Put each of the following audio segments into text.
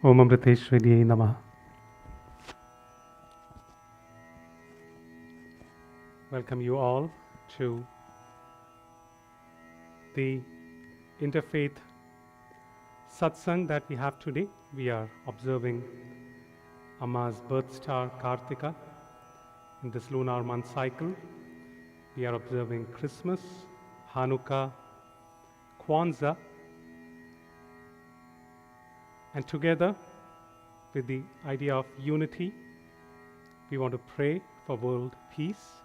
Om Amriteshwariyai Namah. Welcome you all to the Interfaith Satsang that we have today. We are observing Amma's birth star Karthika in this lunar month cycle. We are observing Christmas, Hanukkah, Kwanzaa, and together with the idea of unity, we want to pray for world peace,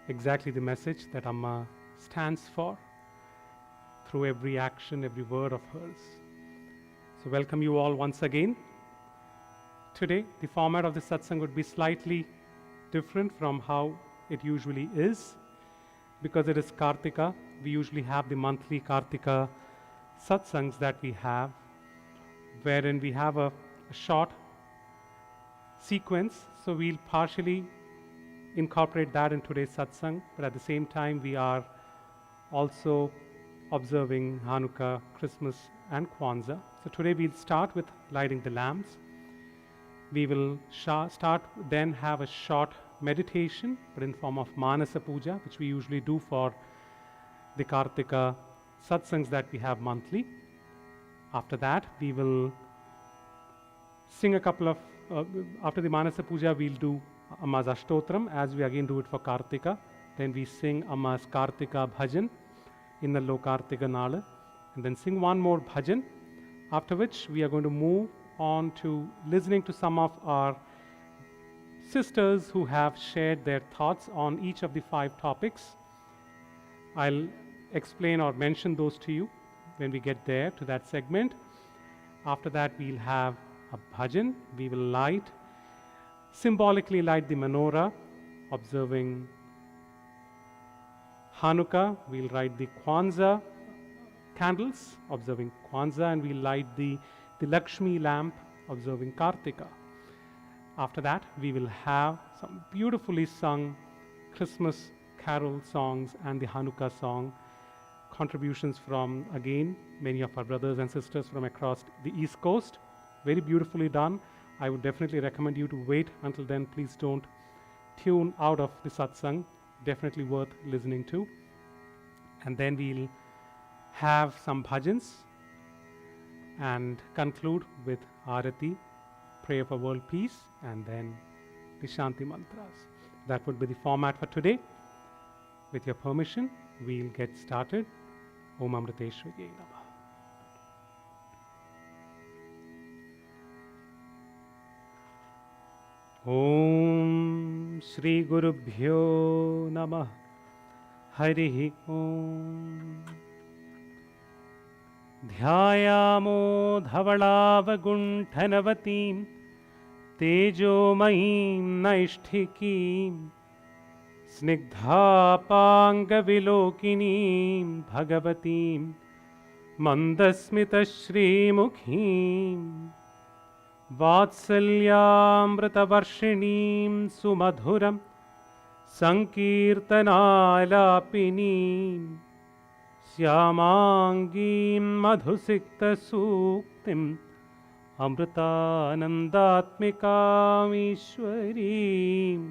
exactly the message that Amma stands for through every action, every word of hers. So welcome you all once again. Today, the format of the satsang would be slightly different from how it usually is. Because it is Karthika, we usually have the monthly Karthika satsangs that we have, wherein we have a short sequence. So we'll partially incorporate that in today's satsang, but at the same time we are also observing Hanukkah, Christmas and Kwanzaa. So today we'll start with lighting the lamps. We will then have a short meditation, but in form of Manasa Puja, which we usually do for the Karthika satsangs that we have monthly. After that, we will sing a couple of, after the Manasa Puja, we'll do Amma's Ashtotram, as we again do it for Karthika. Then we sing Amma's Karthika Bhajan in the Lo Karthika Nala, and then sing one more Bhajan, after which we are going to move on to listening to some of our sisters who have shared their thoughts on each of the 5 topics. I'll explain or mention those to you when we get there to that segment. After that, we'll have a bhajan. We will symbolically light the menorah, observing Hanukkah. We'll light the Kwanzaa candles, observing Kwanzaa, and we'll light the Lakshmi lamp, observing Karthika. After that, we will have some beautifully sung Christmas carol songs and the Hanukkah song, contributions from, again, many of our brothers and sisters from across the East Coast. Very beautifully done. I would definitely recommend you to wait until then. Please don't tune out of the satsang. Definitely worth listening to. And then we'll have some bhajans and conclude with Arati, prayer for world peace, and then the Shanti mantras. That would be the format for today. With your permission, we'll get started. Om Amriteshwariyai Namah. Om Shri Gurubhyo Namah. Harihi Om. Dhyayamo dhavalavagunthanavatim tejomahim naishtikim snigdhapangavilokinim bhagavatim mandasmitashrimukhim vatsalyamritavarshinim sumadhuram sankirtanalapinim श्यामाङ्गीं मधुसिक्तसूक्तिम् अमृतानन्दात्मिकामीश्वरीम्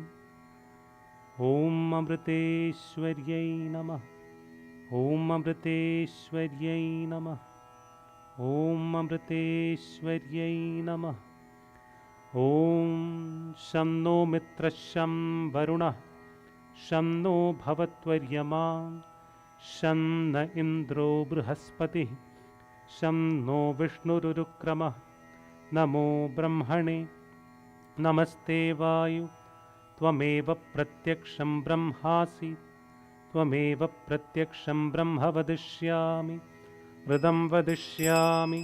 ॐ अमृतेश्वर्यै नमः। ॐ अमृतेश्वर्यै नमः। ॐ अमृतेश्वर्यै नमः। ॐ शं no मित्रः शं वरुणः शं no भवत्वर्यमा शं न इन्द्रो बृहस्पतिः शं नो विष्णुरुक्रमः। नमो ब्रह्मणे नमस्ते वायु त्वमेव प्रत्यक्षं ब्रह्मासि त्वमेव प्रत्यक्षं ब्रह्म वदिष्यामि हृदं वदिष्यामि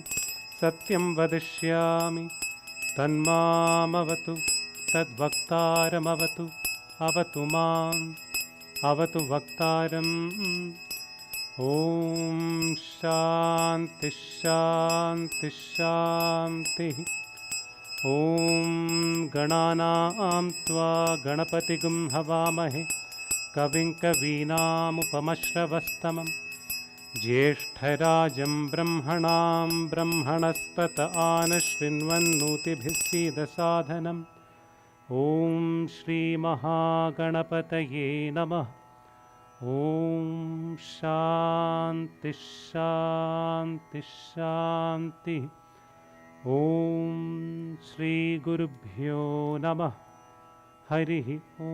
सत्यं वदिष्यामि तन्मामवतु तद्वक्तारमवतु अवतु माम् अवतु वक्तारम्। ॐ शान्ति शान्ति शान्तिः। ॐ गणानां त्वा गणपतिगुं हवामहे कविं कवीनामुपमश्रवस्तमं ज्येष्ठराजं ब्रह्मणां ब्रह्मणस्पत आनशृण्वन्नोतिभिः सीदसाधनम्। ॐ श्रीमहागणपतये नमः। ॐ शान्ति शान्ति शान्तिः। ॐ श्रीगुरुभ्यो नमः। हरिः ॐ।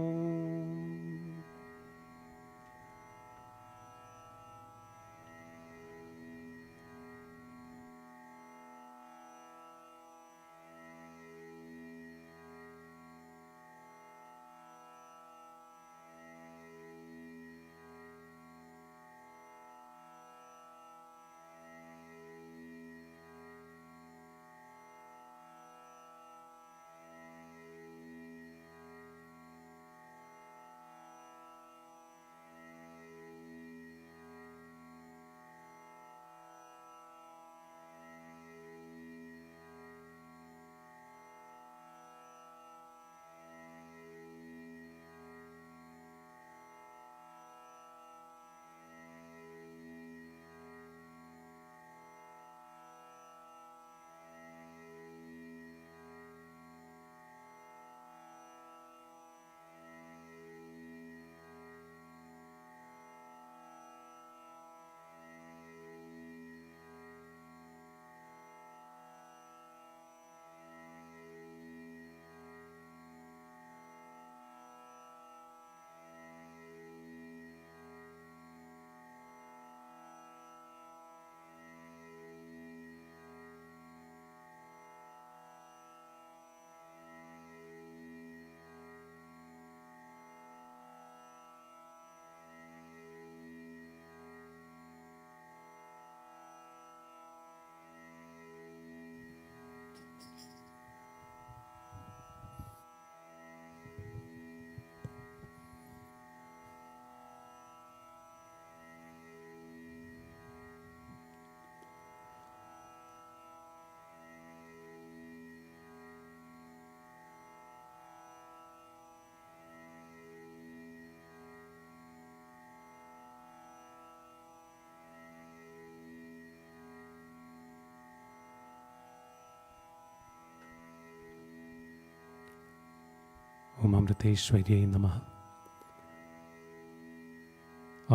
Om Amriteshwariyai Namaha.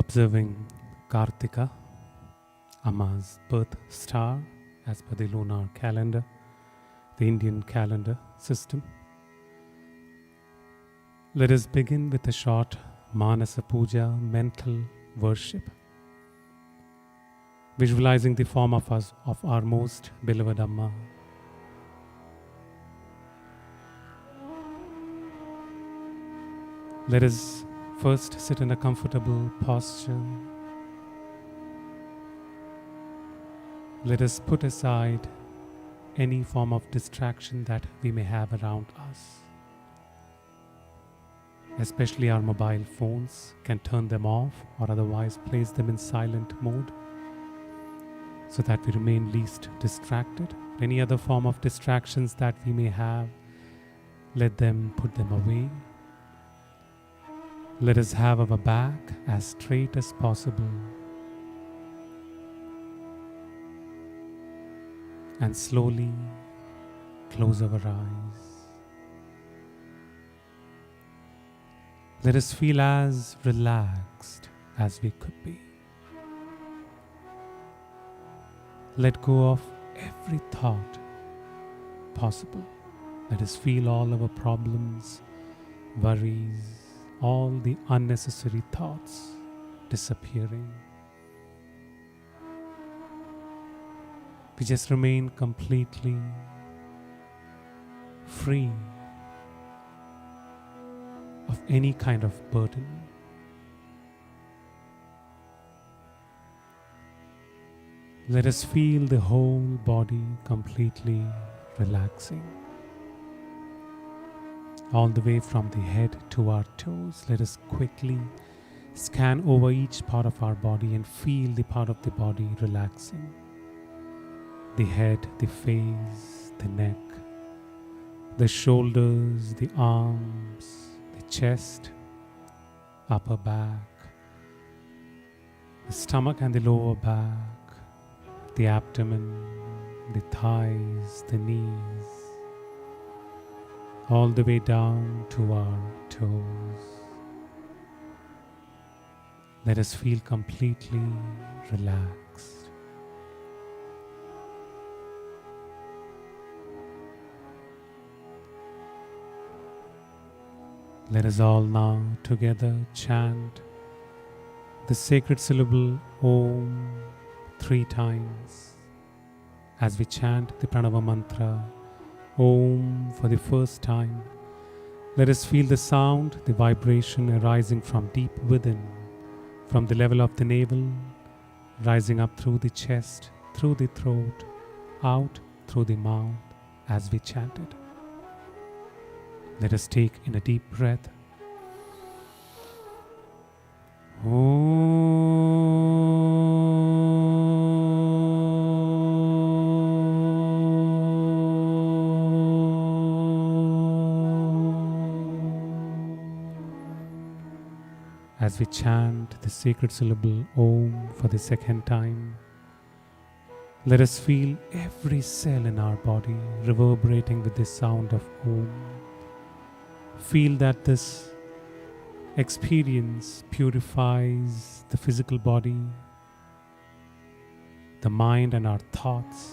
Observing Karthika, Amma's birth star as per the lunar calendar, the Indian calendar system. Let us begin with a short Manasa Puja mental worship, visualizing the form of our most beloved Amma. Let us first sit in a comfortable posture. Let us put aside any form of distraction that we may have around us. Especially our mobile phones, can turn them off or otherwise place them in silent mode so that we remain least distracted. Any other form of distractions that we may have, let them put them away. Let us have our back as straight as possible. and slowly close our eyes. Let us feel as relaxed as we could be. Let go of every thought possible. Let us feel all our problems, worries, all the unnecessary thoughts disappearing. We just remain completely free of any kind of burden. Let us feel the whole body completely relaxing. All the way from the head to our toes, let us quickly scan over each part of our body and feel the part of the body relaxing. The head, the face, the neck, the shoulders, the arms, the chest, upper back, the stomach and the lower back, the abdomen, the thighs, the knees, all the way down to our toes. Let us feel completely relaxed. Let us all now together chant the sacred syllable Om 3 times. As we chant the Pranava mantra Om for the first time, let us feel the sound, the vibration arising from deep within, from the level of the navel, rising up through the chest, through the throat, out through the mouth as we chant it. Let us take in a deep breath. As we chant the sacred syllable Om for the second time, let us feel every cell in our body reverberating with the sound of Om. Feel that this experience purifies the physical body, the mind and our thoughts,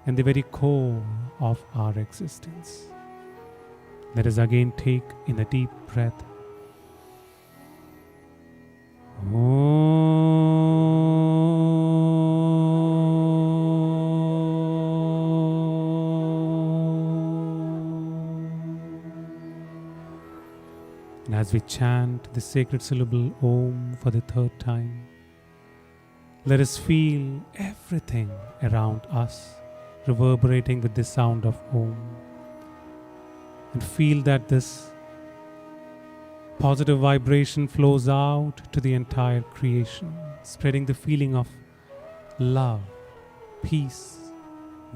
and the very core of our existence. Let us again take in a deep breath. And as we chant the sacred syllable Om for the third time, let us feel everything around us reverberating with the sound of Om, and feel that this positive vibration flows out to the entire creation, spreading the feeling of love, peace,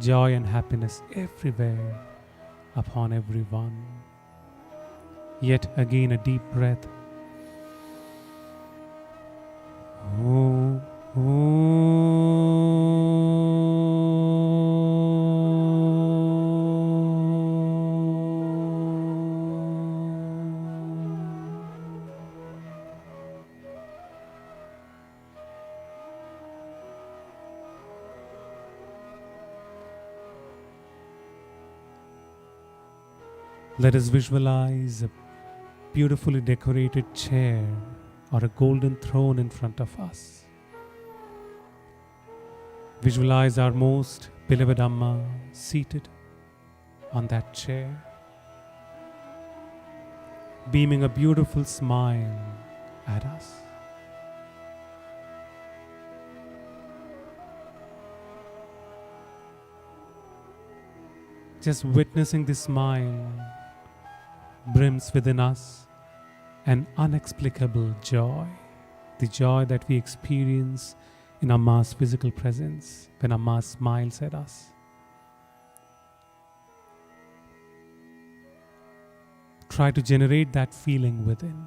joy and happiness everywhere upon everyone. Yet again a deep breath. Om, Let us visualize a beautifully decorated chair or a golden throne in front of us. Visualize our most beloved Amma seated on that chair, beaming a beautiful smile at us. Just witnessing this smile brims within us an inexplicable joy, the joy that we experience in Amma's physical presence when Amma smiles at us. Try to generate that feeling within.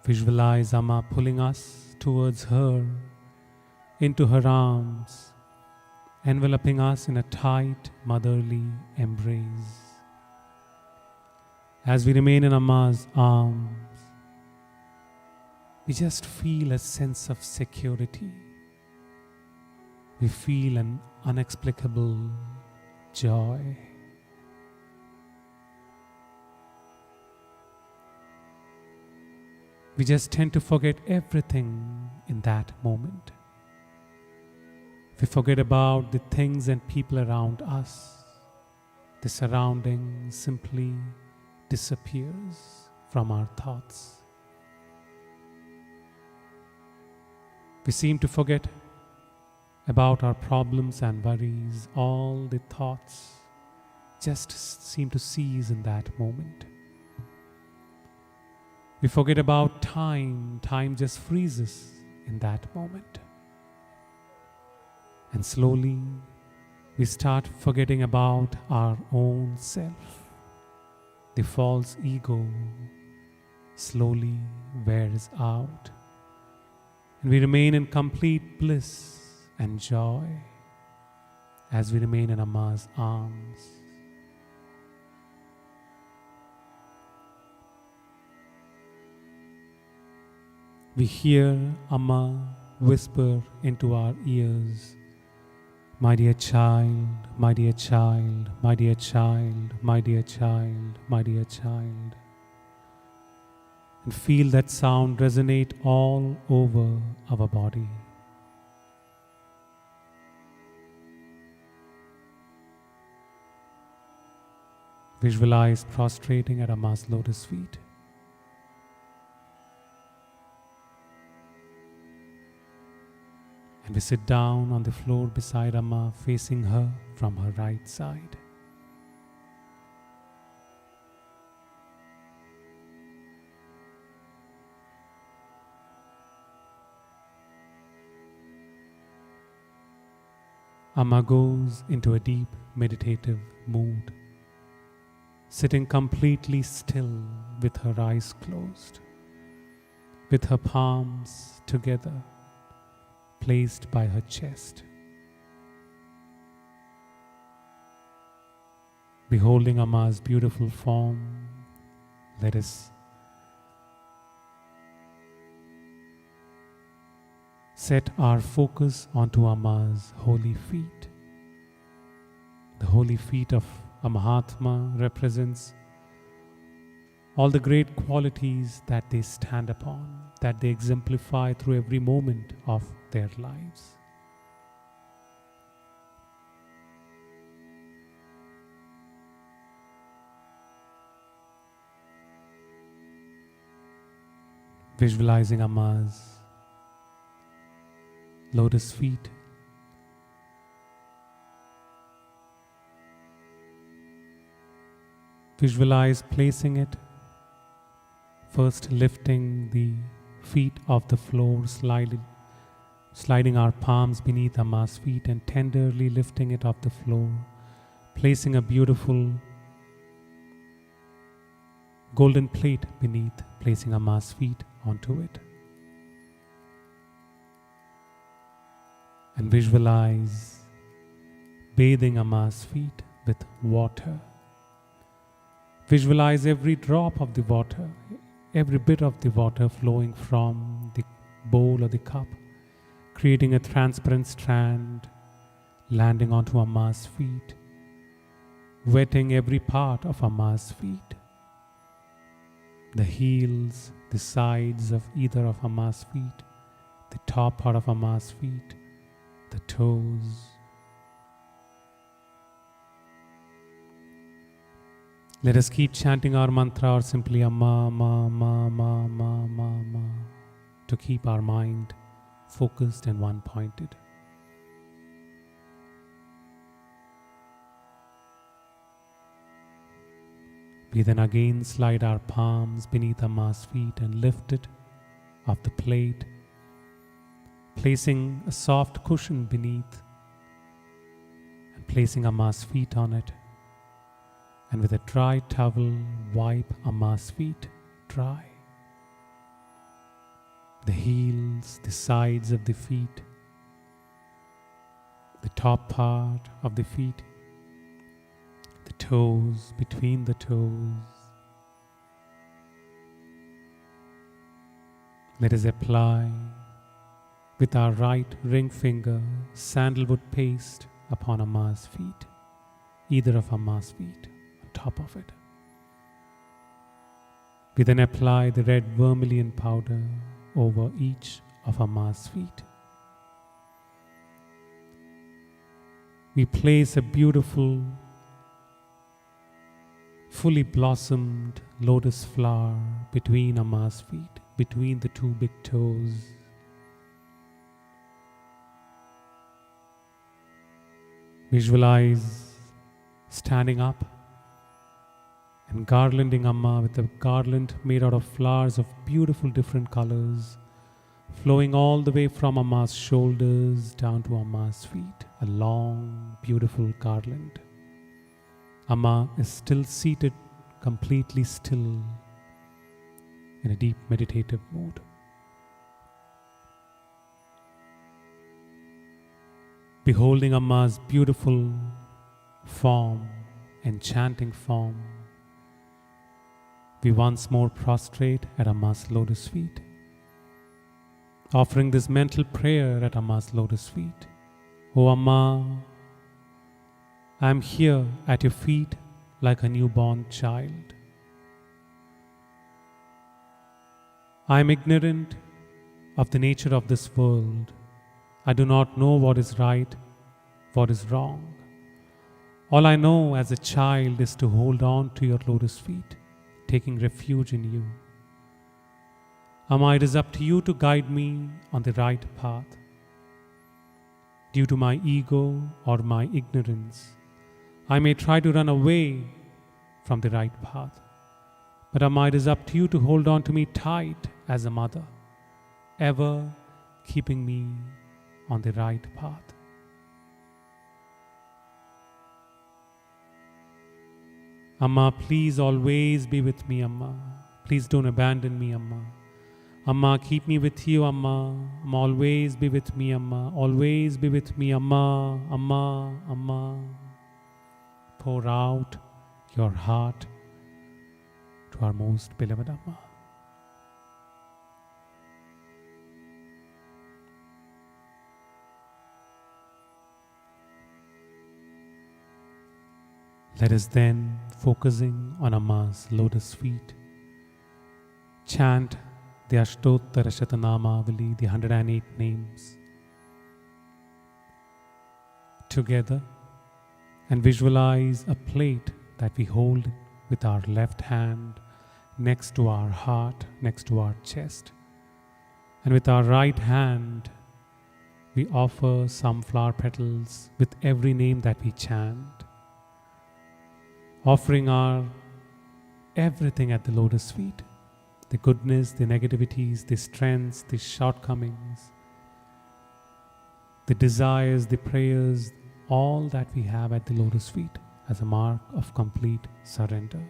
Visualize Amma pulling us towards her, into her arms, enveloping us in a tight motherly embrace. As we remain in Amma's arms, we just feel a sense of security. We feel an inexplicable joy. We just tend to forget everything in that moment. We forget about the things and people around us. The surrounding simply disappears from our thoughts. We seem to forget about our problems and worries. All the thoughts just seem to cease in that moment. We forget about time. Time just freezes in that moment. And slowly we start forgetting about our own self. The false ego slowly wears out. And we remain in complete bliss and joy as we remain in Amma's arms. We hear Amma whisper into our ears, "My dear child, my dear child, my dear child, my dear child, my dear child." And feel that sound resonate all over our body. Visualize prostrating at Amma's lotus feet. And we sit down on the floor beside Amma, facing her from her right side. Amma goes into a deep meditative mood, sitting completely still with her eyes closed, with her palms together, placed by her chest. Beholding Amma's beautiful form, let us set our focus onto Amma's holy feet. The holy feet of a Mahatma represents all the great qualities that they stand upon, that they exemplify through every moment of their lives. Visualizing Amma's lotus feet, visualize placing it, first lifting the feet off the floor, sliding our palms beneath Amma's feet and tenderly lifting it off the floor, placing a beautiful golden plate beneath, placing Amma's feet onto it. And visualize bathing Amma's feet with water. Visualize every drop of the water, every bit of the water flowing from the bowl or the cup, creating a transparent strand, landing onto Amma's feet, wetting every part of Amma's feet, the heels, the sides of either of Amma's feet, the top part of Amma's feet, the toes. Let us keep chanting our mantra or simply Amma, Ma, Ma, Ma, Ma, Ma, Ma, to keep our mind focused and one-pointed. We then again slide our palms beneath Amma's feet and lift it off the plate, placing a soft cushion beneath and placing Amma's feet on it. And with a dry towel, wipe Amma's feet dry. the heels, the sides of the feet, the top part of the feet, the toes, between the toes. Let us apply with our right ring finger sandalwood paste upon Amma's feet, either of Amma's feet, on top of it. We then apply the red vermilion powder over each of Amma's feet. We place a beautiful, fully blossomed lotus flower between Amma's feet, between the two big toes. Visualize standing up and garlanding Amma with a garland made out of flowers of beautiful different colors, flowing all the way from Amma's shoulders down to Amma's feet, a long, beautiful garland. Amma is still seated, completely still, in a deep meditative mood. Beholding Amma's beautiful form, enchanting form, we once more prostrate at Amma's lotus feet, offering this mental prayer at Amma's lotus feet. O Amma, I am here at your feet like a newborn child. I am ignorant of the nature of this world. I do not know what is right, what is wrong. All I know as a child is to hold on to your lotus feet, taking refuge in you. Amma, it is up to you to guide me on the right path. Due to my ego or my ignorance, I may try to run away from the right path. But Amma, it is up to you to hold on to me tight as a mother, ever keeping me on the right path. Amma, please always be with me, Amma. Please don't abandon me, Amma. Amma, keep me with you, Amma. Amma, always be with me, Amma. Always be with me, Amma. Amma, Amma. Pour out your heart to our most beloved Amma. Let us then, focusing on Amma's lotus feet, chant the Ashtottara Shatanamavali, the 108 names, together, and visualize a plate that we hold with our left hand next to our heart, next to our chest. And with our right hand, we offer some flower petals with every name that we chant, offering our everything at the lotus feet, the goodness, the negativities, the strengths, the shortcomings, the desires, the prayers, all that we have at the lotus feet as a mark of complete surrender.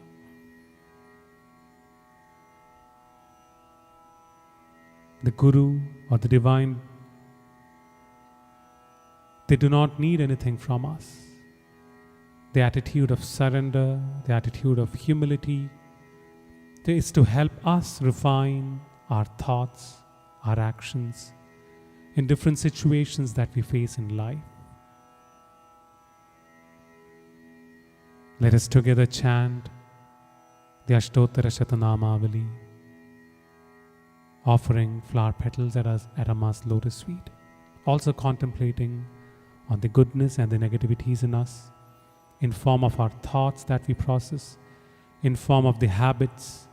The Guru or the Divine, they do not need anything from us. The attitude of surrender, the attitude of humility, is to help us refine our thoughts, our actions in different situations that we face in life. Let us together chant the Ashtottara Shatanamavali, offering flower petals at Amma's lotus feet, also contemplating on the goodness and the negativities in us, in form of our thoughts that we process, in form of the habits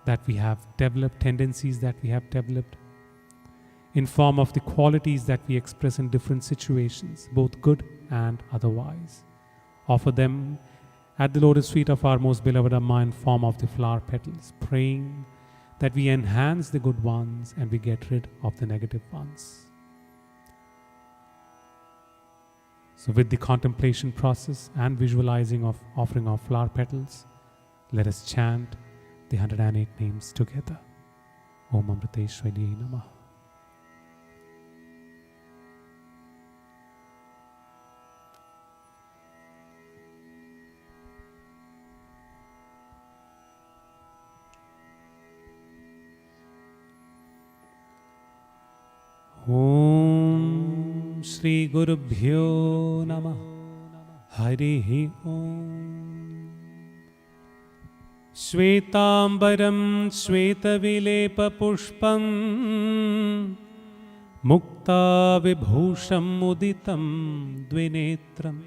that we have developed, tendencies that we have developed, in form of the qualities that we express in different situations, both good and otherwise. Offer them at the lotus feet of our most beloved Amma in form of the flower petals, praying that we enhance the good ones and we get rid of the negative ones. So with the contemplation process and visualizing of offering of flower petals, let us chant the 108 names together. Om Amriteshwariyai Namaha. ॐ श्री गुरुभ्यो नमः। हरिः ॐ। श्वेताम्बरं श्वेतविलेपपुष्पं मुक्ताविभूषं मुदितं द्विनेत्रं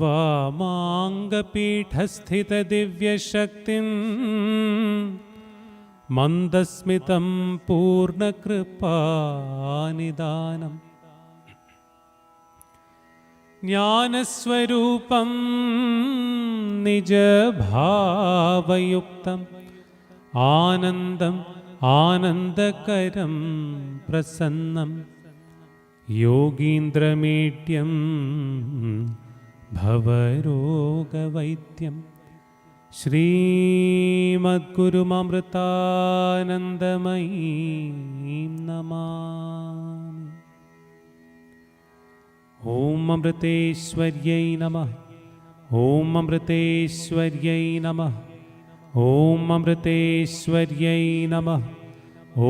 वामाङ्गपीठस्थितदिव्यशक्तिं मन्दस्मितं पूर्णकृपानिदानं ज्ञानस्वरूपं निजभावयुक्तम् आनन्दम् आनन्दकरं प्रसन्नं योगीन्द्रमीड्यं भवरोगवैद्यं श्रीमद्गुरुममृतानन्दमयीं नमामि। ॐ अमृतेश्वर्यै नमः। ॐ अमृतेश्वर्यै नमः। ॐ अमृतेश्वर्यै नमः।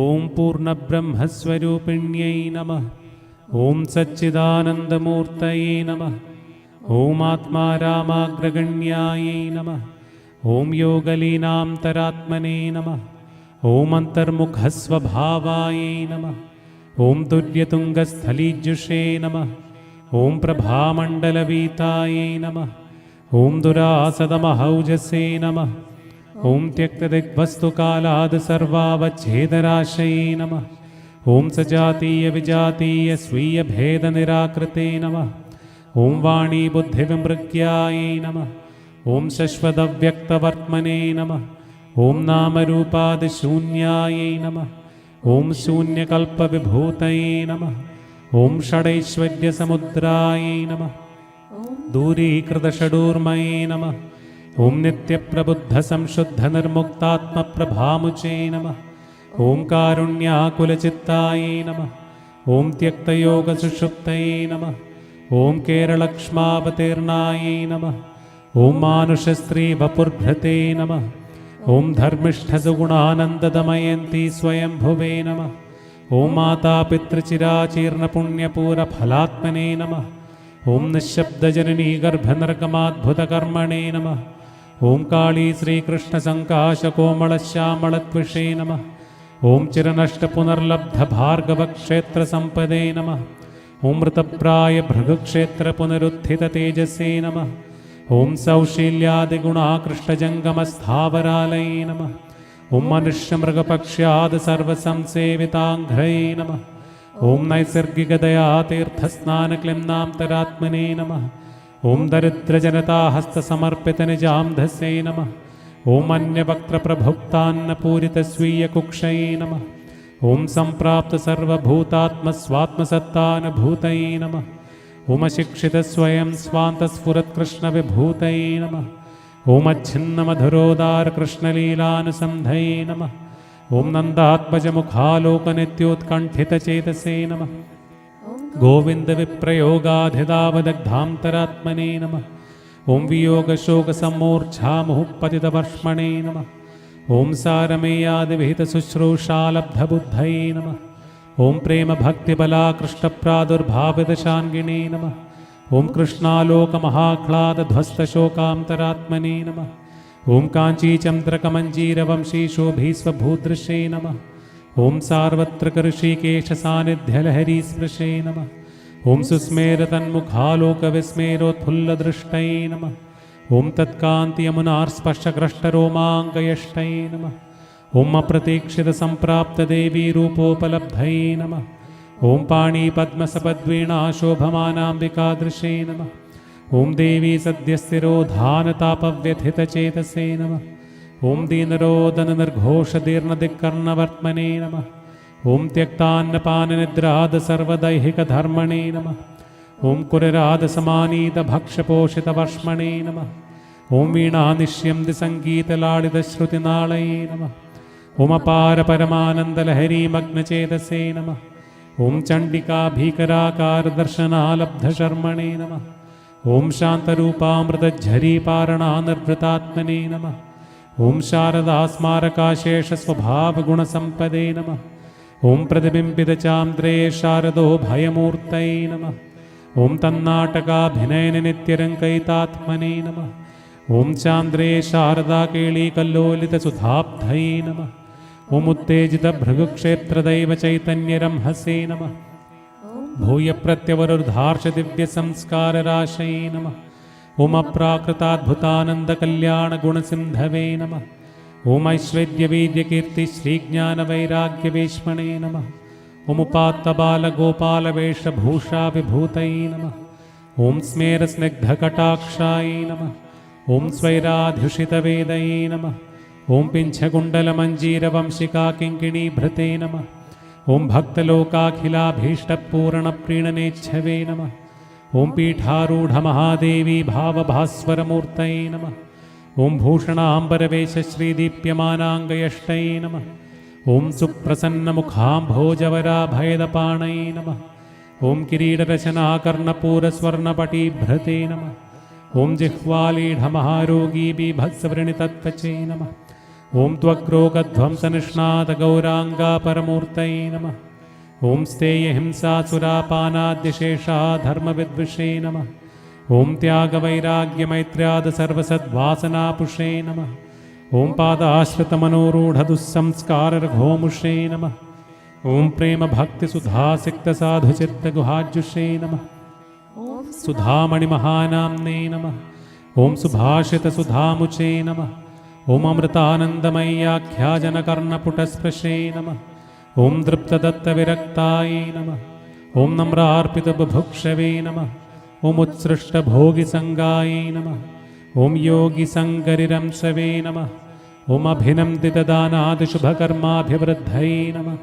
ॐ पूर्णब्रह्मस्वरूपिण्यै नमः। ॐ सच्चिदानन्दमूर्तये नमः। ॐ आत्मारामाग्रगण्यायै नमः। ॐ योगलीनान्तरात्मने नमः। ॐ अन्तर्मुखस्वभावायै नमः। ॐ तुर्यतुङ्गस्थलीजुषे नमः। ॐ प्रभामण्डलवीतायै नमः। ॐ दुरासदमहौजसे नमः। ॐ त्यक्तदिग्वस्तुकालाद् सर्वावच्छेदराशये नमः। ॐ सजातीयविजातीयस्वीयभेदनिराकृते नमः। ॐ वाणीबुद्धिविमृग्यायै नमः। ॐ शश्वतव्यक्तवर्त्मने नमः। ॐ नामरूपादिशून्यायै नमः। ॐ शून्यकल्पविभूतये नमः। ॐ षडैश्वर्यसमुद्रायै नमः। दूरीकृतषडूर्मये नमः। ॐ नित्यप्रबुद्धसंशुद्धनिर्मुक्तात्मप्रभामुचे नमः। ॐ कारुण्याकुलचित्तायै नमः। ॐ त्यक्तयोगसुषुप्तये नमः। ॐ केरलक्ष्मावतीर्णायै नमः। ॐ मानुषस्त्रीवपुर्भृते नमः। ॐ धर्मिष्ठसुगुणानन्ददमयन्ती स्वयंभुवे नमः। ॐ मातापितृचिराचीर्णपुण्यपूरफलात्मने नमः। ॐ निःशब्दजननी गर्भनर्गमाद्भुतकर्मणे नमः। ॐ काली श्रीकृष्णसङ्काशकोमलश्यामलत्विषे नमः। ॐ चिरनष्टपुनर्लब्धभार्गवक्षेत्रसम्पदे नमः। ॐ मृतप्रायभृगुक्षेत्रपुनरुत्थिततेजसे नमः। ॐ सौशील्यादिगुणाकृष्टजङ्गमस्थावरालये नमः। ॐ मनुष्यमृगपक्ष्याद् सर्वसंसेविताङ्घ्रये नमः। ॐ नैसर्गिकदयातीर्थस्नानक्लिन्नान्तरात्मने नमः। ॐ दरिद्रजनताहस्तसमर्पितनिजाम्धसे नमः। ॐ अन्यवक्त्रप्रभुक्तान्नपूरितस्वीयकुक्षये नमः। ॐ सम्प्राप्तसर्वभूतात्मस्वात्मसत्तानुभूतये नमः। ॐ अशिक्षितस्वयं स्वान्तस्फुरत्कृष्णविभूतये नमः। ॐ अच्छिन्नमधुरोदारकृष्णलीलानुसन्धये नमः। ॐ नन्दात्मजमुखालोकनित्योत्कण्ठितचेतसे नमः। गोविन्दविप्रयोगाधिदावदग्धान्तरात्मने नमः। ॐ वियोगशोकसम्मूर्च्छामुहुःपतितवर्ष्मणे नमः। ॐ सारमेयादिविहितशुश्रूषालब्धबुद्धये नमः। ॐ प्रेमभक्तिबलाकृष्टप्रादुर्भावितशान्गिने नमः। ॐ कृष्णालोकमहाह्लादध्वस्तशोकान्तरात्मने नमः। ॐ काञ्चीचन्द्रकमञ्जीरवंशीशोभीस्वभूदृशे नमः। ॐ सार्वत्रिकऋषिकेशसान्निध्यलहरीस्पृशे नमः। ॐ सुस्मेरतन्मुखालोकविस्मेरोत्फुल्लदृष्टये नमः। ॐ तत्कान्तियमुनार्स्पर्शग्रष्टरोमाङ्गयष्टये नमः। ॐ अप्रतीक्षितसम्प्राप्तदेवीरूपोपलब्धये नमः। ॐ पाणिपद्मसपद्वीणाशोभमानाम्बिकादृशे नमः। ॐ देवी सद्यस्थिरोधानतापव्यथितचेतसे नमः। ॐ दीनरोदननिर्घोषदीर्णदिक्कर्णवर्त्मने नमः। ॐ त्यक्तान्नपाननिद्रादसर्वदैहिकधर्मणे नमः। ॐ कुरिरादसमानीतभक्षपोषितवर्ष्मणे नमः। ॐ वीणानिष्यन्दिसङ्गीतलाडितश्रुतिनाळये नमः। ॐ अपारपरमानन्दलहरीमग्नचेतसे नमः। ॐ चण्डिकाभीकराकारदर्शनालब्धशर्मणे नमः। ॐ शान्तरूपामृतझरीपारणानिर्वृतात्मने नमः। ॐ शारदास्मारकाशेषस्वभावगुणसम्पदे नमः। ॐ प्रतिबिम्बितचान्द्रे शारदो भयमूर्तये नमः। ॐ तन्नाटकाभिनयनित्यरङ्कयितात्मने नमः। ॐ चान्द्रे शारदाकेळीकल्लोलितसुधाब्धये नमः। ॐ उत्तेजितभृगुक्षेत्रदैवचैतन्यरंहसे नमः। भूयप्रत्यवरुद्धार्षदिव्यसंस्कारराशये नमः। ॐ अप्राकृताद्भुतानन्दकल्याणगुणसिन्धवे नमः। ॐ ऐश्वर्यवीर्यकीर्तिश्रीज्ञानवैराग्यवेश्मणे नमः। ॐ उपात्तबालगोपालवेषभूषाविभूतये नमः। ॐ स्मेरस्निग्धकटाक्षायै नमः। ॐ स्वैराध्युषितवेदये नमः। ॐ पिञ्छकुण्डलमञ्जीरवंशिकाकिङ्किणीभृते नमः। ॐ भक्तलोकाखिलाभीष्टपूरणप्रीणनेच्छवे नमः। ॐ पीठारूढमहादेवी भावभास्वरमूर्तये नमः। ॐ भूषणाम्बरवेशश्रीदीप्यमानाङ्गयष्टये नमः। ॐ सुप्रसन्नमुखाम्भोजवराभयदपाणये नमः। ॐ किरीटरचनाकर्णपूरस्वर्णपटीभृते नमः। ॐ जिह्वालीढमहारोगीबीभत्सवृणितत्वचे नमः। ॐ त्वग्रोगध्वंसनिष्णातगौराङ्गापरमूर्तये नमः। ॐ स्तेयहिंसासुरापानाद्यशेषाधर्मविद्विषे नमः। ॐ त्यागवैराग्यमैत्र्यादसर्वसद्वासनापुषे नमः। ॐ पादाश्रितमनोरूढदुःसंस्काररघोमुषे नमः। ॐ प्रेमभक्तिसुधासिक्तसाधुचित्तगुहाज्युषे नमः। सुधामणिमहानाम्ने नमः। ॐ सुभाषितसुधामुचे नमः। ॐ अमृतानन्दमय्याख्याजनकर्णपुटस्पृशे नमः। ॐ दृप्तदत्तविरक्तायै नमः। ॐ नम्रार्पितबुभुक्षवे नमः। ॐ उत्सृष्टभोगिसङ्गायै नमः। ॐ योगिसङ्गरिरंसवे नमः। ॐ अभिनन्दितदानादिशुभकर्माभिवृद्धये नमः।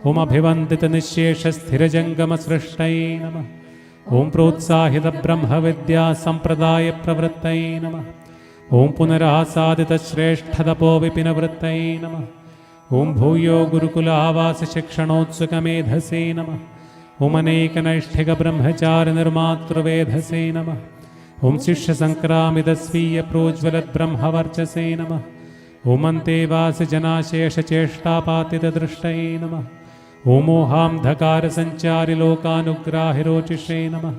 ॐ अभिवन्दितनिःशेषस्थिरजङ्गमसृष्टये नमः। ॐ प्रोत्साहितब्रह्मविद्यासम्प्रदायप्रवृत्तये नमः। ॐ पुनरासादितश्रेष्ठतपोविपिनवृत्तये नमः। ॐ भूयो गुरुकुलावासशिक्षणोत्सुकमेधसे नमः। ॐ अनेकनैष्ठिकब्रह्मचारिनिर्मातृवेधसे नमः। ॐ शिष्यसङ्क्रामितस्वीयप्रोज्वलद्ब्रह्मवर्चसे नमः। ॐ अन्तेवासिजनाशेषचेष्टापातितदृष्टये नमः। ॐ मोहान्धकारसञ्चारिलोकानुग्राहिरोचिषे नमः।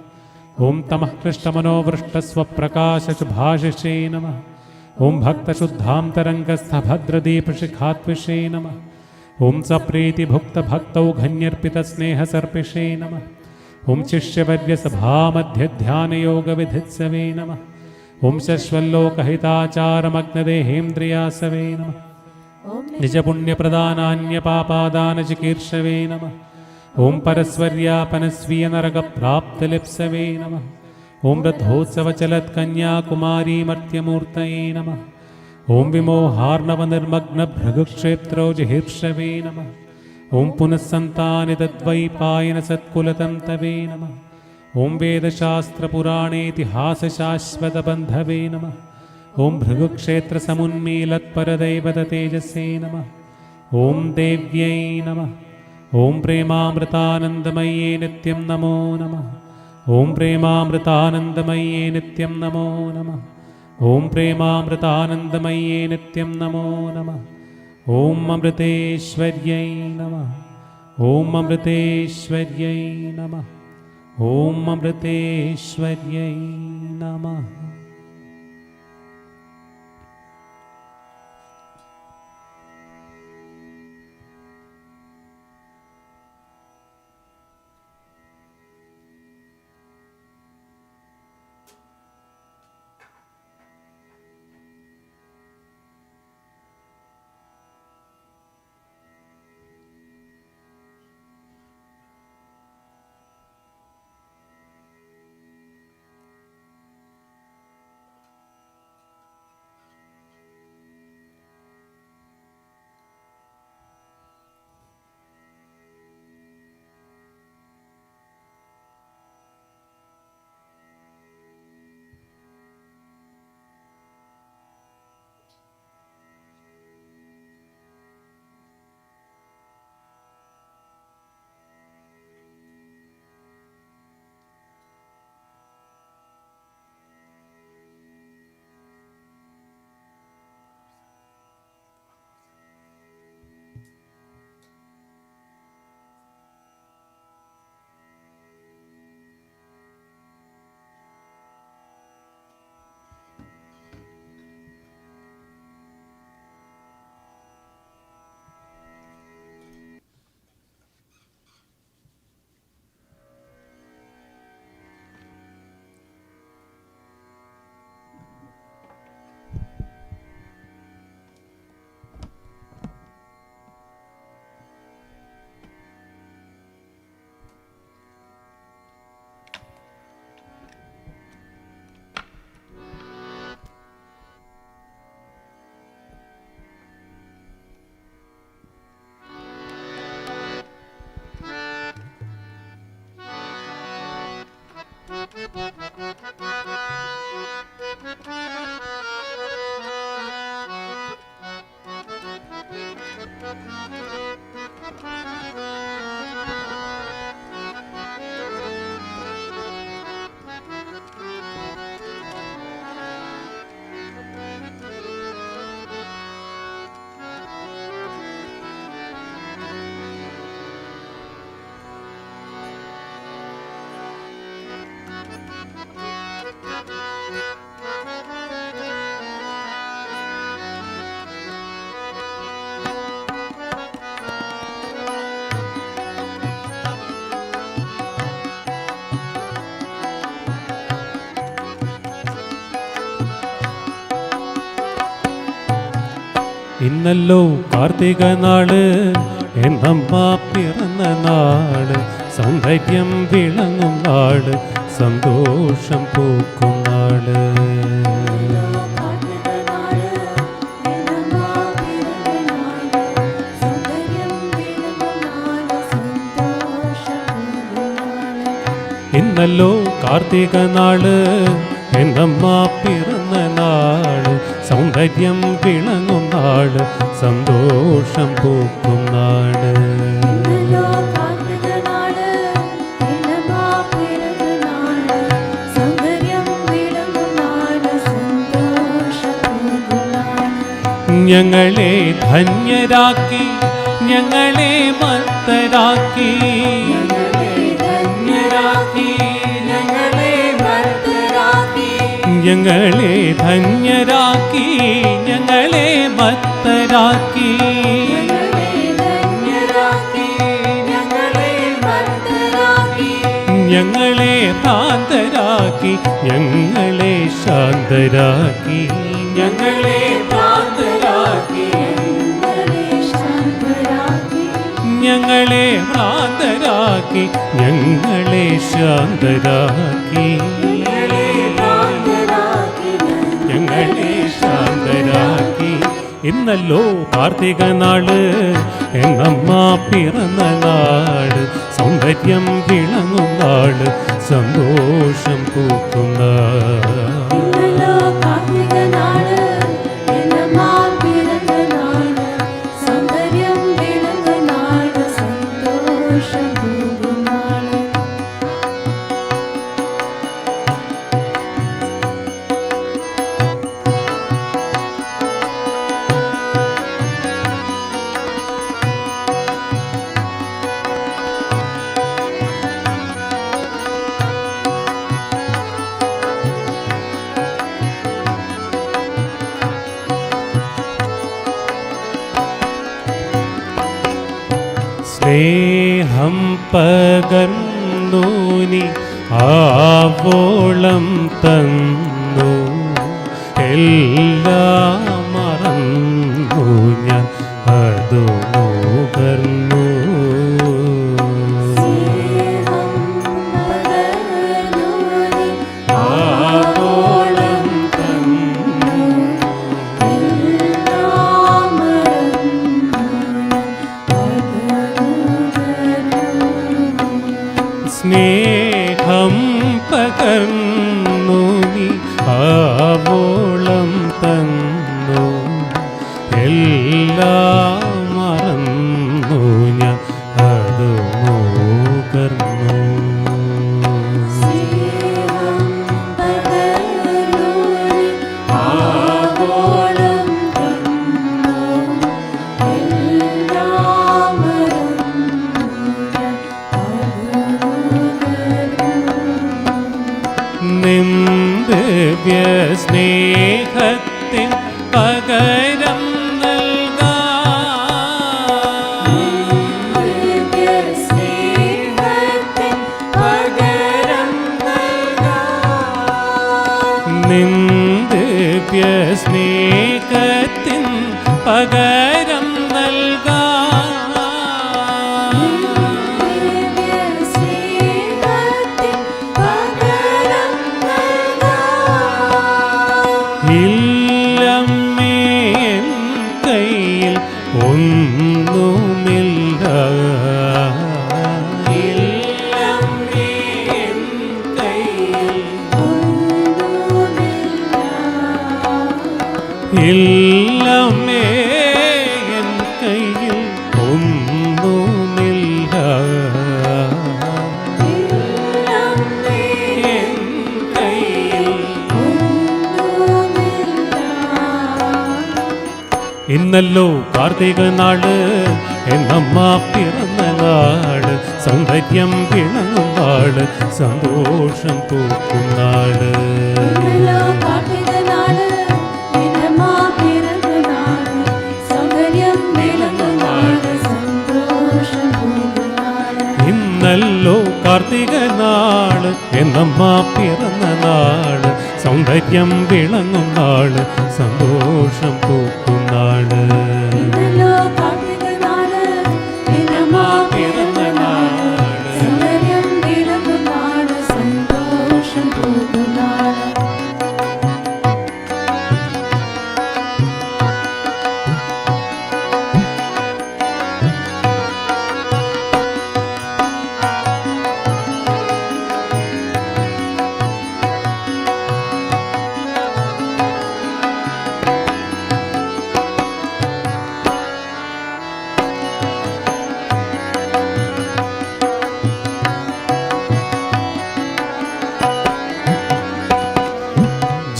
ॐ तमः कृष्टमनोवृष्टस्वप्रकाशशुभाशिषे नमः। ॐ भक्तशुद्धान्तरङ्गस्थभद्रदीपशिखात्विषे नमः। ॐ सप्रीतिभुक्तभक्तौघन्यर्पितस्नेहसर्पिषे नमः। ॐ शिष्यवर्यसभामध्यध्यानयोगविधित्सवे नमः। ॐ शश्वल्लोकहिताचारमग्नदेहेन्द्रियासवे नमः। निजपुण्यप्रदानान्यपापादानचिकीर्षवे नमः। ॐ परस्वर्यापनस्वीयनरकप्राप्तलिप्सवे नमः। ॐ रथोत्सवचलत्कन्याकुमारीमर्त्यमूर्तये नमः। ॐ विमोहार्णवनिर्मग्नभृगुक्षेत्रौजहिर्षवे नमः। ॐ पुनस्सन्तानितद्वैपायनसत्कुलतन्तवे नमः। ॐ वेदशास्त्रपुराणेतिहासशाश्वतबन्धवे नमः। ॐ भृगुक्षेत्रसमुन्मीलत्परदैवततेजसे नमः। ॐ देव्यै नमः। ॐ प्रेमामृतानन्दमय्ये नित्यं नमो नमः। ॐ प्रेमामृतानन्दमय्ये नित्यं नमो नमः। ॐ प्रेमामृतानन्दमय्ये नित्यं नमो नमः। ॐ अमृतेश्वर्यै नमः। ॐ अमृतेश्वर्यै नमः। ॐ अमृतेश्वर्यै नमः। ഇന്നല്ലോ കാർത്തിക നാള് എന്നമ്മ പിറന്ന നാള്, സൗന്ദര്യം വിളങ്ങും നാള്, സന്തോഷം പൂക്കും നാള്. ഇന്നല്ലോ കാർത്തിക നാള് എന്നമ്മ പിറന്ന നാള്, സൗന്ദര്യം വിളങ്ങും നാള്, സന്തോഷം പൂക്കും നാള്. ഞങ്ങളെ ധന്യരാക്കി, ഞങ്ങളെ മർത്തരാക്കി, ഞങ്ങളെ ധന്യരാക്കി, ഞങ്ങളെ മർത്തരാക്കി, ഞങ്ങളെ ഭ്രാന്തരാക്കി, ഞങ്ങളെ ശാന്തരാക്കി, ഞങ്ങളെ ഭ്രാന്തരാക്കി, ഞങ്ങളെ ഭ്രാന്തരാക്കി, ഞങ്ങളെ ശാന്തരാക്കി, ഞങ്ങളെ ശാന്തരാക്കി. ഇന്നല്ലോ കാർത്തിക നാള് എന്നമ്മ പിറന്ന നാള്, സൗന്ദര്യം വിളങ്ങും നാള്, സന്തോഷം പൂക്കും നാള്. സ്നേഹം പകർന്നു നീ ആവോളം തന്നു, എല്ലാം മറന്നു ഞാൻ അതു നുകർന്നു. സ്നേഹം പകർന്നു നീ ആവോളം തന്നു, എല്ലാം മറന്നു ഞാൻ അതു നുകർന്നു. നിന്ദിവ്യ സ്നേഹത്തിൻ പകരം നിന്ദിവ്യ സ്നേഹത്തിൻ പകരം ഇല്ലമ്മേ എൻ കയ്യിൽ ഒന്നുമില്ല, ഇല്ലമ്മേ എൻ കയ്യിൽ ഒന്നുമില്ല, ഇല്ലമ്മേ എൻ കയ്യിൽ ഒന്നുമില്ല, ഇന്നല്ലോ കാർത്തിക നാള് എന്നമ്മ പിറന്ന നാള്, സൗന്ദര്യം വിളങ്ങും നാള്, സന്തോഷം പൂക്കും നാള്. ഇന്നല്ലോ കാർത്തിക നാള് എന്നമ്മ പിറന്ന നാള്, സൗന്ദര്യം വിളങ്ങും നാള്, സന്തോഷം പൂക്കും നാള്.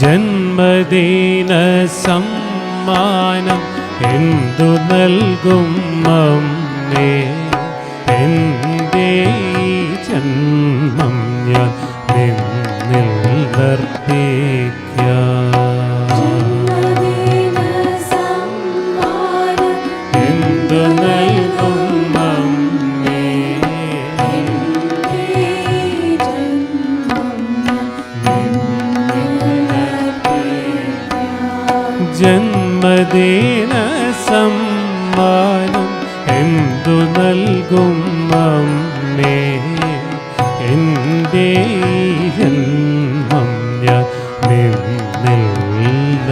ജന്മദിന സമ്മാനം എന്തു നൽകും അമ്മേ, എൻ്റെ ഈ ജന്മം ഞാൻ നിന്നിൽ അർപ്പിക്കാം. എന്തു നൽകും അമ്മേ, ജന്മദിന സമ്മാനം എന്തു നൽകും അമ്മേ, എൻ്റെ ജന്മം ഞാൻ നിന്നിൽ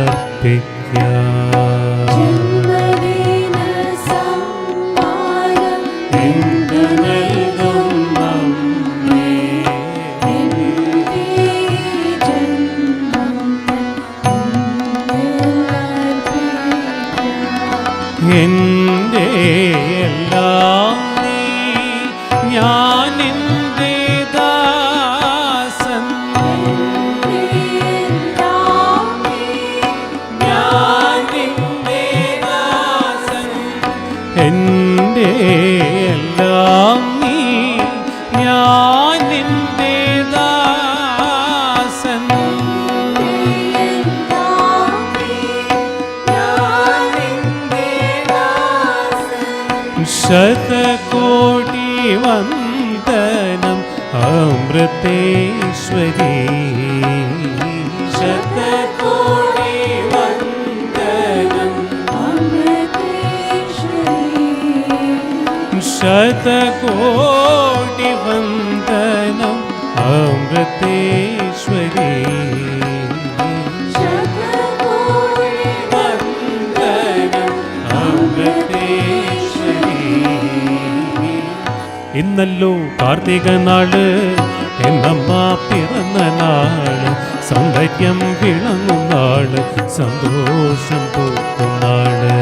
അർപ്പിക്കാം. എന്തു നൽകും അമ്മേ, എൻ്റെ എല്ലാം നീ, ഞാൻ എൻ്റെ ദാസൻ. ഞാൻ നിന്റെ ദാസൻ, എൻ്റെ എല്ലാം നീ, ഞാൻ നിന്റെ ദാസൻ. ശതകോടി വന്ദനം അമൃതേശ്വരി, ശതകോടി വന്ദനം അമൃതേശ്വരി, ശതകോടി വന്ദനം അമൃതേശ്വരി, വന്ദനം അമൃതേശ്വരി. ഇന്നല്ലോ കാർത്തിക നാള്, എന്നമ്മ പിറന്ന നാള്, സൗന്ദര്യം വിളങ്ങും നാള്, സന്തോഷം പൂക്കും നാള്.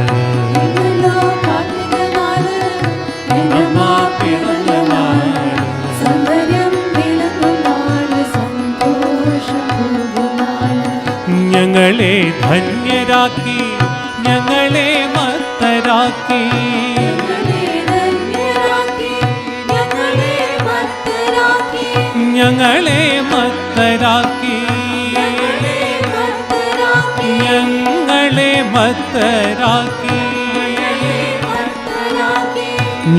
എന്നമ്മ പിറന്ന നാള്, ഞങ്ങളെ ധന്യരാക്കി, ഞങ്ങളെ മത്തരാക്കി, ഞങ്ങളെ മത്തരാക്കി, ഞങ്ങളെ മത്തരാക്കി,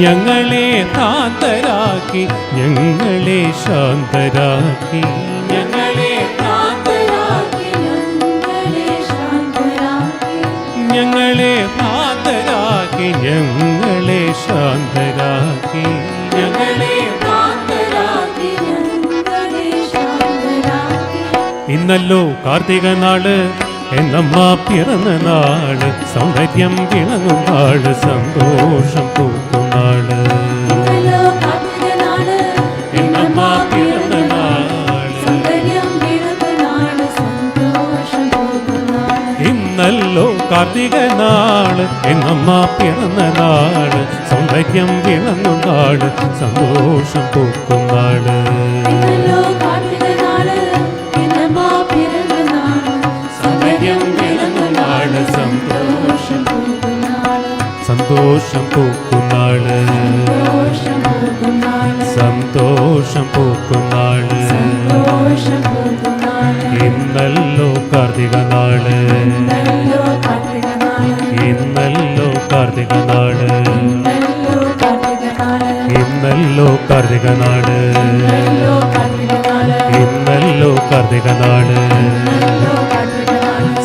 ഞങ്ങളെ ഭ്രാന്തരാക്കി, ഞങ്ങളെ ശാന്തരാക്കി, ഞങ്ങളെ ഭ്രാന്തരാക്കി, ഞങ്ങളെ ഭ്രാന്തരാക്കി, ഞങ്ങളെ ശാന്തരാക്കി, ഞങ്ങളെ ഭ്രാന്തരാക്കി. ഇന്നല്ലോ കാർത്തിക നാള്, എന്നമ്മ പിറന്ന നാള്, സൗന്ദര്യം വിളങ്ങും നാള്, സന്തോഷം പൂക്കും നാള്. എന്നമ്മ പിറന്ന നാള്, ഇന്നല്ലോ കാർത്തിക നാള്, എന്നമ്മ പിറന്ന നാള്, സൗന്ദര്യം വിളങ്ങും നാള്, സന്തോഷം പൂക്കും നാള്. സന്തോഷം പൂക്കും നാള്, സന്തോഷം പൂക്കും നാള്. ഇന്നല്ലോ കാർത്തിക നാള്, ഇന്നല്ലോ കാർത്തിക നാള്, ഇന്നല്ലോ കാർത്തിക നാള്, ഇന്നല്ലോ കാർത്തിക നാള്,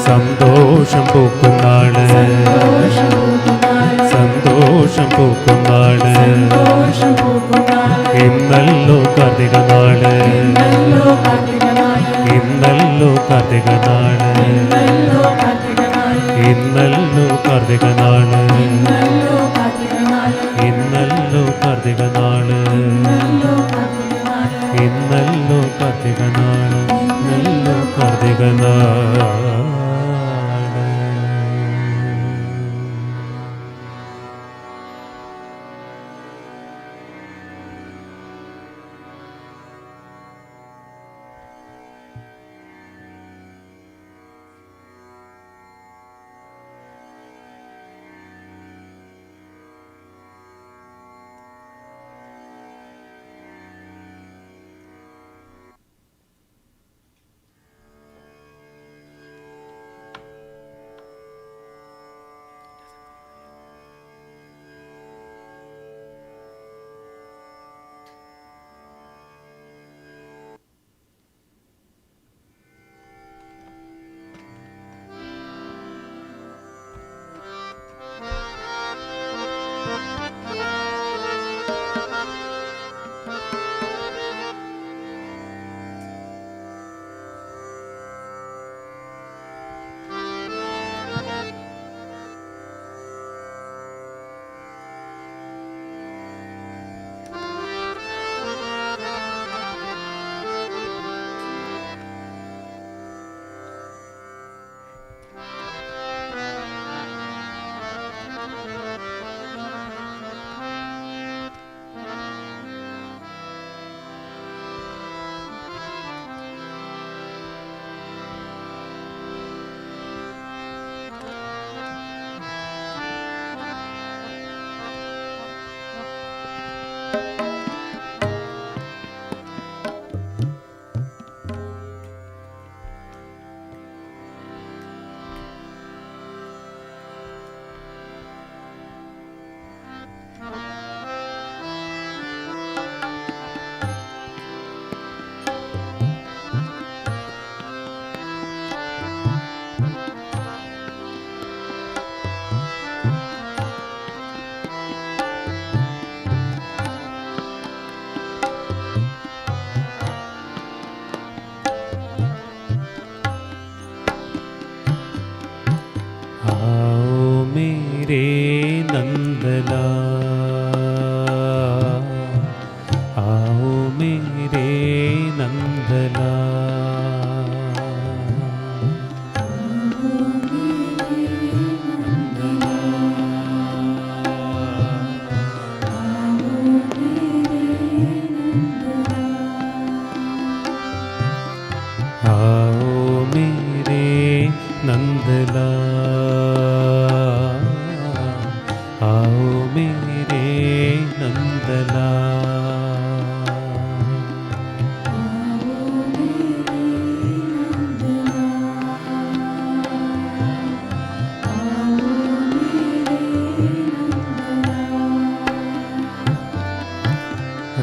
സന്തോഷം പൂക്കും നാള്, സന്തോഷം പൂക്കും നാള്. ഇന്നല്ലോ കാർത്തിക നാള്, ഇന്നല്ലോ കാർത്തിക നാള്, ഇന്നല്ലോ കാർത്തിക നാള്, ഇന്നല്ലോ കാർത്തിക നാള്, ഇന്നല്ലോ കാർത്തിക നാള്, ഇന്നല്ലോ കാർത്തിക നാള്.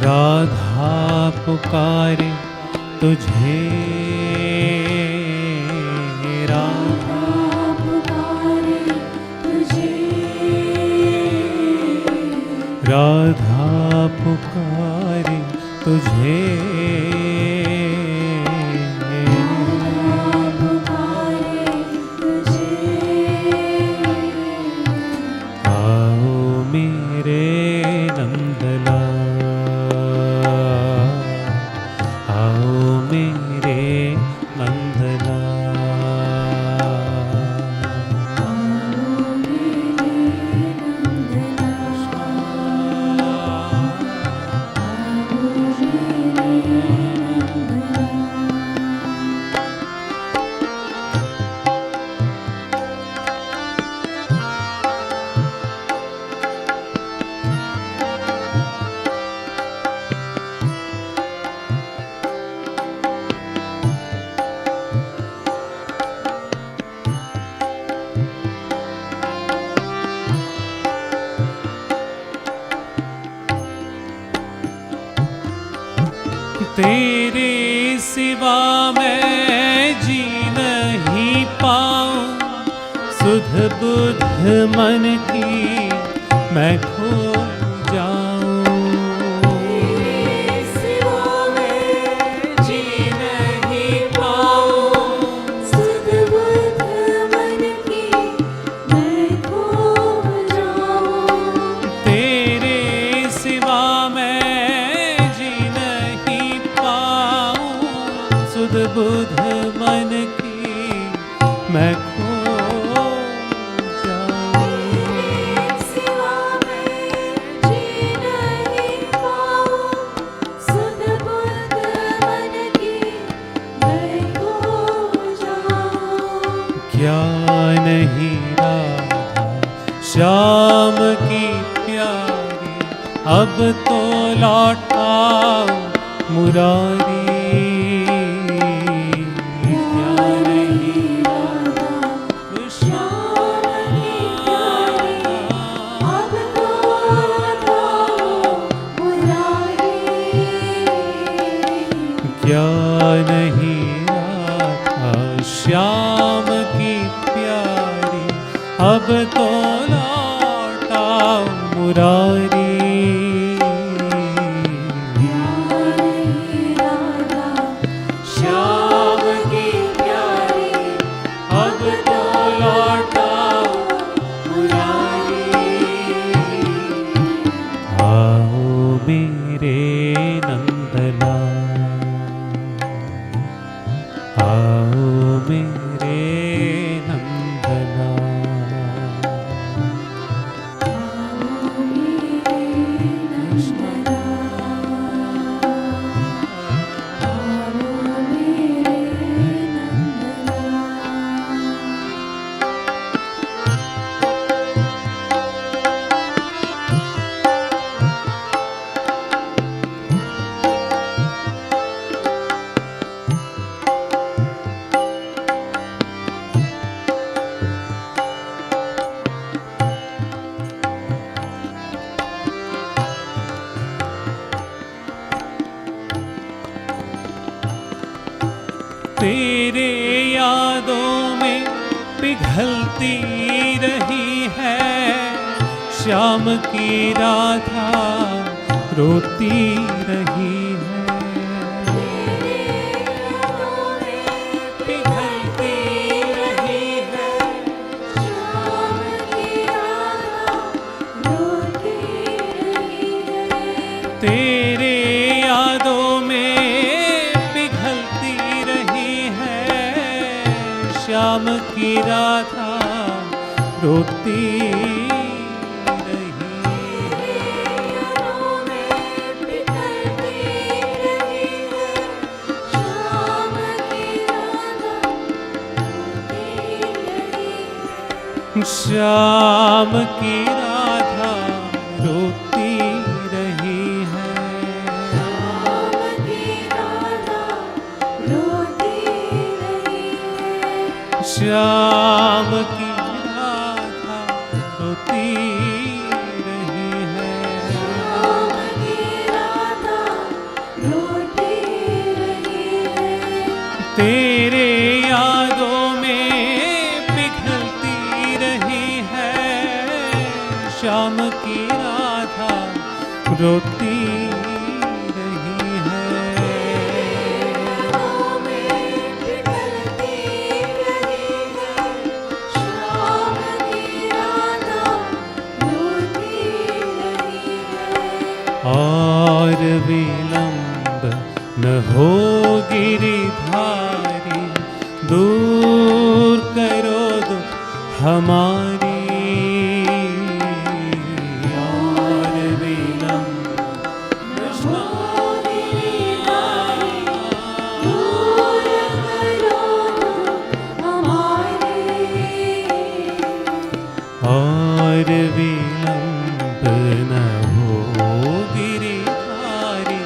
राधा पुकारे तुझे, राधा पुकारे तुझे, राधा पुकारे तुझे, पुकारे तुझे। आओ मेरे नंदलाल, आओ मेरे नंदलाल। तेरे सिवा मैं जी नहीं पाऊं, सुध बुध मन की मैं खो जाऊं। तेरे सिवा मैं जी नहीं पाऊं, सुध बुध मन की मैं खो जाऊं। तेरे सिवा मैं जी नहीं पाऊं, सुध बुध मन की मैं खो तेरे सिवा मैं जी नहीं पाऊं, सुध बुध मन की मैं खो जाऊं। क्या नहीं राधा श्याम की प्यारी, अब तो लौटाओ मुरारी। क्या नहीं राधा श्याम की प्यारी, अब तो लौटाओ मुरारी। क्या नहीं राधा श्याम की प्यारी, अब तो लौटाओ मुरारी। राधा श्याम की प्यारी, अब तो लौटाओ मुरारी। आओ मेरे नंदलाल, आओ मेरे नंदलाल। तेरे यादों में पिघलती रही है श्याम की राधा, रोती रही है। पिघलती रही है श्याम की राधा, रोती रही है। तेरे यादों में पिघलती की राधा रोती रही यादों में बिखरती रही है शाम की राधा रोती रही है श्याम की राधा रोती रही है शाम की राधा रोती रही है श्याम की राधा रोती रही है शाम की राधा रोती रही है तेरे यादों में पिघलती रही है श्याम की राधा रोती रही है यादों में बिखरती रही है शाम की राधा रोती रही है और विलंब न हो गिरिधारी दूर करो दुख हमारी और विलंब न हो गिरिधारी दूर करो हमारे और विलंब न हो गिरिधारी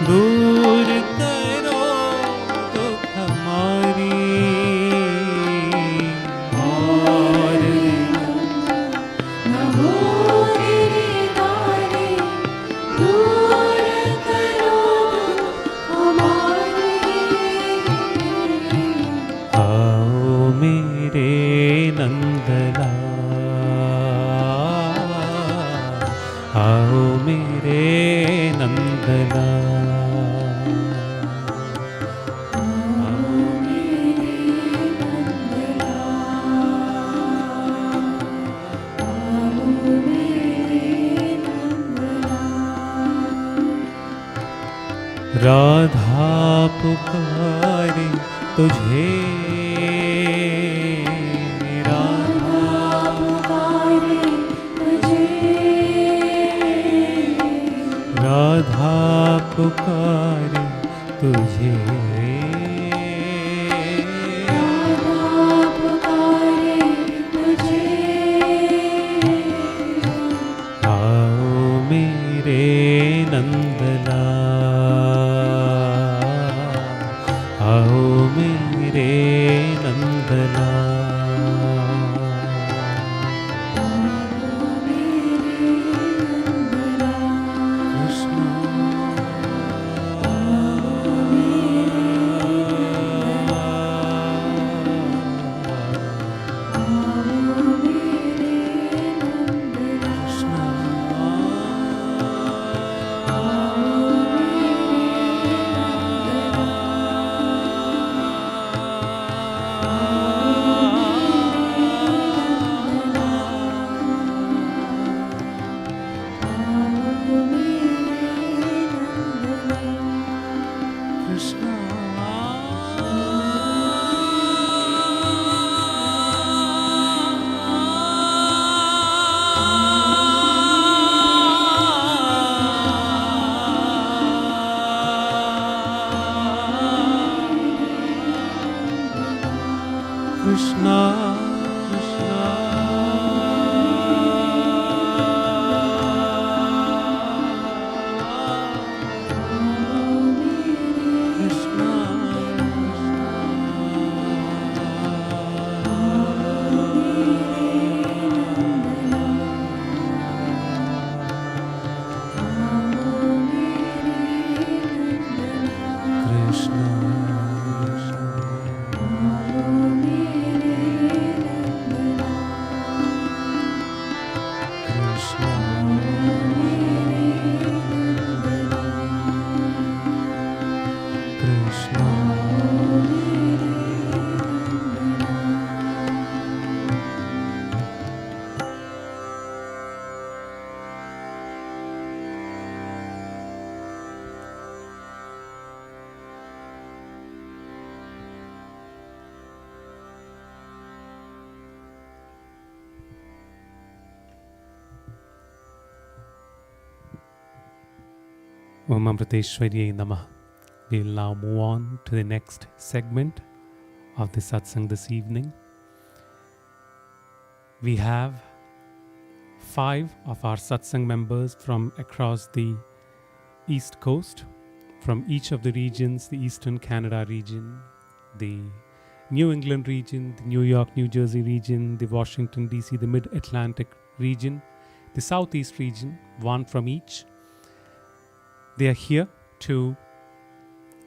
दूर करो दुख हमारी और न हो गिरधारी दूर करो हमारे आओ मेरे नंदलाल आओ मेरे नंदलाल राधा पुकारे तुझे राधा पुकारे तुझे राधा पुकारे तुझे राधा पुकारे तुझे आओ मेरे नंदलाल आओ मेरे Nandlal Krishna Krishna Krishna Om Amriteshwarye Namah. We will now move on to the next segment of the satsang this evening. We have 5 of our satsang members from across the East Coast, from each of the regions, the Eastern Canada region, the New England region, the New York, New Jersey region, the Washington, D.C., the Mid-Atlantic region, the Southeast region, 1 from each. They are here to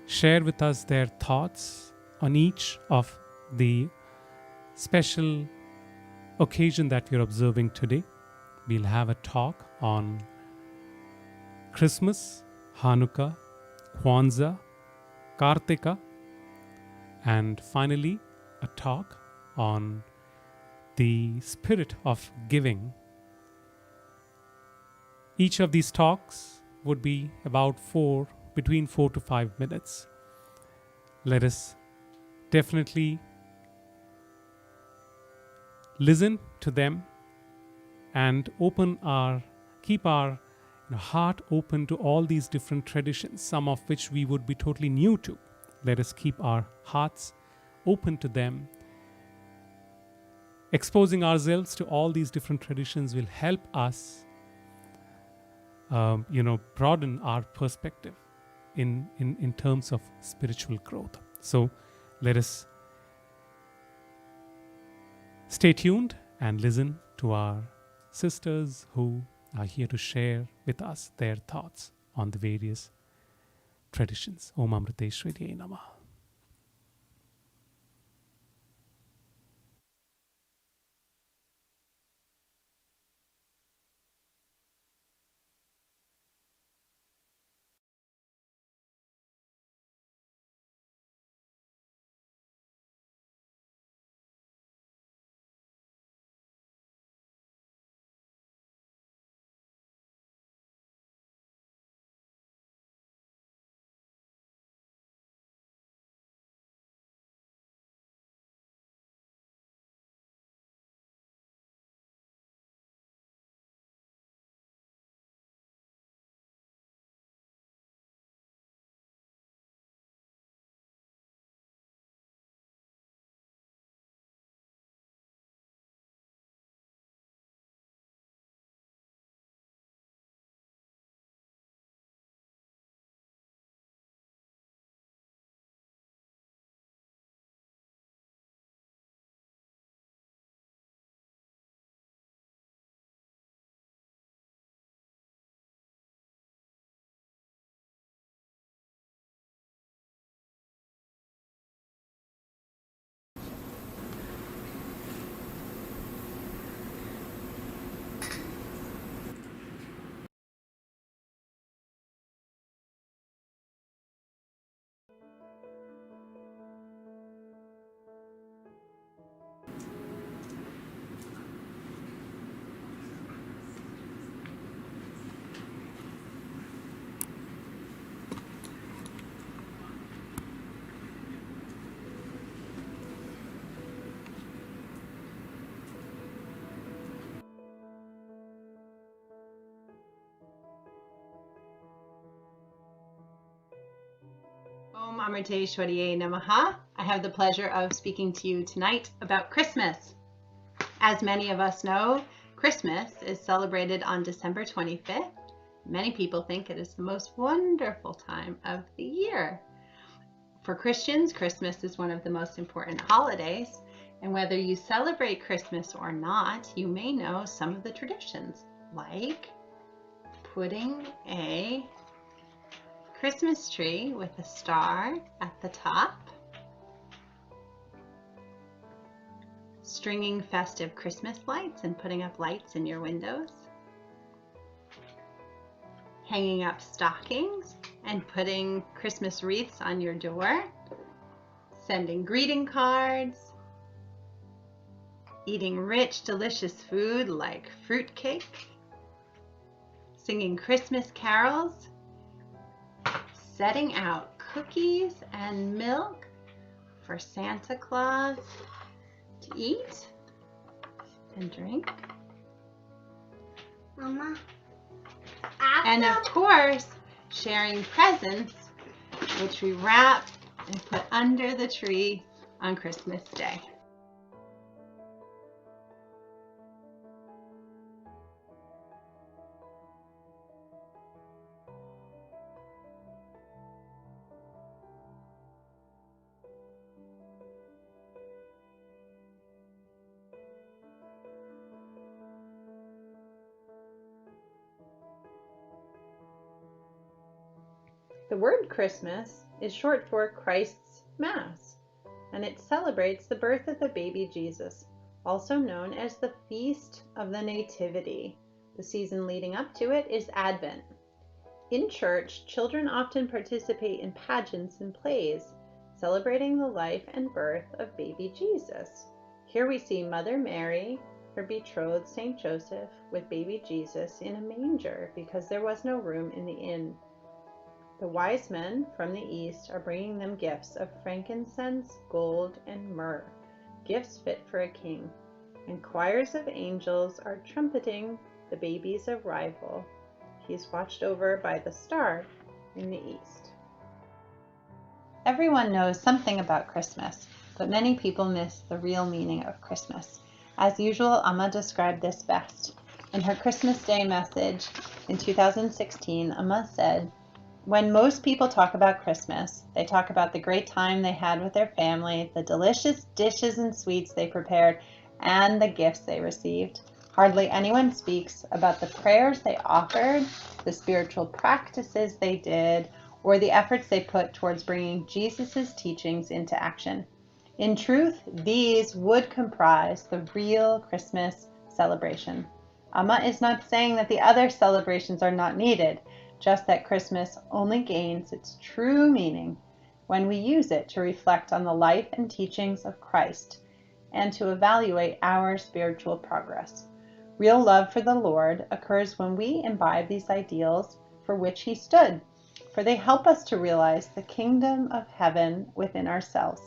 share with us their thoughts on each of the special occasion that we are observing today. We'll have a talk on Christmas, Hanukkah, Kwanzaa, Karthika, and finally a talk on the spirit of giving. Each of these talks would be about between 4 to 5 minutes. Let us definitely listen to them and keep our heart open to all these different traditions, some of which we would be totally new to. Let us keep our hearts open to them. Exposing ourselves to all these different traditions will help us broaden our perspective in terms of spiritual growth. So let us stay tuned and listen to our sisters who are here to share with us their thoughts on the various traditions. Om Amriteshwarye Namah. Om Amriteshwarye Namaha. I have the pleasure of speaking to you tonight about Christmas. As many of us know, Christmas is celebrated on December 25th. Many people think it is the most wonderful time of the year. For Christians, Christmas is one of the most important holidays, and whether you celebrate Christmas or not, you may know some of the traditions, like putting a Christmas tree with a star at the top, stringing festive Christmas lights and putting up lights in your windows, hanging up stockings and putting Christmas wreaths on your door, sending greeting cards, eating rich, delicious food like fruitcake, singing Christmas carols, setting out cookies and milk for Santa Claus to eat and drink. Mama, And of course, sharing presents, which we wrap and put under the tree on Christmas Day. The word Christmas is short for Christ's Mass, and it celebrates the birth of the baby Jesus, also known as the Feast of the Nativity. The season leading up to it is Advent. In church, children often participate in pageants and plays, celebrating the life and birth of baby Jesus. Here we see Mother Mary, her betrothed Saint Joseph, with baby Jesus in a manger because there was no room in the inn. The wise men from the east are bringing them gifts of frankincense, gold, and myrrh, gifts fit for a king, and choirs of angels are trumpeting the baby's arrival. He is watched over by the star in the east. Everyone knows something about Christmas, but many people miss the real meaning of Christmas. As usual, Amma described this best. In her Christmas Day message in 2016, Amma said, "When most people talk about Christmas, they talk about the great time they had with their family, the delicious dishes and sweets they prepared, and the gifts they received. Hardly anyone speaks about the prayers they offered, the spiritual practices they did, or the efforts they put towards bringing Jesus' teachings into action. In truth, these would comprise the real Christmas celebration." Amma is not saying that the other celebrations are not needed, just that Christmas only gains its true meaning when we use it to reflect on the life and teachings of Christ and to evaluate our spiritual progress. Real love for the Lord occurs when we imbibe these ideals for which He stood, for they help us to realize the kingdom of heaven within ourselves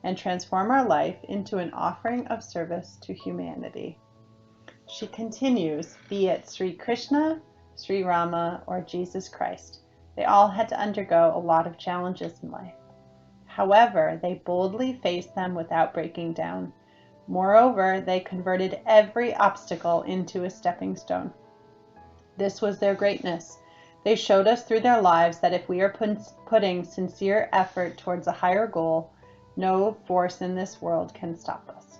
and transform our life into an offering of service to humanity. She continues, be it Sri Krishna, Sri Rama, or Jesus Christ. They all had to undergo a lot of challenges in life. However, they boldly faced them without breaking down. Moreover, they converted every obstacle into a stepping stone. This was their greatness. They showed us through their lives that if we are putting sincere effort towards a higher goal, no force in this world can stop us.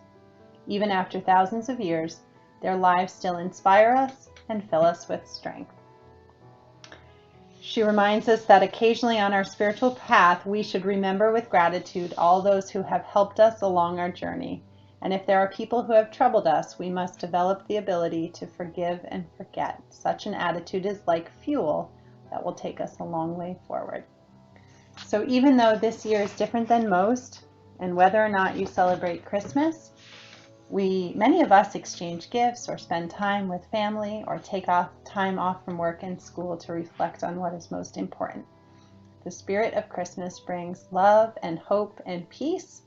Even after thousands of years, their lives still inspire us and fill us with strength. She reminds us that occasionally on our spiritual path, we should remember with gratitude all those who have helped us along our journey. And if there are people who have troubled us, we must develop the ability to forgive and forget. Such an attitude is like fuel that will take us a long way forward. So even though this year is different than most, and whether or not you celebrate Christmas, many of us exchange gifts or spend time with family or take time off from work and school to reflect on what is most important. The spirit of Christmas brings love and hope and peace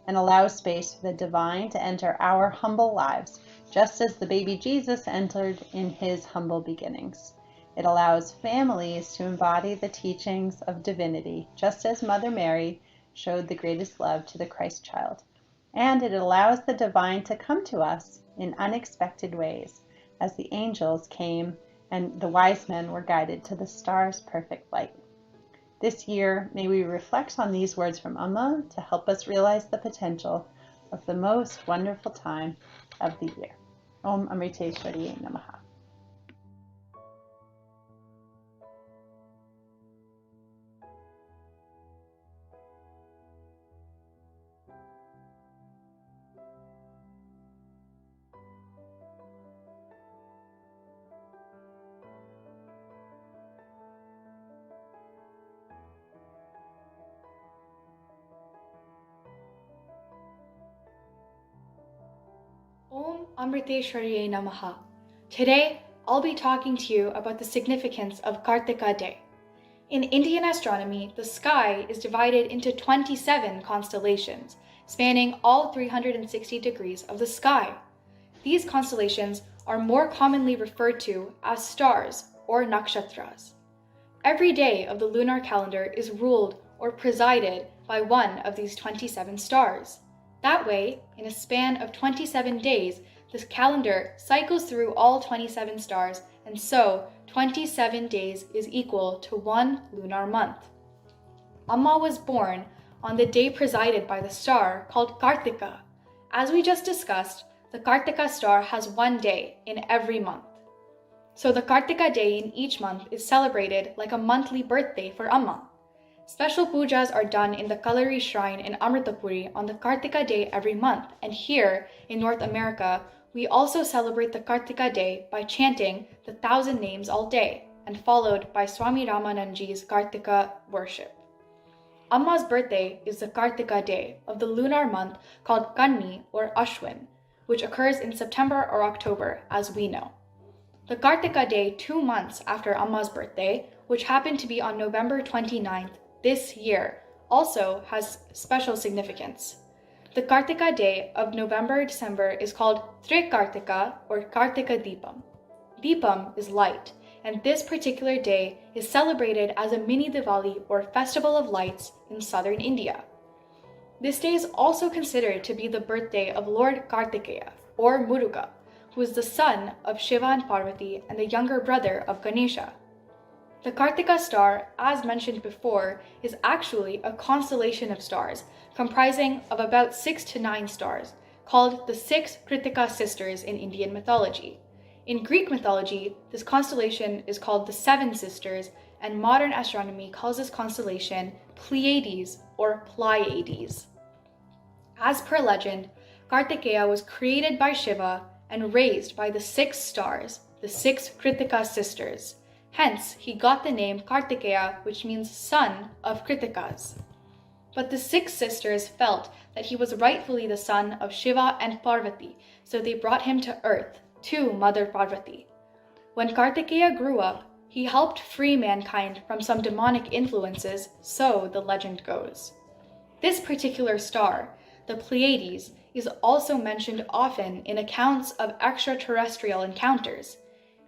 and allows space for the divine to enter our humble lives, just as the baby Jesus entered in his humble beginnings. It allows families to embody the teachings of divinity, just as Mother Mary showed the greatest love to the Christ child. And it allows the divine to come to us in unexpected ways, as the angels came and the wise men were guided to the star's perfect light. This year, may we reflect on these words from Amma to help us realize the potential of the most wonderful time of the year. Om Amriteshwariye Namaha. Om Amriteshwariye Namaha. Today, I'll be talking to you about the significance of Karthika Day. In Indian astronomy, the sky is divided into 27 constellations, spanning all 360 degrees of the sky. These constellations are more commonly referred to as stars or nakshatras. every day of the lunar calendar is ruled or presided by one of these 27 stars. That way, in a span of 27 days, this calendar cycles through all 27 stars, and so 27 days is equal to one lunar month. Amma was born on the day presided by the star called Karthika. As we just discussed, the Karthika star has one day in every month. So the Karthika day in each month is celebrated like a monthly birthday for Amma. Special pujas are done in the Kalari shrine in Amritapuri on the Karthika day every month, and here in North America, we also celebrate the Karthika day by chanting the 1,000 names all day, and followed by Swami Ramananji's Karthika worship. Amma's birthday is the Karthika day of the lunar month called Kanni or Ashwin, which occurs in September or October, as we know. The Karthika day 2 months after Amma's birthday, which happened to be on November 29th this year, also has special significance. The Karthika day of November-December is called Trikartika or Kartika Deepam. Deepam is light, and this particular day is celebrated as a mini Diwali or festival of lights in southern India. This day is also considered to be the birthday of Lord Kartikeya or Muruga, who is the son of Shiva and Parvati and the younger brother of Ganesha. The Karthika star, as mentioned before, is actually a constellation of stars comprising of about 6 to 9 stars, called the 6 Kritika sisters in Indian mythology. In Greek mythology, this constellation is called the 7 sisters, and modern astronomy calls this constellation Pleiades or Pleiades. As per legend, Kartikeya was created by Shiva and raised by the 6 stars, the 6 Kritika sisters. Hence, he got the name Kartikeya, which means son of Kritikas. But the 6 sisters felt that he was rightfully the son of Shiva and Parvati, so they brought him to earth, to Mother Parvati. When Kartikeya grew up, he helped free mankind from some demonic influences, so the legend goes. This particular star, the Pleiades, is also mentioned often in accounts of extraterrestrial encounters.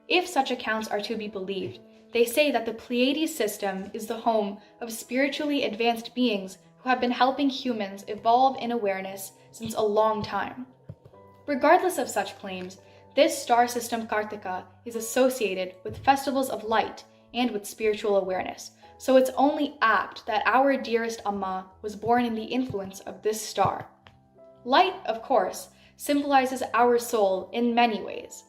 If such accounts are to be believed, they say that the Pleiades system is the home of spiritually advanced beings who have been helping humans evolve in awareness since a long time. Regardless of such claims, this star system Kartika is associated with festivals of light and with spiritual awareness, so it's only apt that our dearest Amma was born in the influence of this star. Light, of course, symbolizes our soul in many ways.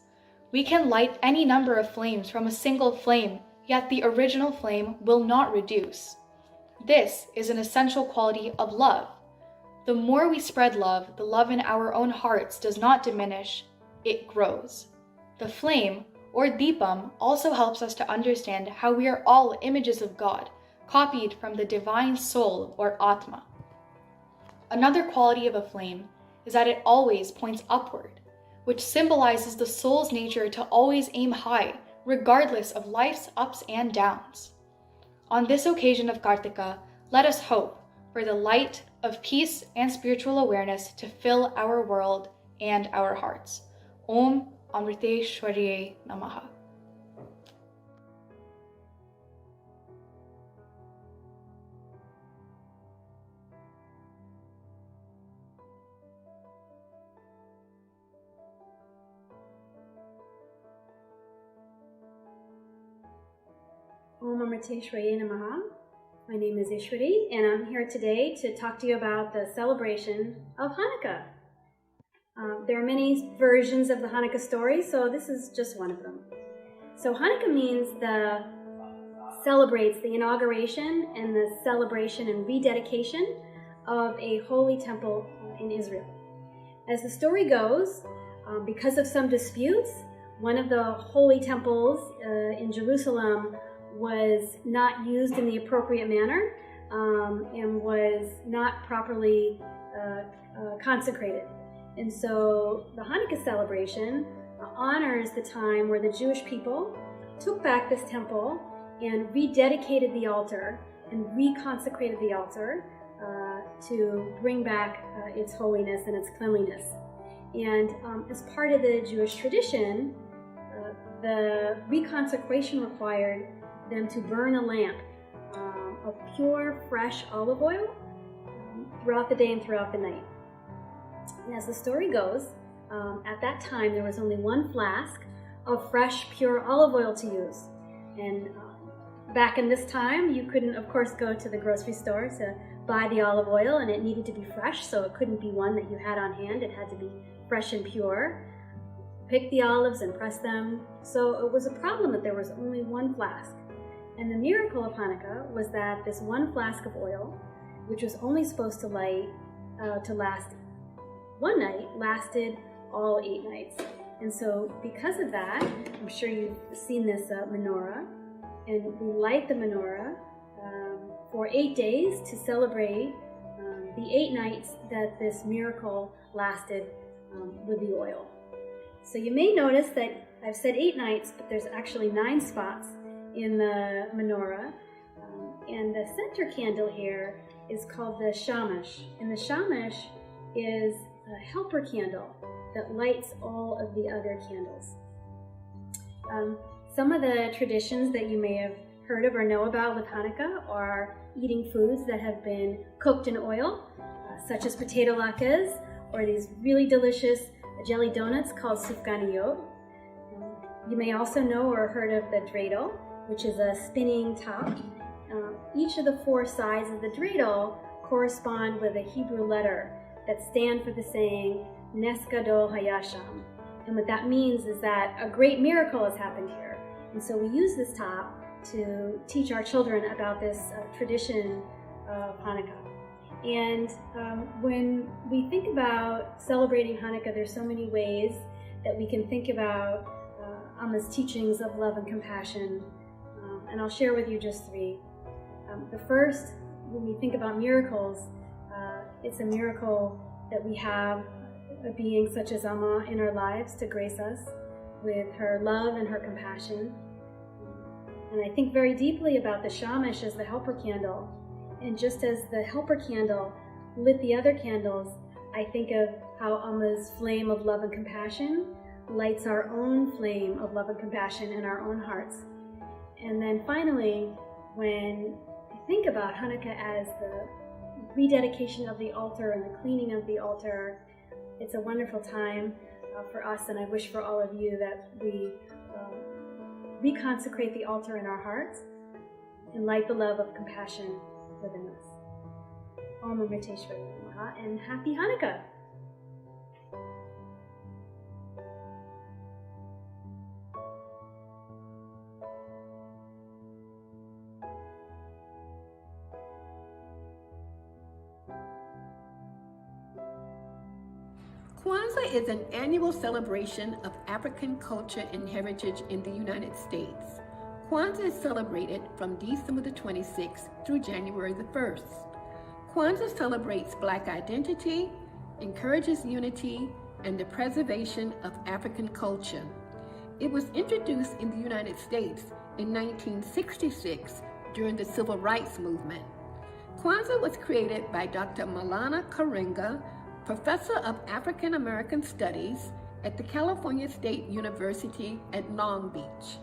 We can light any number of flames from a single flame, yet the original flame will not reduce. This is an essential quality of love. The more we spread love, the love in our own hearts does not diminish, it grows. The flame, or Deepam, also helps us to understand how we are all images of God, copied from the divine soul or Atma. Another quality of a flame is that it always points upward, which symbolizes the soul's nature to always aim high, regardless of life's ups and downs. On this occasion of Kartika, let us hope for the light of peace and spiritual awareness to fill our world and our hearts. Om Amriteshwariye Namaha. Om Amriteshwariye Namaha. My name is Ishwari, and I'm here today to talk to you about the celebration of Hanukkah. There are many versions of the Hanukkah story, so this is just one of them. So Hanukkah means celebrates the inauguration and the celebration and rededication of a holy temple in Israel. As the story goes, because of some disputes, one of the holy temples in Jerusalem was not used in the appropriate manner and was not properly consecrated. And so the Hanukkah celebration honors the time where the Jewish people took back this temple and rededicated the altar and reconsecrated the altar to bring back its holiness and its cleanliness. And as part of the Jewish tradition, the reconsecration required them to burn a lamp of pure, fresh olive oil throughout the day and throughout the night. And as the story goes, at that time there was only one flask of fresh, pure olive oil to use. And back in this time, you couldn't, of course, go to the grocery store to buy the olive oil, and it needed to be fresh, so it couldn't be one that you had on hand. It had to be fresh and pure. Pick the olives and press them. So it was a problem that there was only one flask. And the miracle of Hanukkah was that this one flask of oil, which was only supposed to last one night, lasted all 8 nights. And so because of that, I'm sure you've seen this menorah, and we light the menorah for 8 days to celebrate the 8 nights that this miracle lasted with the oil. So you may notice that I've said 8 nights, but there's actually 9 spots in the menorah. And the center candle here is called the shamash. And the shamash is a helper candle that lights all of the other candles. Some of the traditions that you may have heard of or know about with Hanukkah are eating foods that have been cooked in oil, such as potato latkes, or these really delicious jelly donuts called sufganiyot. You may also know or heard of the dreidel, which is a spinning top. Each of the 4 sides of the dreidel correspond with a Hebrew letter that stand for the saying, Nes Gadol Hayasham. And what that means is that a great miracle has happened here. And so we use this top to teach our children about this tradition of Hanukkah. And when we think about celebrating Hanukkah, there's so many ways that we can think about Amma's teachings of love and compassion. And I'll share with you just 3. The first, when we think about miracles, it's a miracle that we have a being such as Amma in our lives to grace us with her love and her compassion. And I think very deeply about the shamash as the helper candle. And just as the helper candle lit the other candles, I think of how Amma's flame of love and compassion lights our own flame of love and compassion in our own hearts. And then finally, when I think about Hanukkah as the rededication of the altar and the cleaning of the altar, it's a wonderful time for us, and I wish for all of you that we reconsecrate the altar in our hearts and light the love of compassion within us. Om Amrita Chaitanya Namaha, and Happy Hanukkah! Kwanzaa is an annual celebration of African culture and heritage in the United States. Kwanzaa is celebrated from December the 26th through January the 1st. Kwanzaa celebrates Black identity, encourages unity, and the preservation of African culture. It was introduced in the United States in 1966 during the Civil Rights Movement. Kwanzaa was created by Dr. Malana Karenga, Professor of African American Studies at the California State University at Long Beach.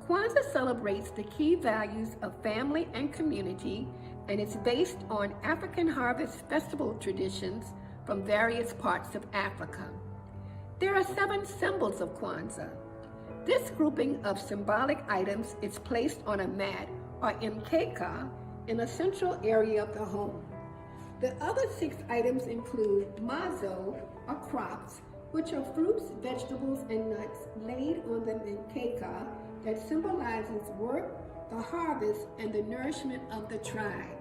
Kwanzaa celebrates the key values of family and community, and is based on African harvest festival traditions from various parts of Africa. There are 7 symbols of Kwanzaa. This grouping of symbolic items is placed on a mat or mkeka in a central area of the home. The other 6 items include mazo, or crops, which are fruits, vegetables, and nuts laid on the mkeka that symbolizes work, the harvest, and the nourishment of the tribe.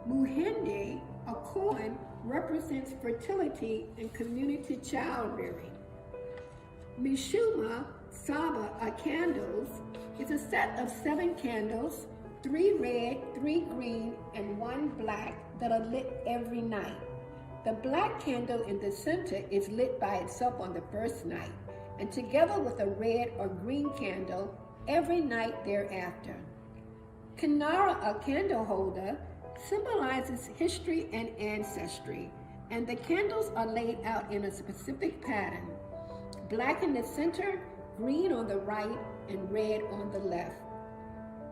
Muhende, a corn, represents fertility and community child-rearing. Mishuma, Saba, or candles, is a set of 7 candles, 3 red, 3 green, and 1 black that are lit every night. The black candle in the center is lit by itself on the first night, and together with a red or green candle every night thereafter. Kinara, a candle holder, symbolizes history and ancestry, and the candles are laid out in a specific pattern: black in the center, green on the right, and red on the left.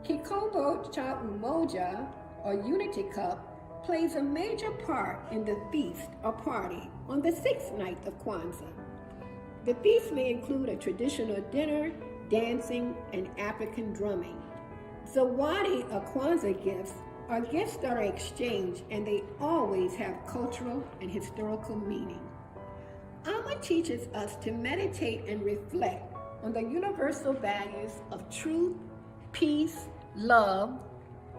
Kikombo cha Umoja, or Unity Cup, plays a major part in the feast or party on the 6th night of Kwanzaa. The feast may include a traditional dinner, dancing, and African drumming. Zawadi, or Kwanzaa gifts, are gifts that are exchanged, and they always have cultural and historical meaning. Amma teaches us to meditate and reflect on the universal values of truth, peace, love,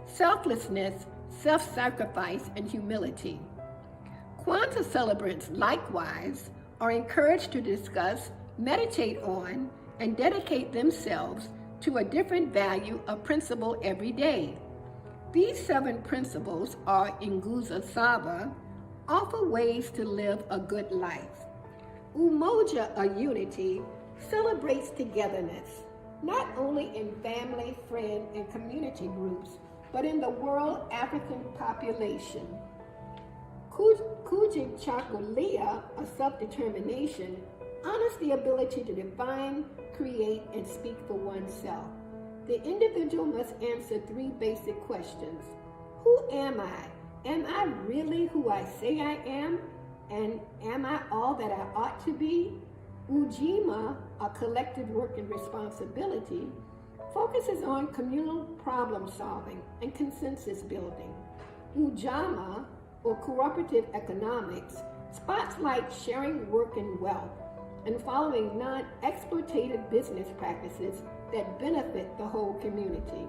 selflessness, self-sacrifice, and humility. Kwanzaa celebrants, likewise, are encouraged to discuss, meditate on, and dedicate themselves to a different value or principle every day. These 7 principles are Nguzo Saba, offer ways to live a good life. Umoja, or unity, celebrates togetherness, not only in family, friend, and community groups, but in the world African population. Kujik Chakulia, or self-determination, honors the ability to define, create, and speak for oneself. The individual must answer 3 basic questions. Who am I? Am I really who I say I am? And am I all that I ought to be? Ujima, a collective work and responsibility, focuses on communal problem solving and consensus building. Ujama, or cooperative economics, spotlights sharing work and wealth and following non-exploitative business practices that benefit the whole community.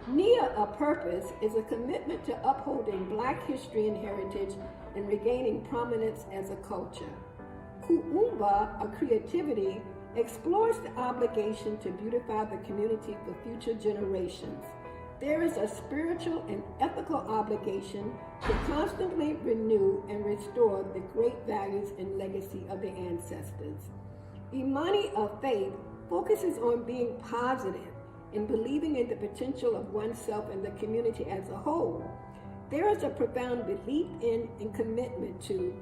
Nia, a purpose, is a commitment to upholding Black history and heritage and regaining prominence as a culture. Kuumba, a creativity, explores the obligation to beautify the community for future generations. There is a spiritual and ethical obligation to constantly renew and restore the great values and legacy of the ancestors. Imani, of faith, focuses on being positive and believing in the potential of oneself and the community as a whole. There is a profound belief in and commitment to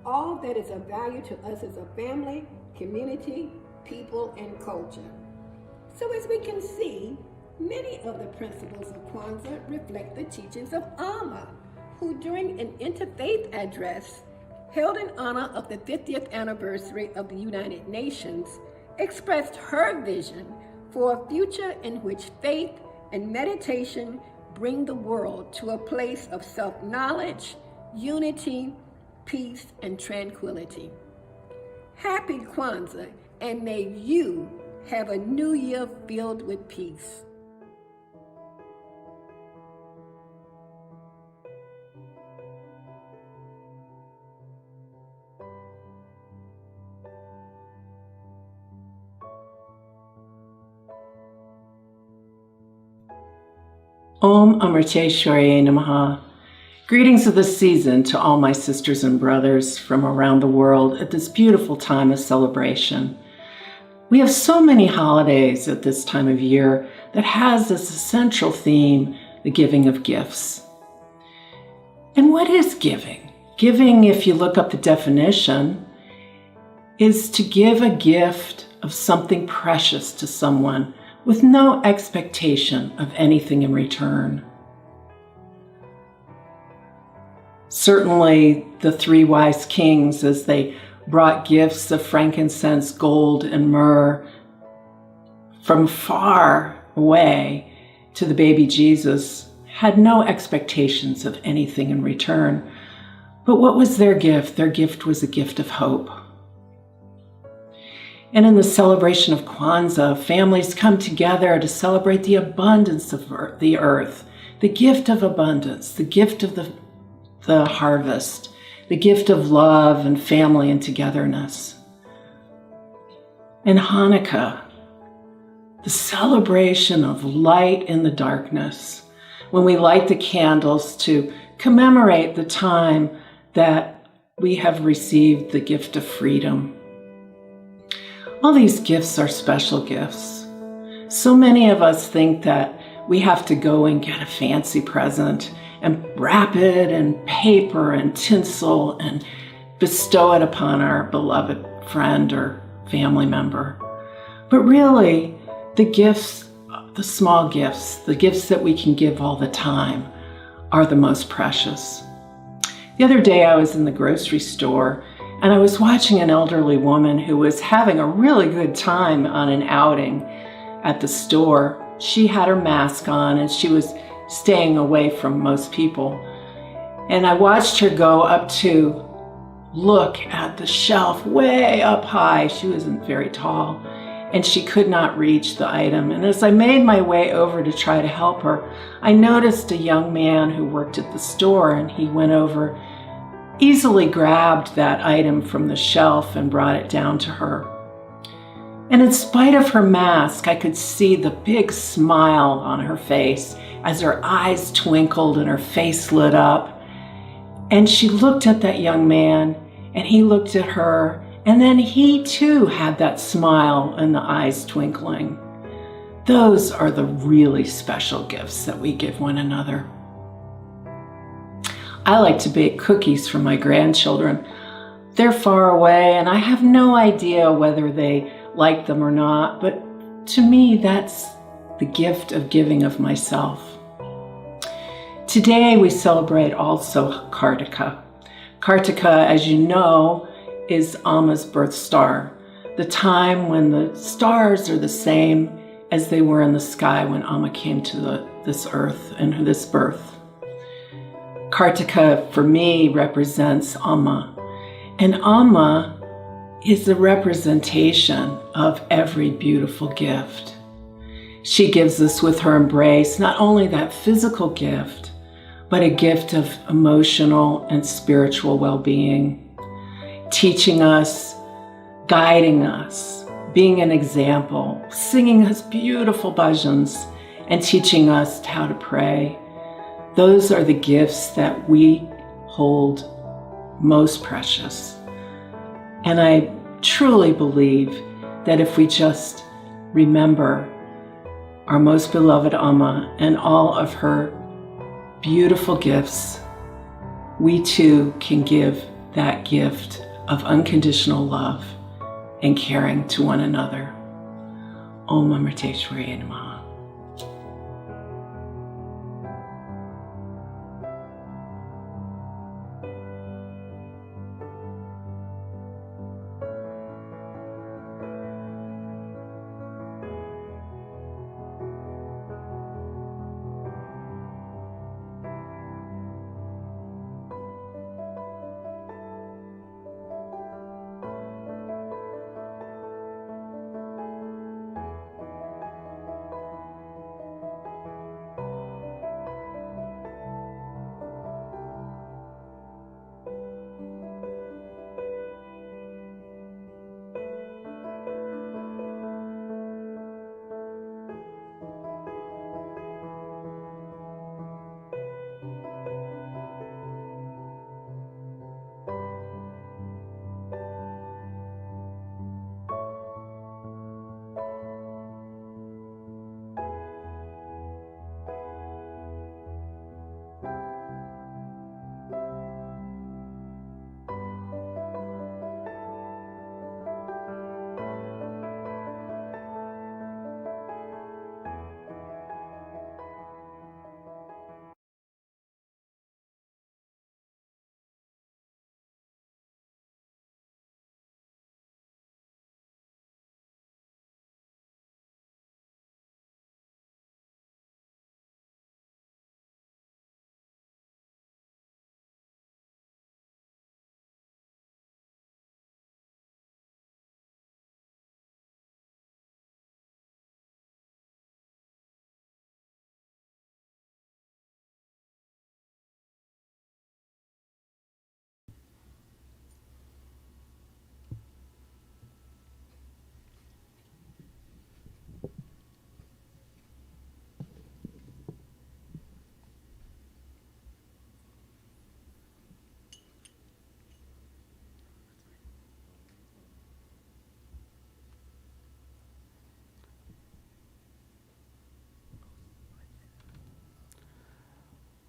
all that is of value to us as a family, community, people, and culture. So as we can see, many of the principles of Kwanzaa reflect the teachings of Amma, who during an interfaith address held in honor of the 50th anniversary of the United Nations, expressed her vision for a future in which faith and meditation bring the world to a place of self-knowledge, unity, peace, and tranquility. Happy Kwanzaa, and may you have a new year filled with peace. Om Amriteshwarye Namaha. Greetings of the season to all my sisters and brothers from around the world at this beautiful time of celebration. We have so many holidays at this time of year that has this essential theme, the giving of gifts. And what is giving? Giving, if you look up the definition, is to give a gift of something precious to someone with no expectation of anything in return. Certainly, the 3 wise kings, as they brought gifts of frankincense, gold, and myrrh from far away to the baby Jesus, had no expectations of anything in return. But what was their gift? Their gift was a gift of hope. And in the celebration of Kwanzaa, families come together to celebrate the abundance of the earth, the gift of abundance, the gift of the harvest, the gift of love and family and togetherness. In Hanukkah, the celebration of light in the darkness, when we light the candles to commemorate the time that we have received the gift of freedom. All these gifts are special gifts. So many of us think that we have to go and get a fancy present and wrap it in paper and tinsel and bestow it upon our beloved friend or family member. But really, the gifts the small gifts, the gifts that we can give all the time, are the most precious. The other day I was in the grocery store and I was watching an elderly woman who was having a really good time on an outing at the store. She had her mask on and she was staying away from most people. And I watched her go up to look at the shelf way up high. She wasn't very tall and she could not reach the item. And as I made my way over to try to help her, I noticed a young man who worked at the store, and he went over, easily grabbed that item from the shelf and brought it down to her. And in spite of her mask, I could see the big smile on her face as her eyes twinkled and her face lit up. And she looked at that young man, and he looked at her, and then he too had that smile and the eyes twinkling. Those are the really special gifts that we give one another. I like to bake cookies for my grandchildren. They're far away and I have no idea whether they like them or not, but to me that's the gift of giving of myself. Today we celebrate also Karthika. Karthika, as you know, is Amma's birth star, the time when the stars are the same as they were in the sky when Amma came to this earth and this birth. Karthika for me represents Amma, and Amma is the representation of every beautiful gift. She gives us with her embrace not only that physical gift, but a gift of emotional and spiritual well-being, teaching us, guiding us, being an example, singing us beautiful bhajans, and teaching us how to pray. Those are the gifts that we hold most precious. And I truly believe that if we just remember our most beloved Amma and all of her beautiful gifts, we too can give that gift of unconditional love and caring to one another. Om Amriteshwaraya Namaha.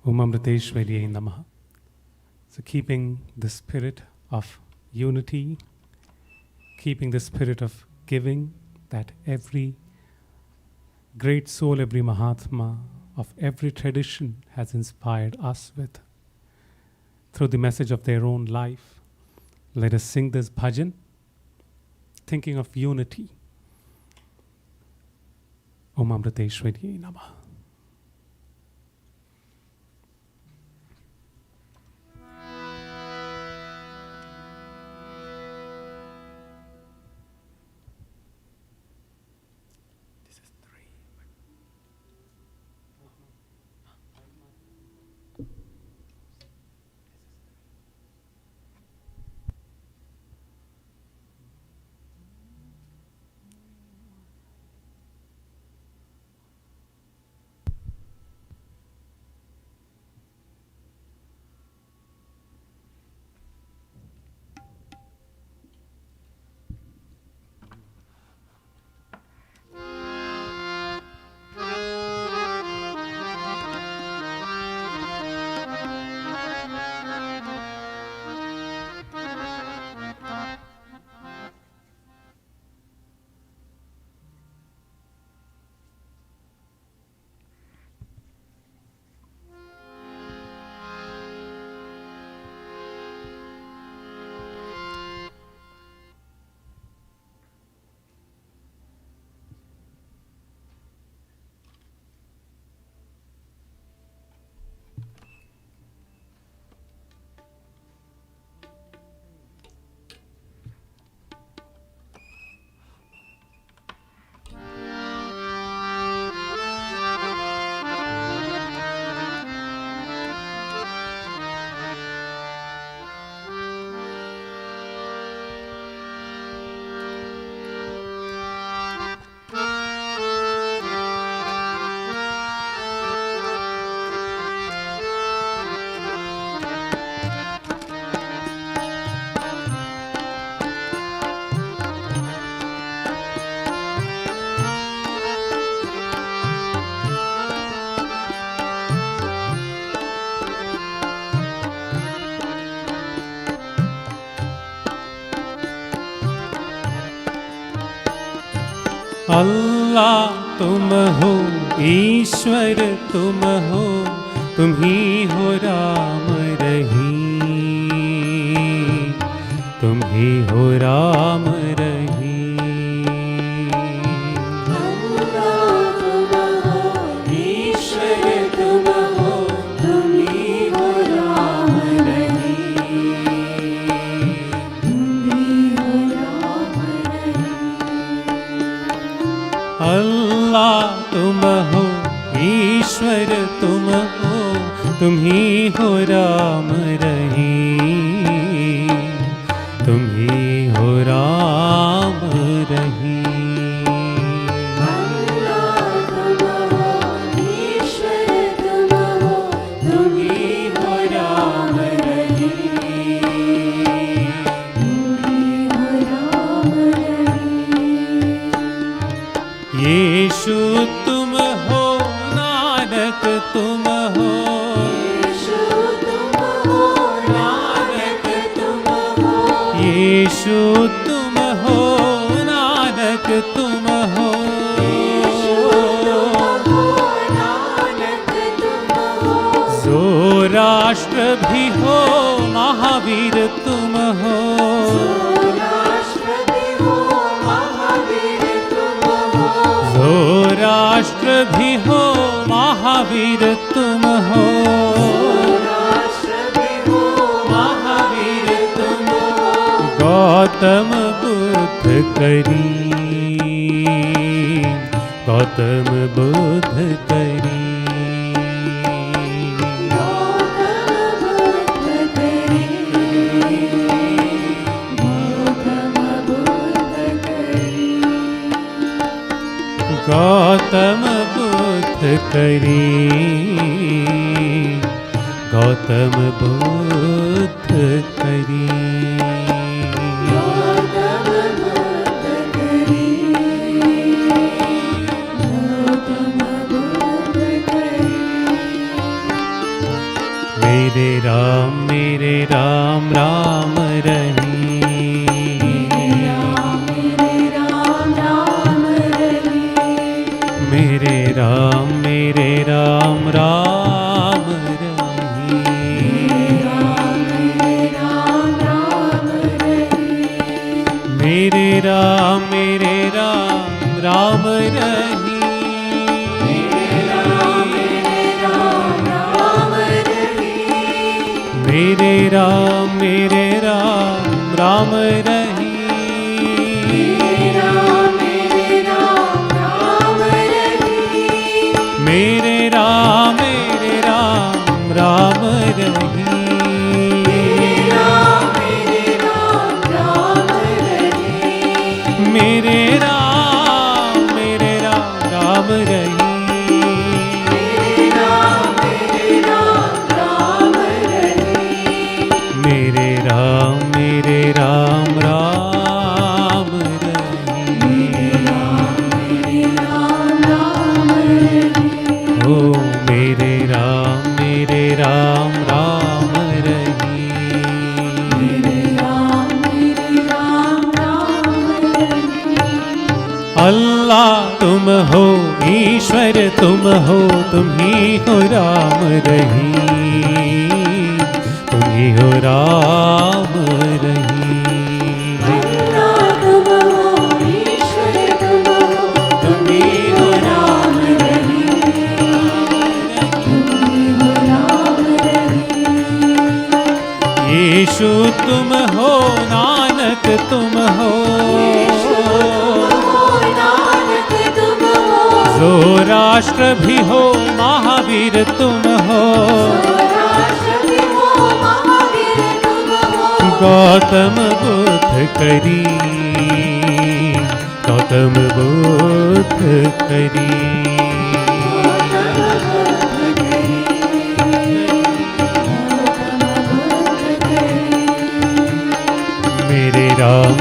Om Amriteshwaraya Namaha. So keeping the spirit of unity, keeping the spirit of giving, that every great soul every Mahatma of every tradition has inspired us with through the message of their own life. Let us sing this bhajan, thinking of unity. Om Amriteshwarye Namah. अल्लाह तुम हो, ईश्वर तुम हो, तुम ही हो राम रहीम, तुम ही हो राम रहीम। अल्लाह तुम हो, ईश्वर तुम हो, तुम ही हो राम रहीम, तुम ही हो राम रहीम। अल्लाह तुम हो, ईश्वर तुम हो, तुम ही हो राम रहीम, तुम ही हो राम रहीम। अल्लाह तुम हो, ईश्वर तुम हो, तुम ही हो राम रहीम, तुम ही हो राम रहीम। यीशु तुम हो, नानक तुम हो, यीशु तुम हो, नानक तुम हो, यीशु तुम हो, नानक तुम हो, यीशु तुम हो, नानक तुम हो। सौराष्ट्र भी हो, महावीर तुम हो, सौराष्ट्र भी हो, महावीर तुम हो, सौराष्ट्र भी हो, महावीर तुम हो, सौराष्ट्र भी हो, महावीर तुम हो। गौतम बुद्ध करी, गौतम बुद्ध करी, गौतम बुद्ध करी, गौतम बुद्ध करी, गौतम बुद्ध करी, गौतम बुद्ध करी। गौतम बुद्ध करी, गौतम बुद्ध करी। मेरे राम राम रहीम, मेरे राम राम रहीम, मेरे राम मेरे राम राम रहीम। मेरे राम राम रहीम। मेरे राम राम रहीम। मेरे राम राम रहीम। मेरे राम राम रहीम। मेरे राम राम रहीम। ओ मेरे राम राम रहीम। अल्लाह तुम हो, ईश्वर तुम हो, तुम ही हो राम रहीम। तुम ही हो राम रहीम। अल्लाह तुम हो, ईश्वर तुम हो, तुम ही हो राम रहीम। तुम ही हो राम रहीम। यीशु तुम हो, नानक तुम हो, जोराष्ट्र भी हो, महावीर तुम हो, गौतम बुद्ध करी, गौतम बुद्ध करी।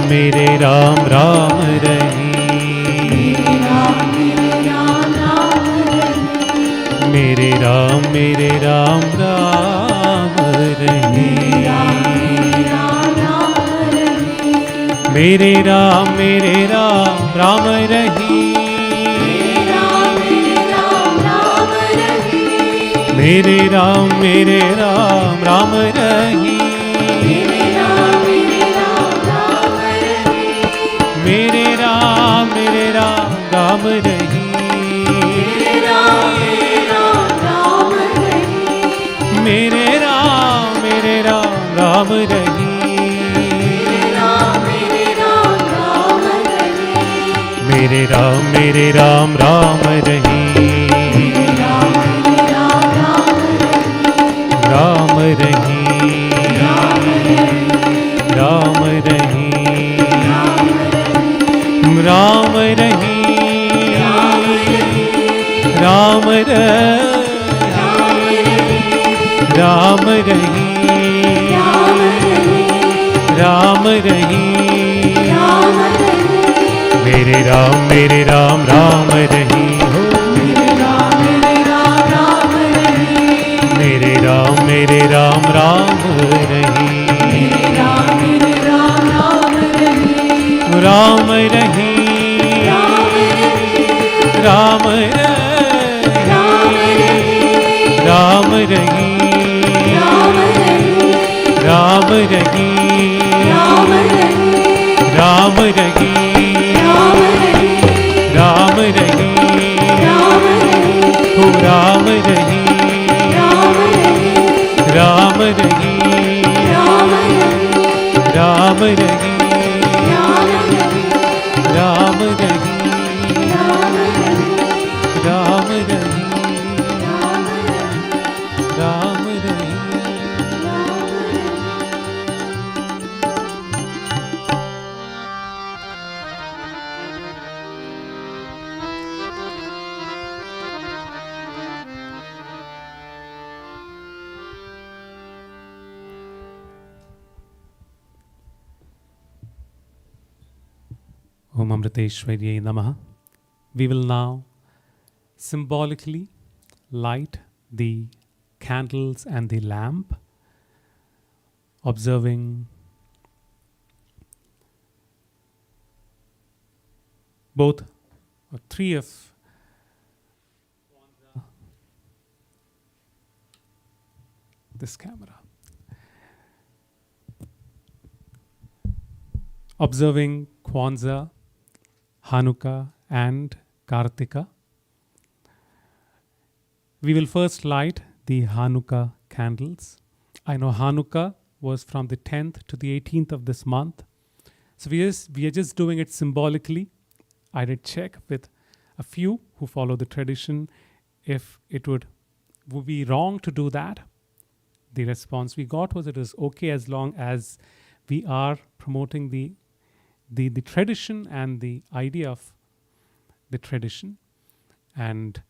मेरे राम राम रहीम। मेरे राम राम रहीम। मेरे राम राम रहीम। मेरे राम राम रहीम। मेरे राम राम रहीम। मेरे राम राम रहीम। मेरे राम राम रहीम। राम रहीम। राम रहीम। राम रहीम। राम रहीम। राम रहीम। राम रहीम। मेरे राम राम रहीम हो। मेरे राम राम रहीम। राम रहीम। राम रहीम। राम रहीम। राम रहीम। राम रहीम। राम रहीम। हो Ram Rahim. Ram Rahim. Ram Rahim. Ram Rahim. Ram Rahim. Ram Rahim. Om Amriteshwarye Namaha. We will now symbolically light the candles and the lamp, observing both or three of this camera. Observing Kwanzaa, Hanukkah, and Karthika. We will first light the Hanukkah candles. I know Hanukkah was from the 10th to the 18th of this month. So we are just doing it symbolically. I did check with a few who follow the tradition if it would be wrong to do that. The response we got was it is okay as long as we are promoting the tradition and the idea of the tradition. And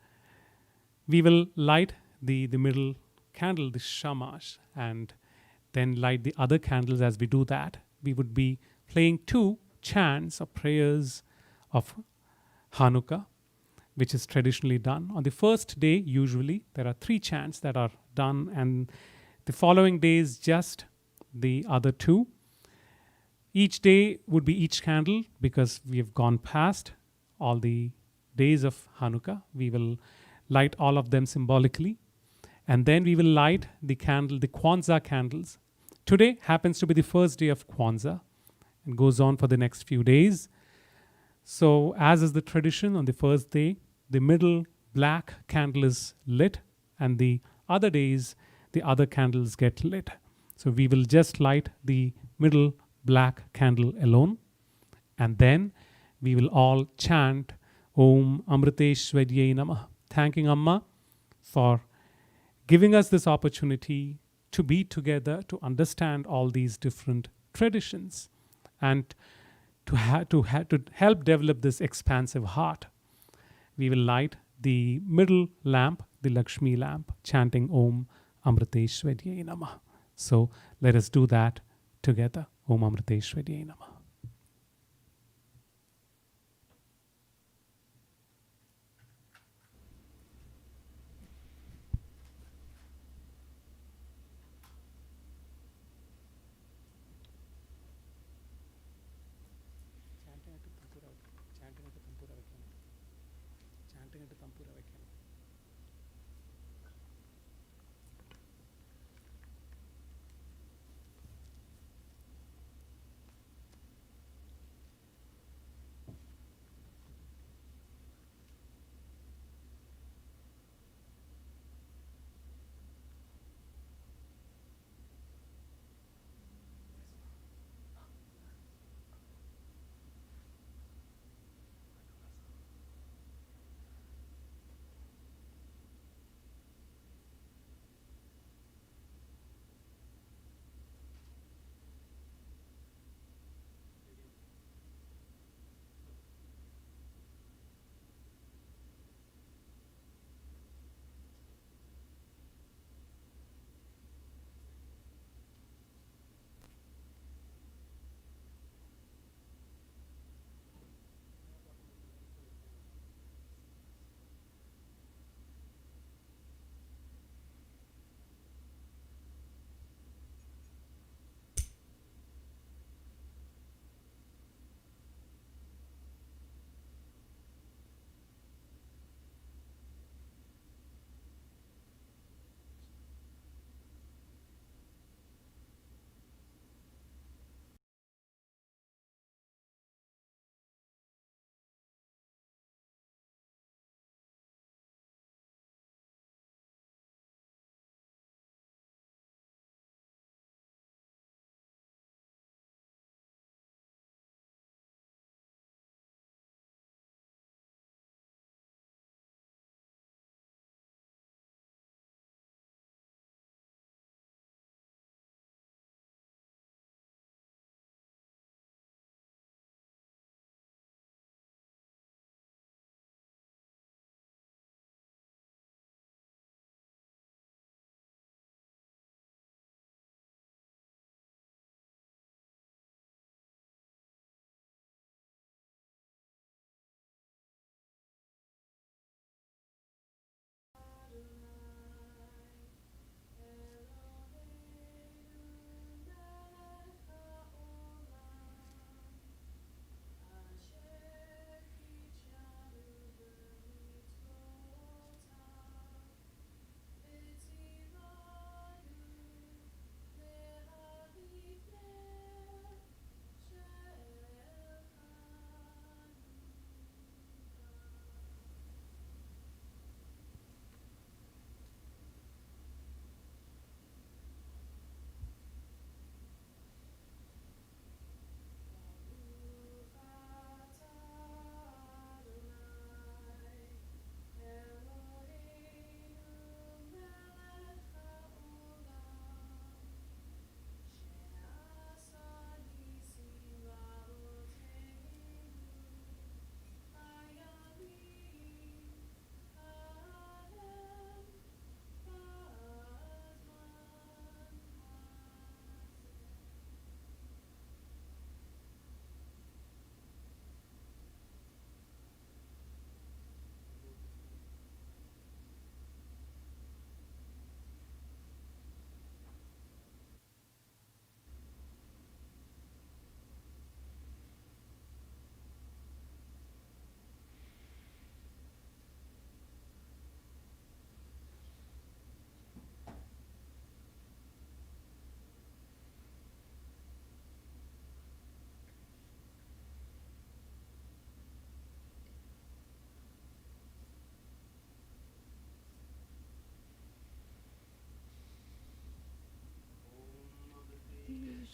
we will light the middle candle, the shamash, and then light the other candles. As we do that, we would be playing 2 chants or prayers of Hanukkah, which is traditionally done. On the first day, usually, there are 3 chants that are done, and the following days, just the other 2. Each day would be each candle, because we have gone past all the days of Hanukkah. We will light all of them symbolically. And then we will light the candle, the Kwanzaa candles. Today happens to be the first day of Kwanzaa and goes on for the next few days. So as is the tradition, on the first day, the middle black candle is lit, and the other days, the other candles get lit. So we will just light the middle black candle alone. And then we will all chant Om Amriteshwarye Namah, thanking Amma for giving us this opportunity to be together, to understand all these different traditions, and to help develop this expansive heart. We will light the middle lamp, the Lakshmi lamp, chanting Om Amriteshwarye Namah. So let us do that together. Om Amriteshwarye Namah.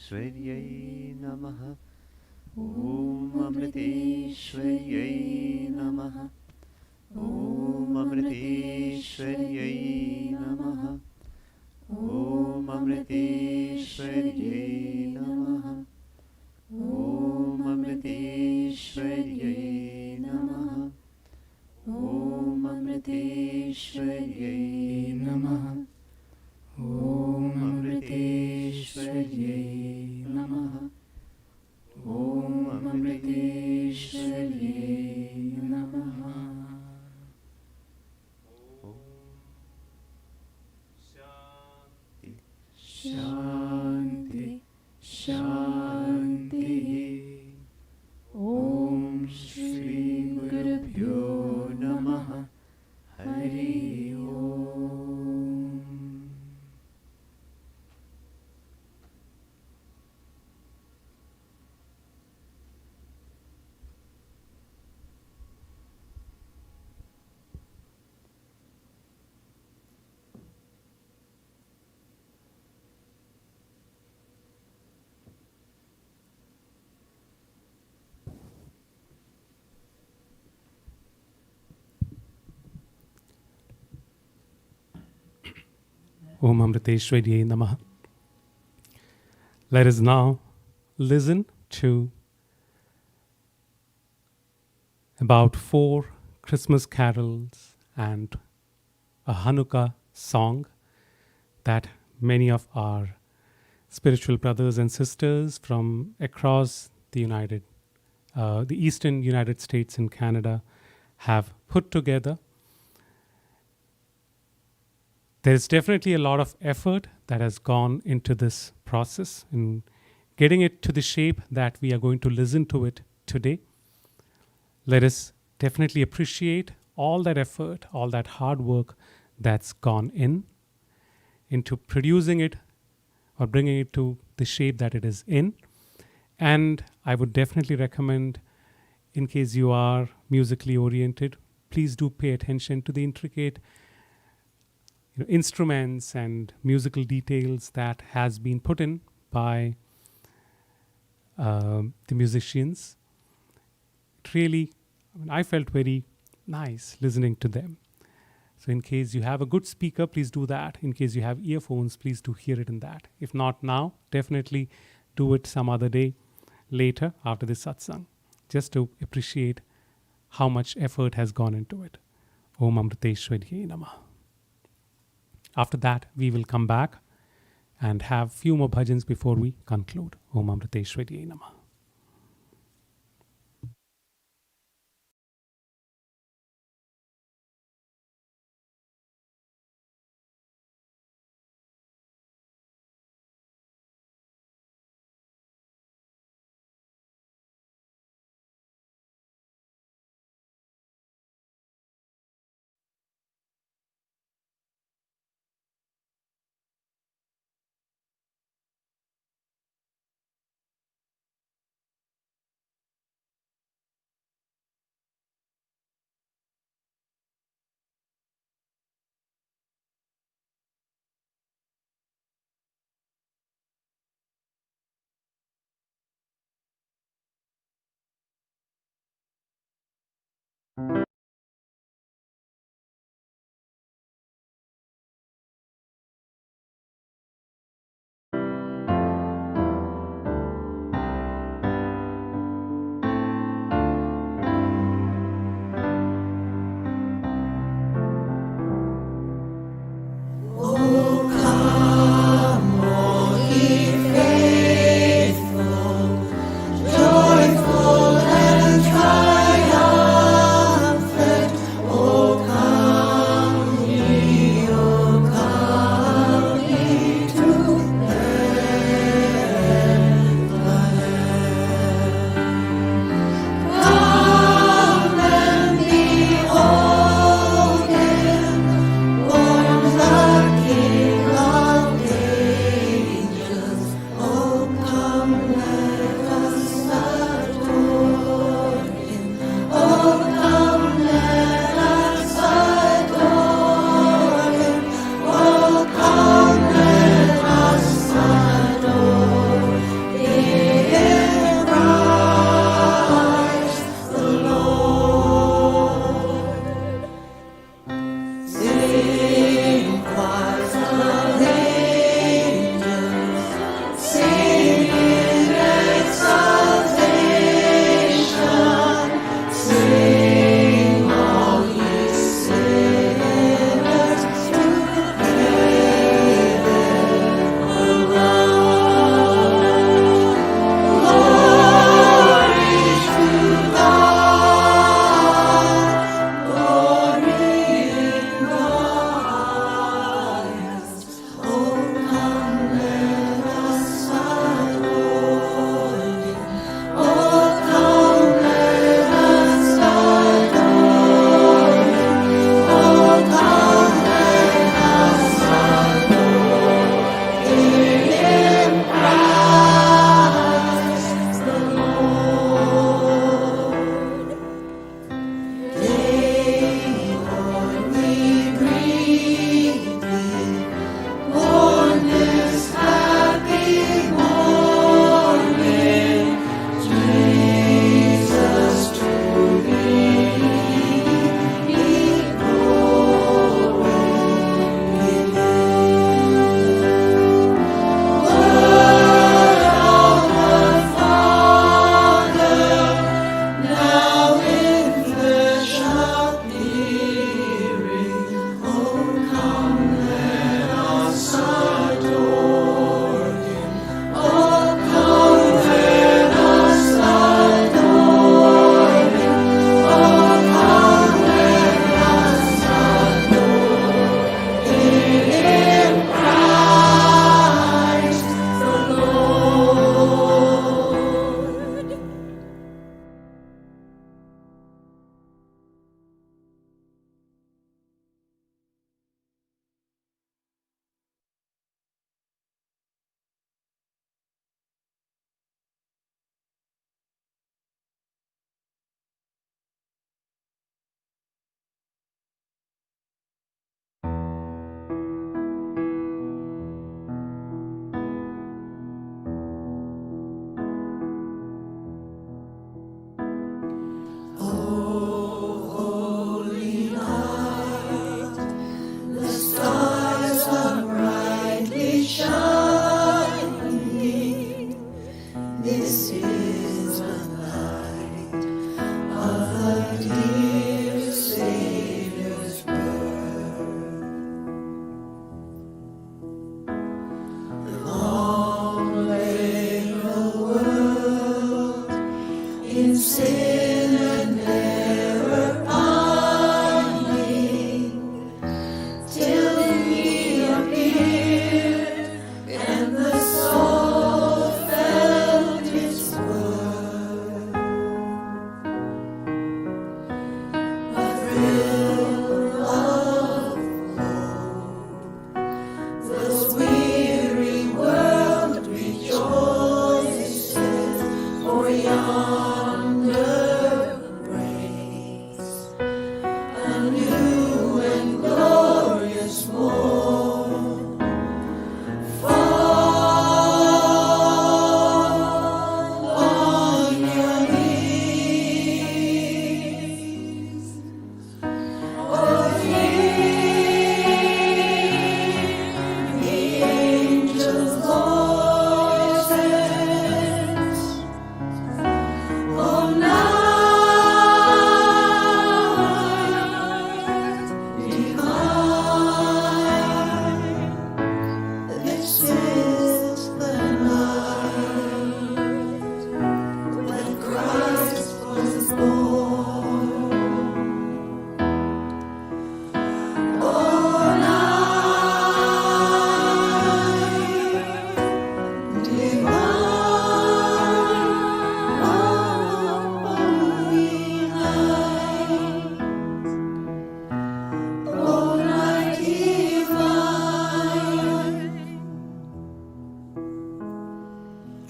Amriteshwaryai Namaha. Om Amriteshwaryai Namaha. Om Amriteshwaryai Namaha. Om Amriteshwaryai Namaha. Om Amriteshwaryai Namaha. Om Amriteshwaryai Namaha. Om Amriteshwaryai Namaha. Om Amriteshwaryai Namaha. Shanti, Shanti. Om Shri Gurubhyo Namaha. Hari Om. Om Amriteshwarye Namaha. Let us now listen to about 4 Christmas carols and a Hanukkah song that many of our spiritual brothers and sisters from across the eastern United States and Canada have put together. There is definitely a lot of effort that has gone into this process in getting it to the shape that we are going to listen to it today. Let us definitely appreciate all that effort, all that hard work that's gone into producing it or bringing it to the shape that it is in. And I would definitely recommend, in case you are musically oriented, please do pay attention to the intricate instruments and musical details that has been put in by the musicians. It really, I felt very nice listening to them. So in case you have a good speaker, please do that. In case you have earphones, please do hear it in that. If not now, definitely do it some other day later after this satsang, just to appreciate how much effort has gone into it. Om Amriteshwarye Namaha. After that, we will come back and have few more bhajans before we conclude. Om Amriteshwarye Namaha.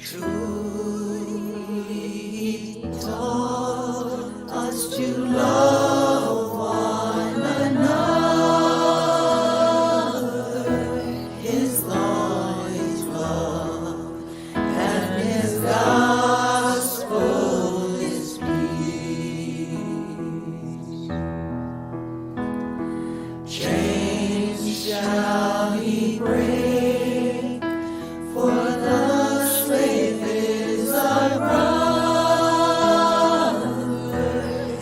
Truly taught us to love one another. His law is love, and His gospel is peace. Chains shall He break, for the slave is our brother,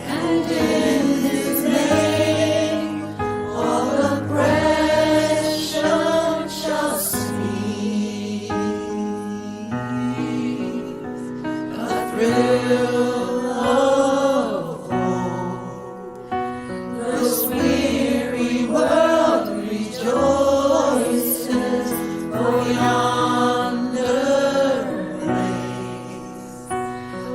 and in His name all oppression shall cease. A thrill of hope, this weary world rejoices, for yonder breaks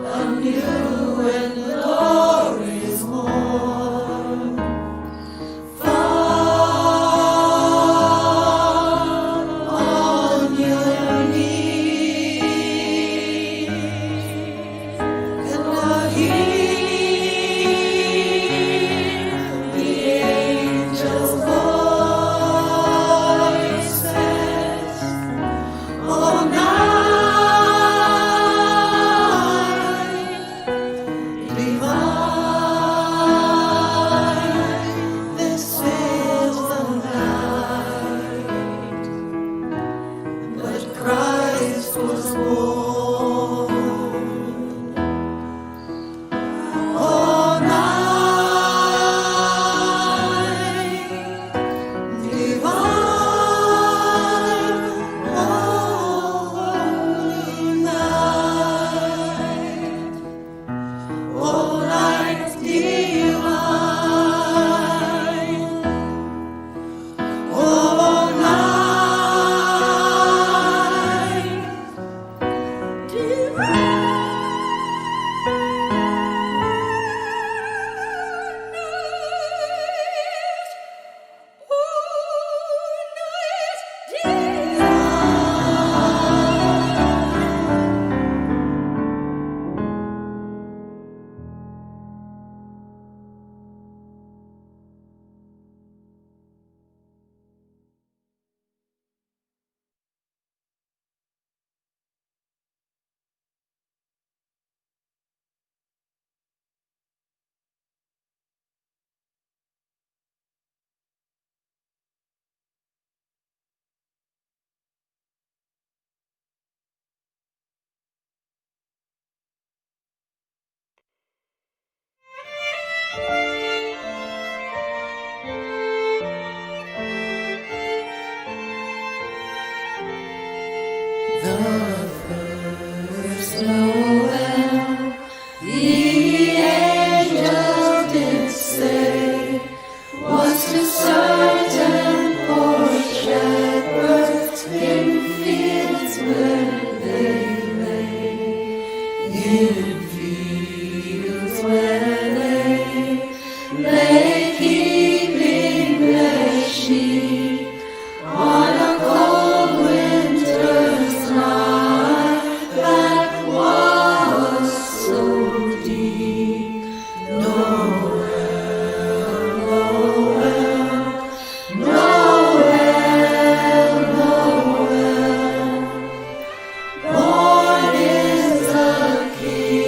a new and glorious morn. Fall on your knees, and hear the angels' voices. All night divine, this is the night that Christ was born. All night divine, holy night, all night divine, all night divine. The first Noel, the angels did say, was to certain poor shepherds in fields where they lay, in fields where they lay keeping their sheep on a cold winter's night that was so deep. Noel, Noel, Noel, Noel, born is the King.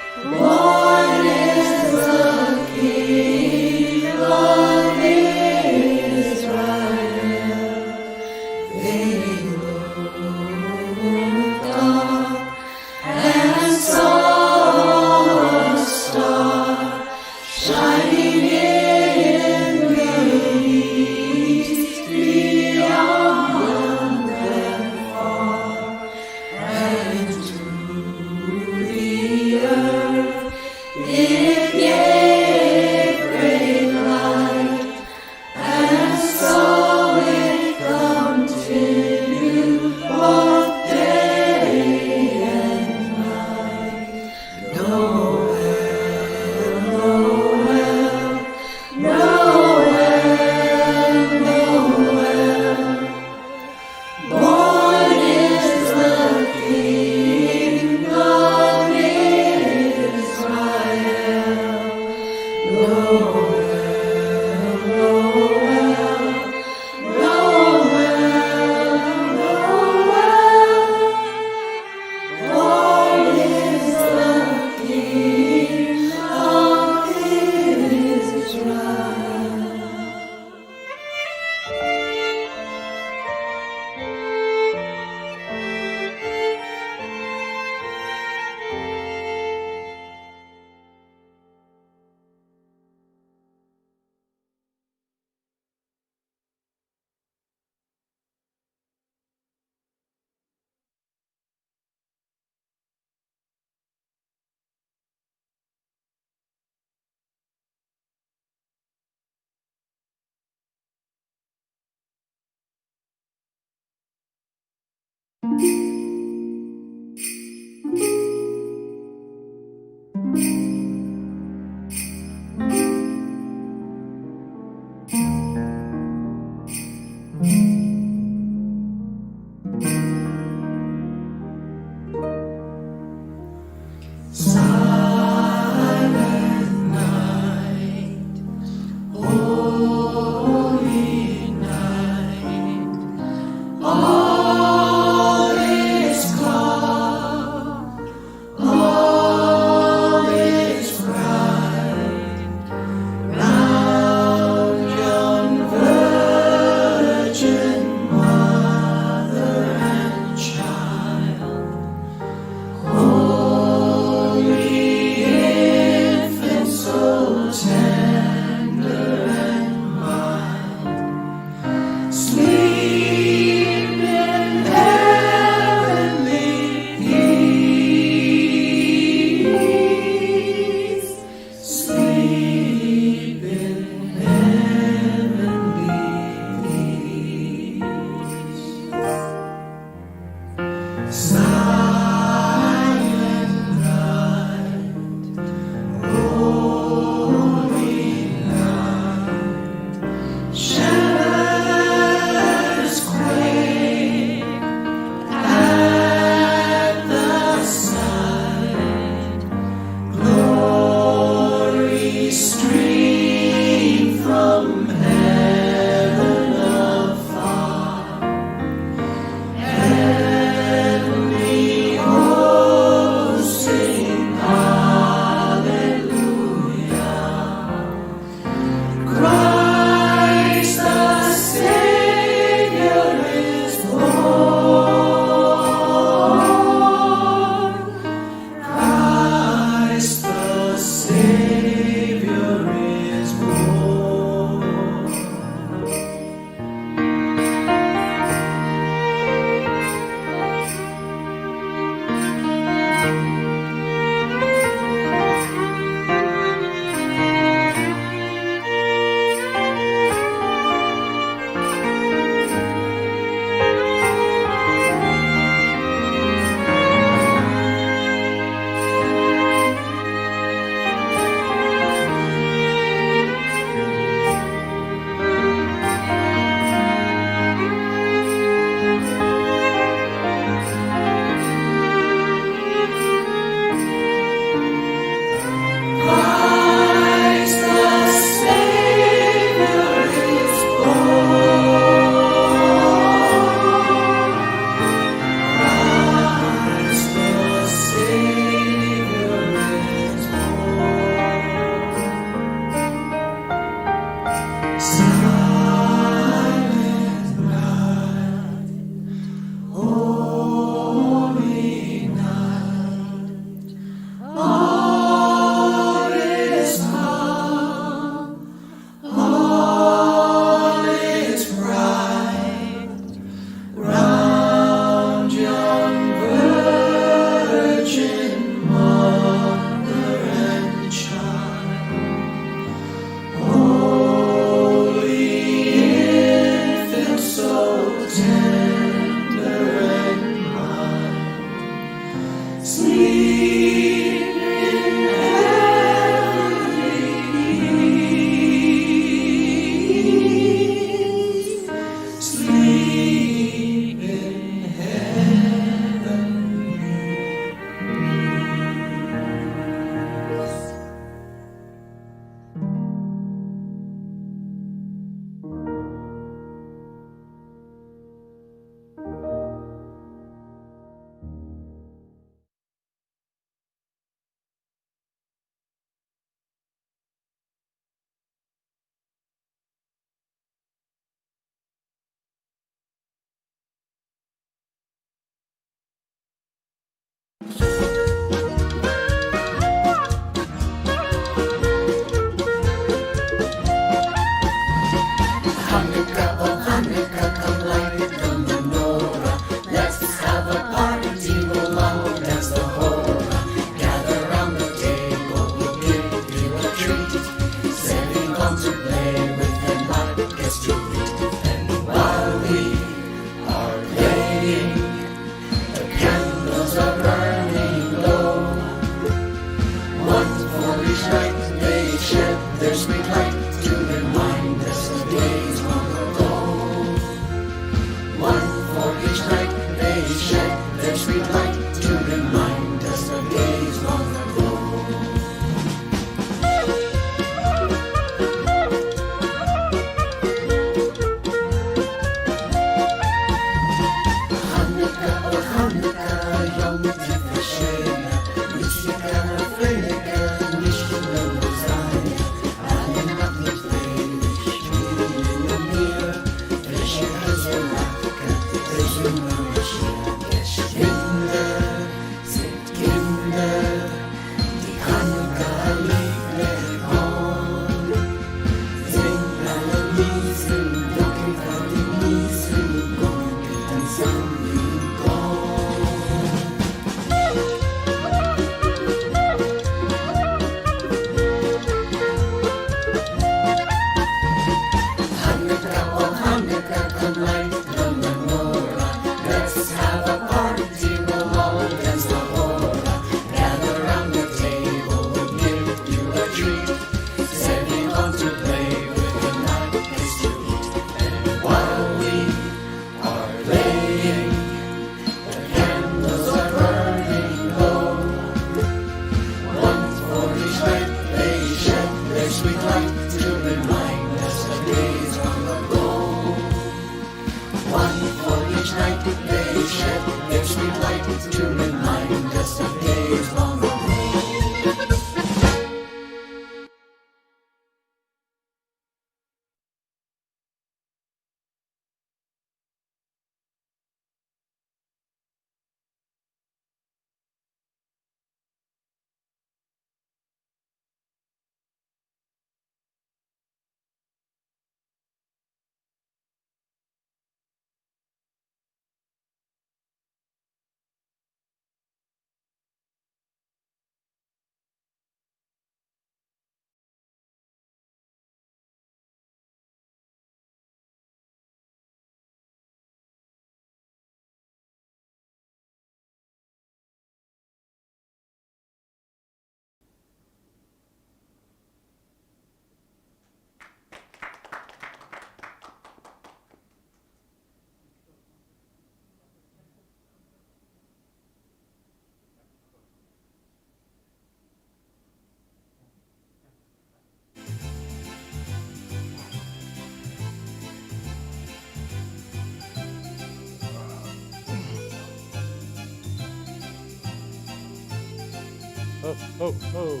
ho, ho, ho.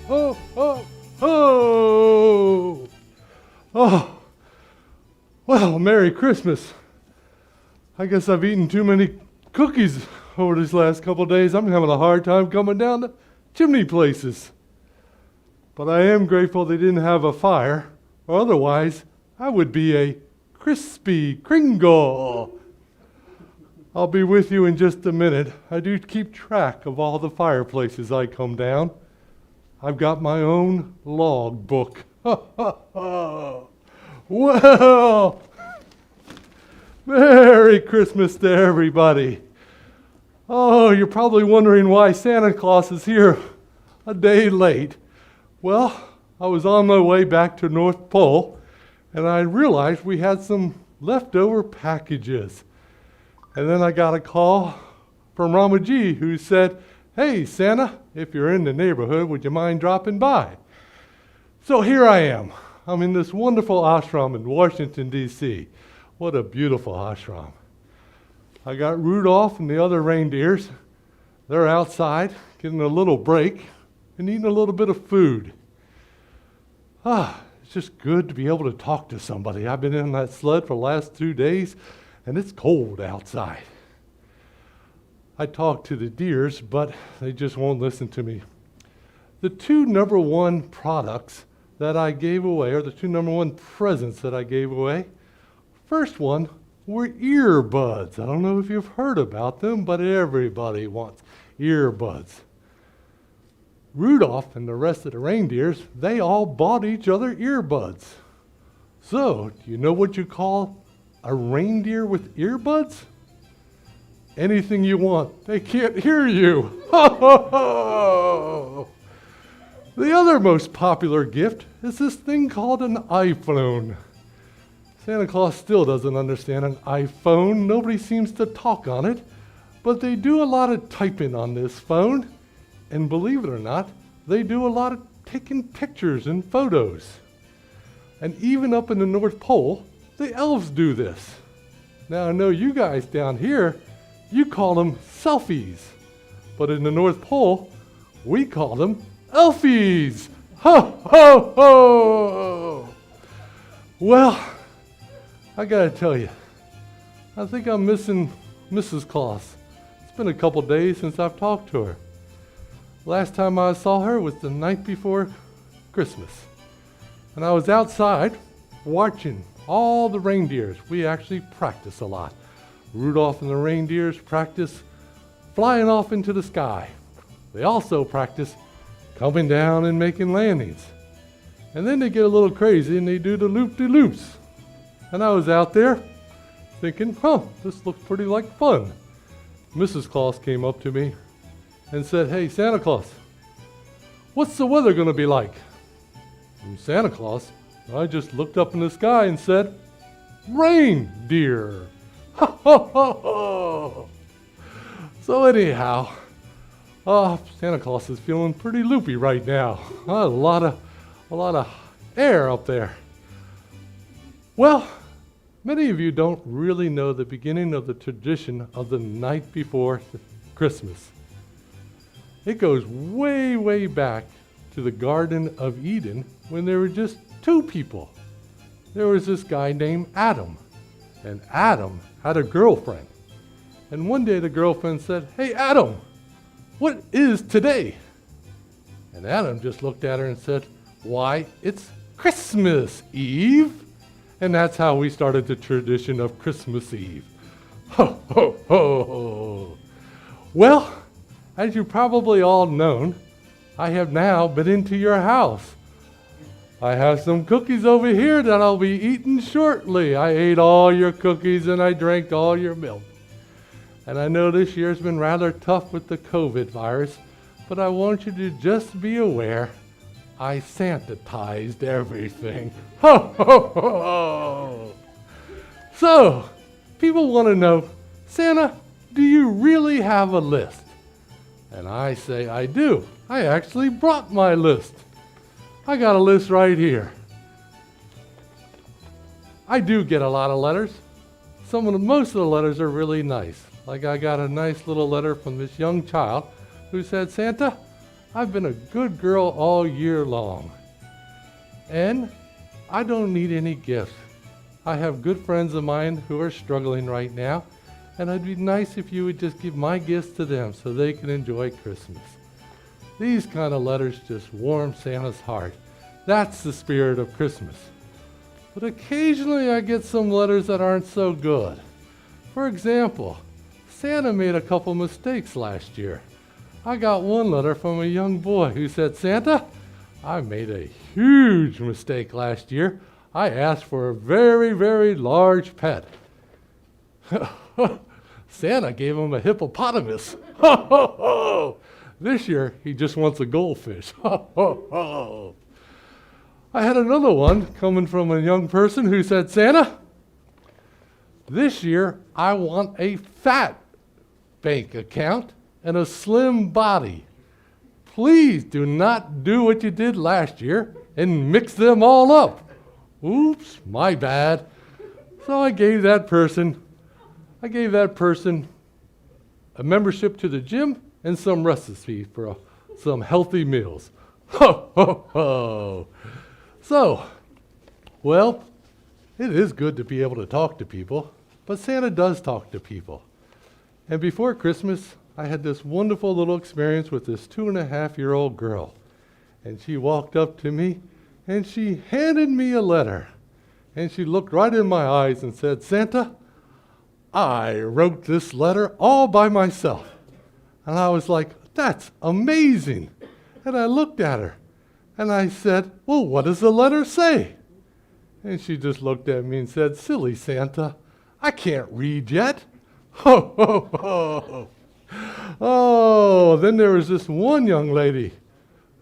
Ho, ho, ho! Oh, well, Merry Christmas. I guess I've eaten too many cookies over these last couple of days. I'm having a hard time coming down the chimney places. But I am grateful they didn't have a fire, or otherwise I would be a crispy Kringle. I'll be with you in just a minute. I do keep track of all the fireplaces I come down. I've got my own log book. Well, Merry Christmas to everybody. Oh, you're probably wondering why Santa Claus is here a day late. Well, I was on my way back to North Pole, and I realized we had some leftover packages. And then I got a call from Ramaji, who said, "Hey, Santa, if you're in the neighborhood, would you mind dropping by?" So here I am. I'm in this wonderful ashram in Washington, D.C. What a beautiful ashram. I got Rudolph and the other reindeers. They're outside, getting a little break and eating a little bit of food. It's just good to be able to talk to somebody. I've been in that sled for the last 2 days, and it's cold outside. I talk to the deers, but they just won't listen to me. The two number one products that I gave away, or the two number one presents that I gave away, first one were earbuds. I don't know if you've heard about them, but everybody wants earbuds. Rudolph and the rest of the reindeers, they all bought each other earbuds. So, do you know what you call a reindeer with earbuds? Anything you want. They can't hear you. The other most popular gift is this thing called an iPhone. Santa Claus still doesn't understand an iPhone. Nobody seems to talk on it, but they do a lot of typing on this phone. And believe it or not, they do a lot of taking pictures and photos. And even up in the North Pole, the elves do this. Now I know you guys down here, you call them selfies. But in the North Pole, we call them elfies. Ho, ho, ho! Well, I gotta tell you, I think I'm missing Mrs. Claus. It's been a couple days since I've talked to her. Last time I saw her was the night before Christmas. And I was outside watching all the reindeers. We actually practice a lot. Rudolph and the reindeers practice flying off into the sky. They also practice coming down and making landings. And then they get a little crazy and they do the loop-de-loops. And I was out there thinking, this looks pretty like fun. Mrs. Claus came up to me and said, "Hey, Santa Claus, what's the weather going to be like?" And Santa Claus, I just looked up in the sky and said, "Reindeer." So anyhow, Santa Claus is feeling pretty loopy right now. A lot of air up there. Well, many of you don't really know the beginning of the tradition of the night before Christmas. It goes way, way back to the Garden of Eden when there were just two people. There was this guy named Adam, and Adam had a girlfriend. And one day the girlfriend said, "Hey, Adam, what is today?" And Adam just looked at her and said, "Why, it's Christmas Eve." And that's how we started the tradition of Christmas Eve. Ho, ho, ho. Well, as you probably all known, I have now been into your house. I have some cookies over here that I'll be eating shortly. I ate all your cookies and I drank all your milk. And I know this year's been rather tough with the COVID virus, but I want you to just be aware I sanitized everything. Ho, ho, ho! So, people want to know, Santa, do you really have a list? And I say, I do. I actually brought my list. I got a list right here. I do get a lot of letters. Most of the letters are really nice. Like I got a nice little letter from this young child who said, Santa, I've been a good girl all year long. And I don't need any gifts. I have good friends of mine who are struggling right now, and it'd be nice if you would just give my gifts to them so they can enjoy Christmas. These kind of letters just warm Santa's heart. That's the spirit of Christmas. But occasionally I get some letters that aren't so good. For example, Santa made a couple mistakes last year. I got one letter from a young boy who said, Santa, I made a huge mistake last year. I asked for a very, very large pet. Santa gave him a hippopotamus. This year, he just wants a goldfish. I had another one coming from a young person who said, Santa, this year I want a fat bank account and a slim body. Please do not do what you did last year and mix them all up. Oops, my bad. So I gave that person a membership to the gym and some recipes for some healthy meals. Ho, ho, ho. So, well, it is good to be able to talk to people, but Santa does talk to people. And before Christmas, I had this wonderful little experience with this 2.5-year-old girl. And she walked up to me and she handed me a letter. And she looked right in my eyes and said, Santa, I wrote this letter all by myself. And I was like, that's amazing. And I looked at her and I said, well, what does the letter say? And she just looked at me and said, silly Santa, I can't read yet. Ho, ho, ho. Oh, then there was this one young lady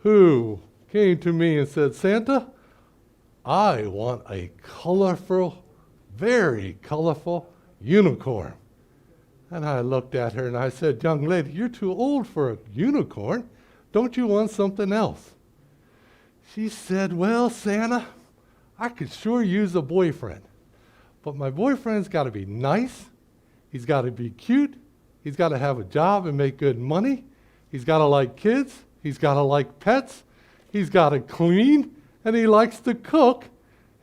who came to me and said, Santa, I want a colorful, very colorful unicorn. And I looked at her and I said, young lady, you're too old for a unicorn. Don't you want something else? She said, well, Santa, I could sure use a boyfriend. But my boyfriend's got to be nice. He's got to be cute. He's got to have a job and make good money. He's got to like kids. He's got to like pets. He's got to clean. And he likes to cook.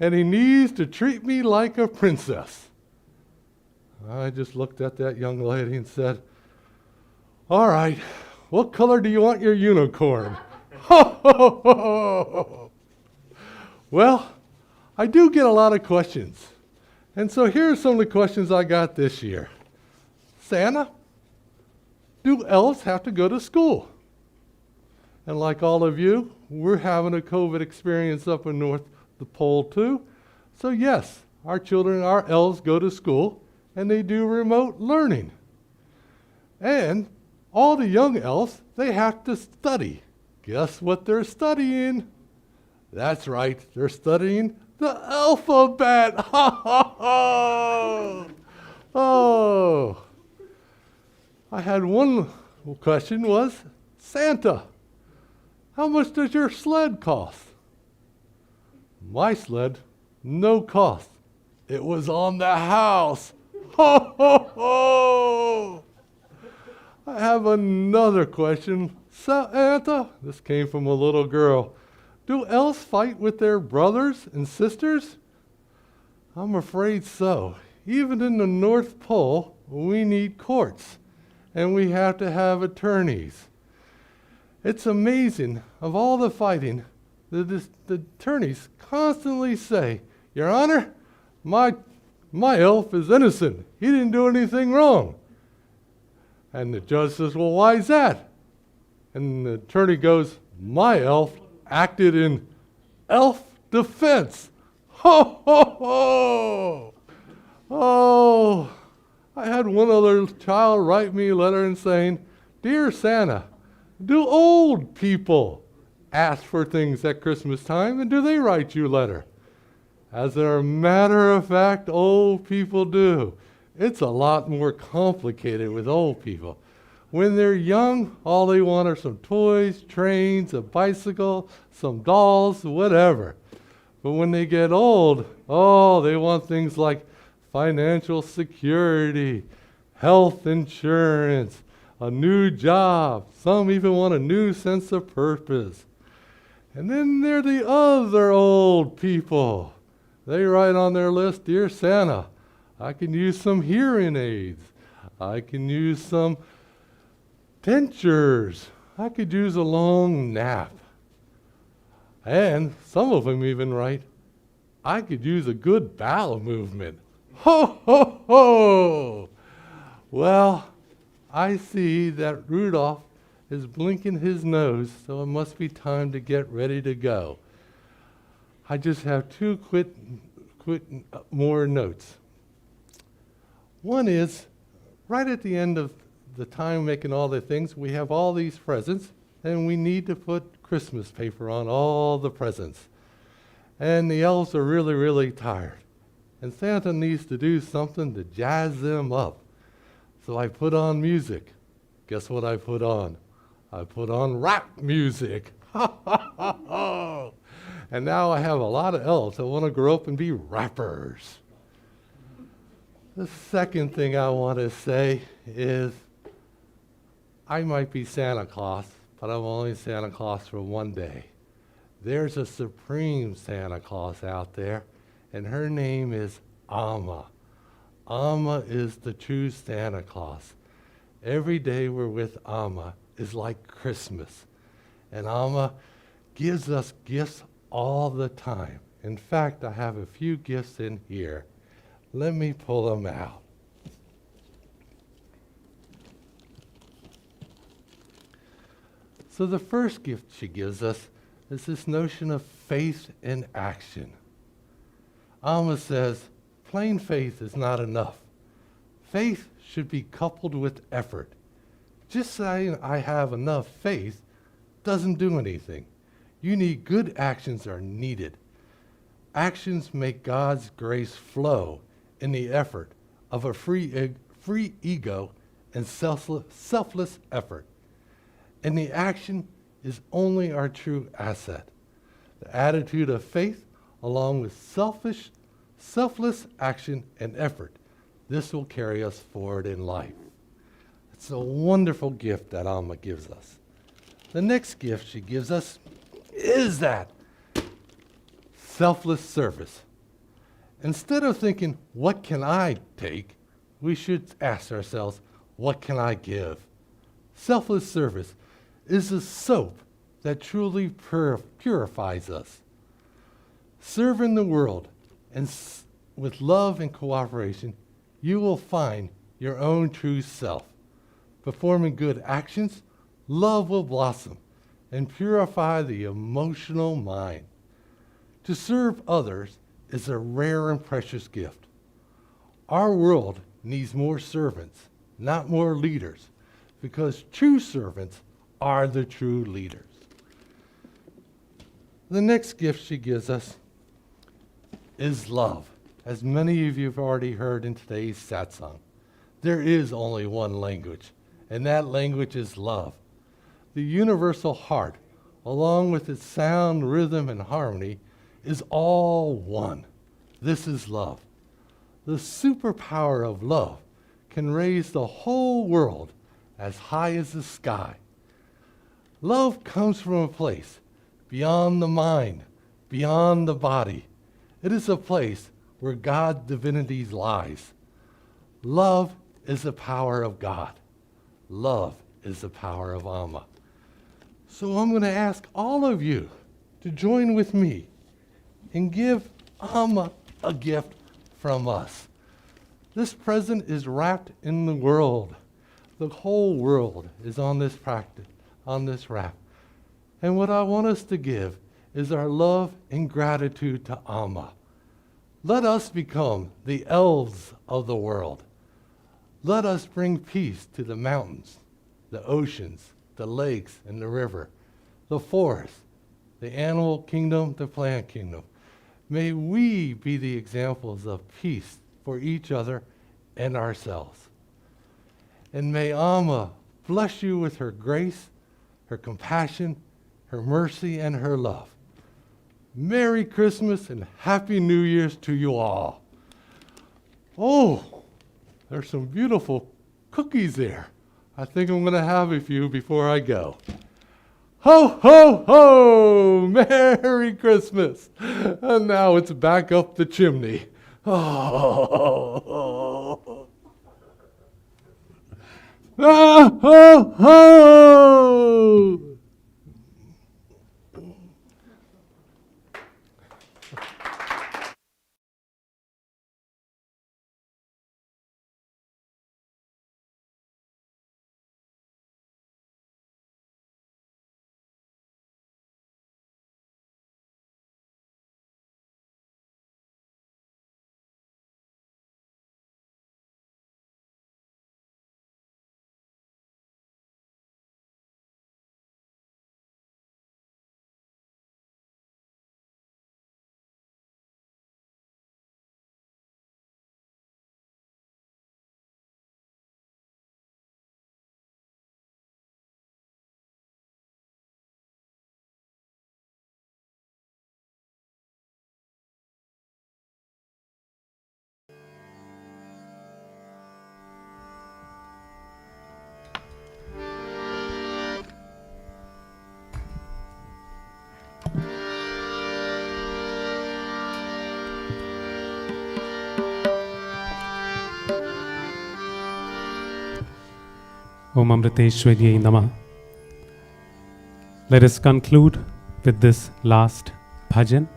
And he needs to treat me like a princess. I just looked at that young lady and said, all right, what color do you want your unicorn? Well, I do get a lot of questions. And so here are some of the questions I got this year. Santa, do elves have to go to school? And like all of you, we're having a COVID experience up in North the Pole too. So yes, our children, our elves go to school and they do remote learning. And all the young elves, they have to study. Guess what they're studying? That's right, they're studying the alphabet. Oh. I had one question was, Santa, how much does your sled cost? My sled, no cost. It was on the house. Ho, ho, ho. I have another question. Santa, this came from a little girl. Do elves fight with their brothers and sisters? I'm afraid so. Even in the North Pole, we need courts, and we have to have attorneys. It's amazing, of all the fighting, the attorneys constantly say, Your Honor, my elf is innocent. He didn't do anything wrong. And the judge says, well, why is that? And the attorney goes, my elf acted in elf defense. Ho, ho, ho! Oh, I had one other child write me a letter and saying, Dear Santa, do old people ask for things at Christmas time, and do they write you a letter? As a matter of fact, old people do. It's a lot more complicated with old people. When they're young, all they want are some toys, trains, a bicycle, some dolls, whatever. But when they get old, oh, they want things like financial security, health insurance, a new job. Some even want a new sense of purpose. And then there are the other old people. They write on their list, Dear Santa, I can use some hearing aids. I can use some dentures. I could use a long nap. And some of them even write, I could use a good bowel movement. Ho, ho, ho! Well, I see that Rudolph is blinking his nose, so it must be time to get ready to go. I just have two quick more notes. One is, right at the end of the time making all the things, we have all these presents, and we need to put Christmas paper on all the presents. And the elves are really, really tired. And Santa needs to do something to jazz them up. So I put on music. Guess what I put on? I put on rap music. And now I have a lot of elves that want to grow up and be rappers. The second thing I want to say is I might be Santa Claus, but I'm only Santa Claus for one day. There's a supreme Santa Claus out there, and her name is Amma. Amma is the true Santa Claus. Every day we're with Amma is like Christmas. And Amma gives us gifts all the time. In fact, I have a few gifts in here. Let me pull them out. So the first gift she gives us is this notion of faith in action. Amma says, plain faith is not enough. Faith should be coupled with effort. Just saying I have enough faith doesn't do anything. You need good actions are needed. Actions make God's grace flow in the effort of a free ego and selfless effort. And the action is only our true asset. The attitude of faith along with selfless action and effort. This will carry us forward in life. It's a wonderful gift that Amma gives us. The next gift she gives us is that selfless service. Instead of thinking, what can I take? We should ask ourselves, what can I give? Selfless service is a soap that truly purifies us. Serving the world and with love and cooperation, you will find your own true self. Performing good actions, love will blossom and purify the emotional mind. To serve others is a rare and precious gift. Our world needs more servants, not more leaders, because true servants are the true leaders. The next gift she gives us is love. As many of you have already heard in today's satsang, there is only one language, and that language is love. The universal heart, along with its sound, rhythm, and harmony, is all one. This is love. The superpower of love can raise the whole world as high as the sky. Love comes from a place beyond the mind, beyond the body. It is a place where God's divinity lies. Love is the power of God. Love is the power of Amma. So I'm going to ask all of you to join with me and give Amma a gift from us. This present is wrapped in the world. The whole world is on this on this wrap. And what I want us to give is our love and gratitude to Amma. Let us become the elves of the world. Let us bring peace to the mountains, the oceans, the lakes and the river, the forest, the animal kingdom, the plant kingdom. May we be the examples of peace for each other and ourselves. And may Amma bless you with her grace, her compassion, her mercy, and her love. Merry Christmas and Happy New Year's to you all. Oh, there's some beautiful cookies there. I think I'm going to have a few before I go. Ho, ho, ho! Merry Christmas! And now it's back up the chimney. Oh, ah, ho, ho! Om Amriteshwarye Namah. Let us conclude with this last bhajan.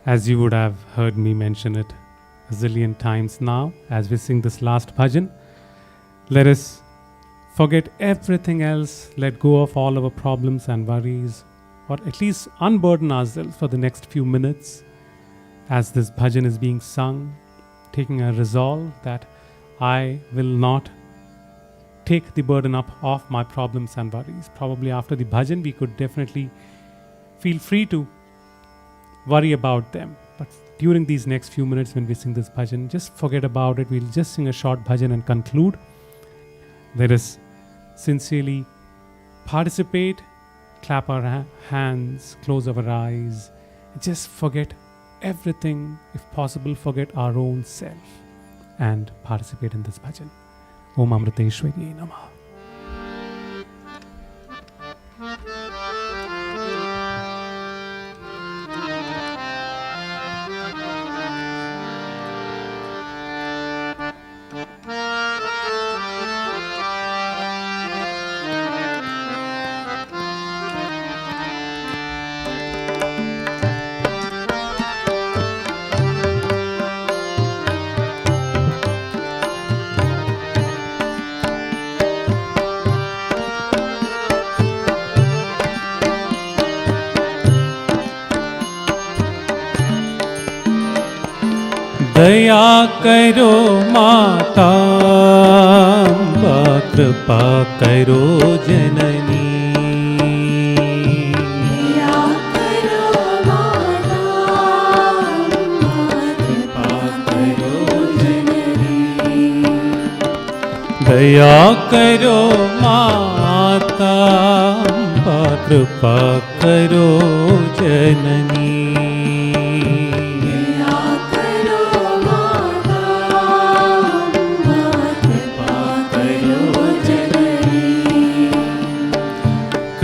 As you would have heard me mention it a zillion times now, as we sing this last bhajan, let us forget everything else, let go of all our problems and worries, or at least unburden ourselves for the next few minutes as this bhajan is being sung, taking a resolve that I will not take the burden up of my problems and worries. Probably after the bhajan, we could definitely feel free to worry about them. But during these next few minutes when we sing this bhajan, just forget about it. We'll just sing a short bhajan and conclude. Let us sincerely participate, clap our hands, close our eyes, just forget everything, if possible, forget our own self, and participate in this bhajan. Om Amriteshwarye Namah. दया करो माता कृपा करो जननी दया करो माता कृपा करो जननी दया करो माता कृपा करो जननी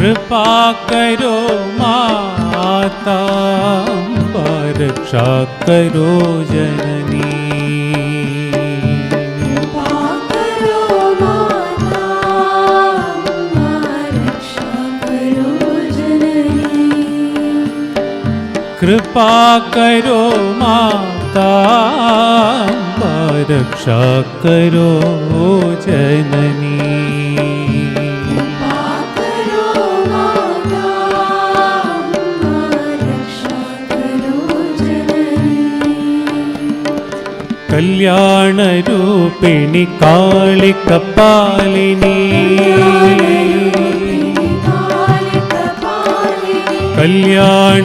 कृपा करो माता रक्षा करो जननी कृपा करो माता रक्षा करो जननी कृपा करो माता रक्षा करो जननी कल्याणरूपिणि कालिकपालिनी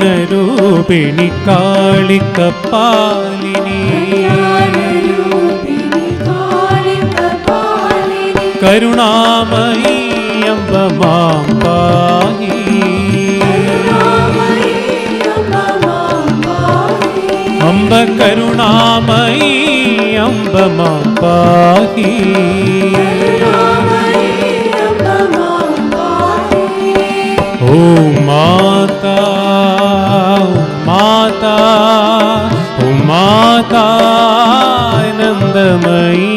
कल्याणरूपिणि कालिकपालिनी करुणामयी अम्ब मां पाहि अम्ब करुणामयी अम्ब मां पाहि ओ माता माता ओ माता आनंदमयी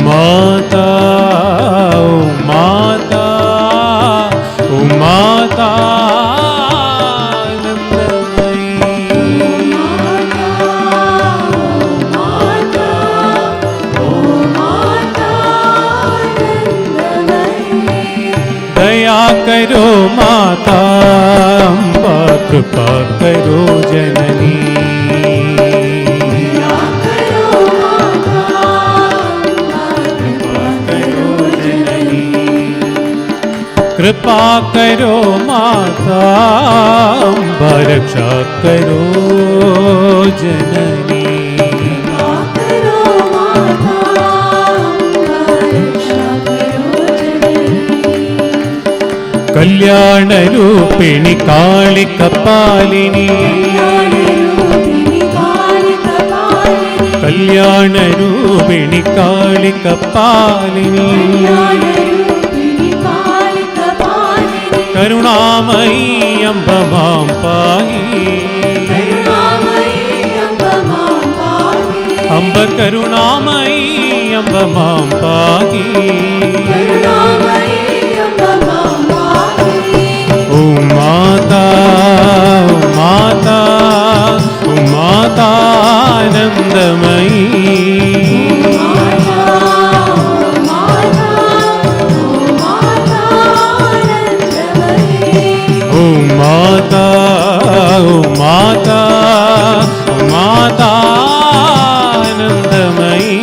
माता ओ माता ओ माता दया करो माता अम्बा कृपा करो जननी कृपा करो माता अम्बा रक्षा करो जननी कल्याण रूपिणि कालिकपालिनी कल्याण रूपिणि कालिकपालिनी करुणामयी अम्ब मां पाहि अम्ब करुणामयी अम्ब मां पाहि ओ माता ओ माता ओ माता आनंदमयी ओ माता ओ माता ओ माता आनंदमयी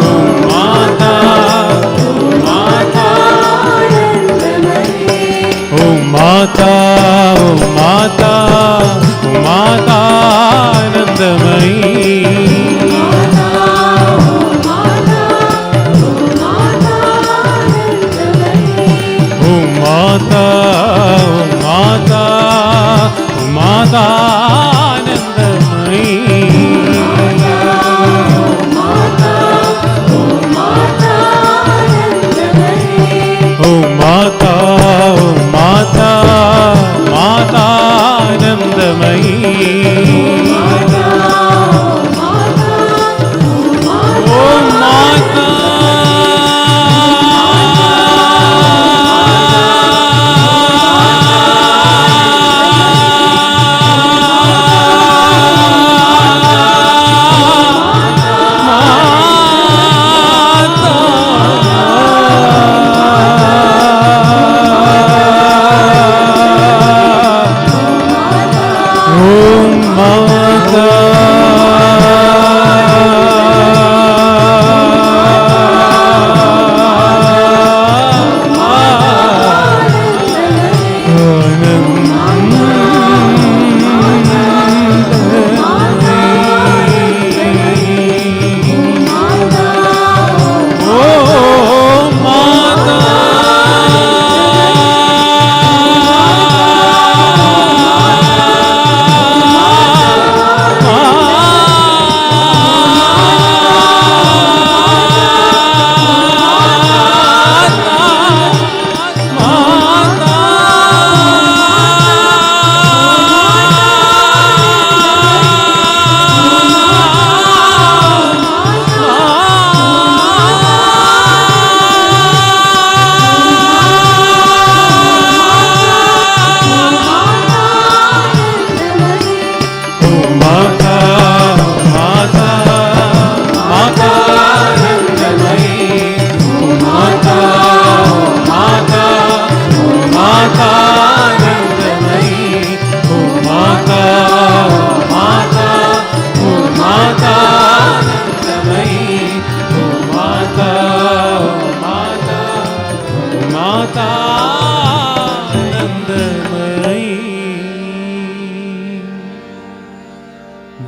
ओ माता ओ माता ओ माता ओ माता ओ माता आनंदमयी माता माता माता आनंदमयी ओ माता माता माता आनंदमयी ओ माता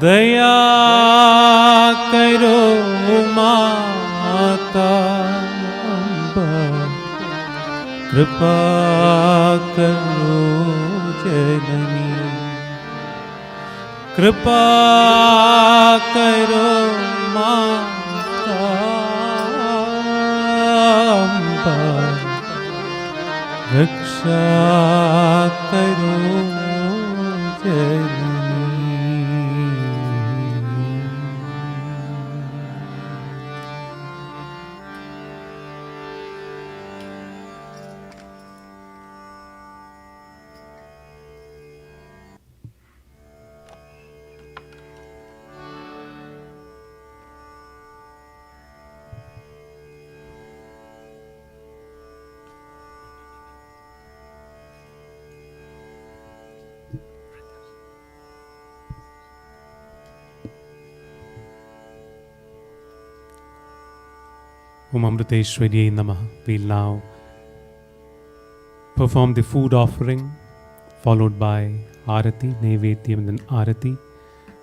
दया करो माता अम्बा, कृपा करो जननी, कृपा करो माता अम्बा, रक्षा करो जननी। Om Amriteshwarye Namaha. We'll now perform the food offering, followed by Arati, Naivedyam, and then Arati,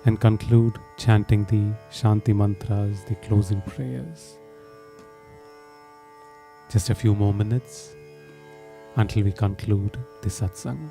and conclude chanting the Shanti mantras, the closing prayers. Just a few more minutes until we conclude the satsang.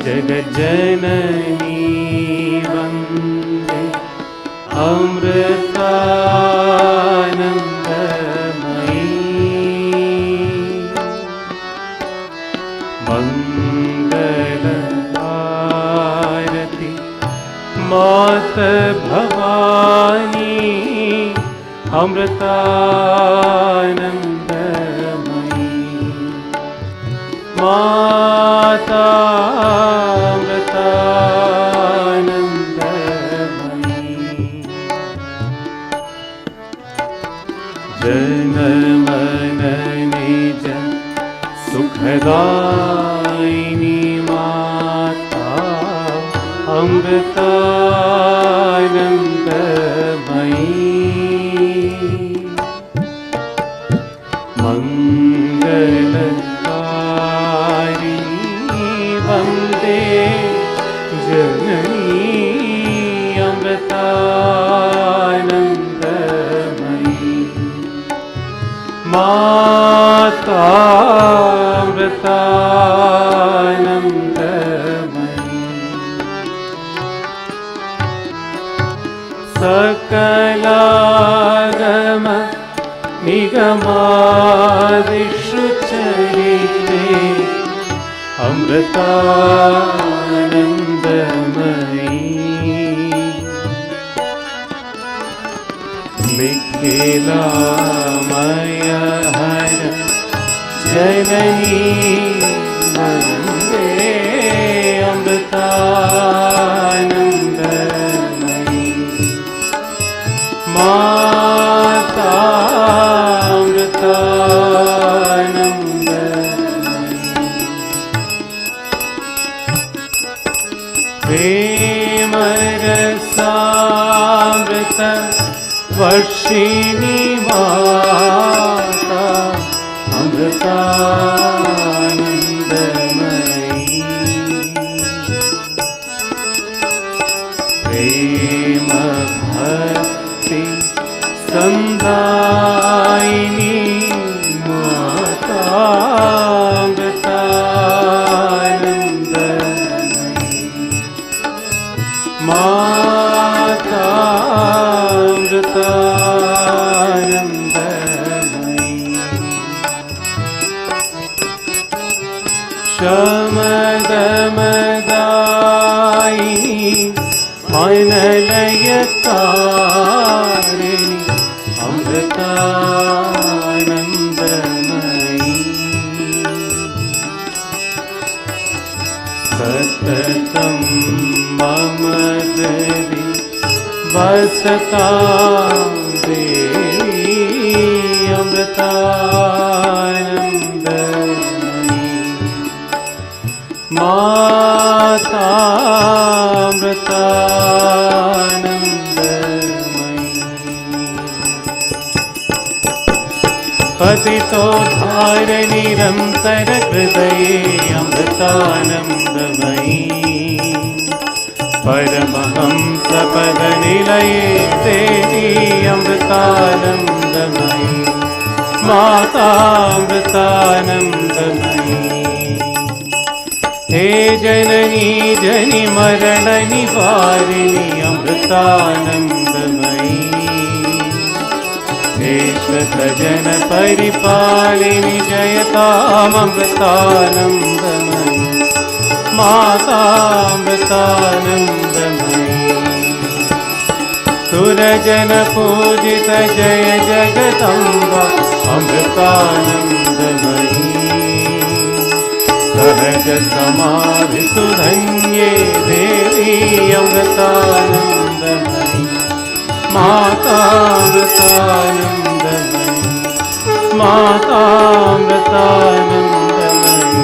जगज्जननी वन्दे अमृतानन्दमयी मङ्गलहारति मात भवानी अमृतानंदमयी, माता अमृतानंदमयी, जन मन निज सुखदायिनी माता अमृतानंदमयी, मंगलकारिणी वंदे जननी अमृतानंदमयी, माता अमृतानंदमयी, सकलागम निगमादिषुचरिते अमृतानंदमयी, निखिलामय हर जननी वन्दे अमृतानंदमयी, माता अमृतानंदमयी, प्रेम रसामृत वर्षिणी माता अमृतानंदमयी, प्रेम भक्ति संदायिनी माता अमृतानंदमयी, माता अमृतानंदमयी, शमदमदायिनी मनलयकारिणी अमृतानंदमयी, सततं मम देवी वसतां देवी अमृतानंदमयी, माता अमृतानंदमयी, पतितोद्धार निरन्तर हृदये अमृतानंदमयी, परमहंस पद निलये देवी अमृतानंदमयी, माता अमृतानंदमयी, हे जननी जनि मरण निवारिणी अमृतानंदमयी, देश भजन परिपालिनी जयताम् अमृतानंदमयी, माता अमृतानंदमयी, सुरजन पूजित जय जगदम्बा अमृतानंदमयी, सहज समाधि सुधन्ये देवी अमृतानंदमयी, माता अमृतानंदमयी, माता अमृतानंदमयी,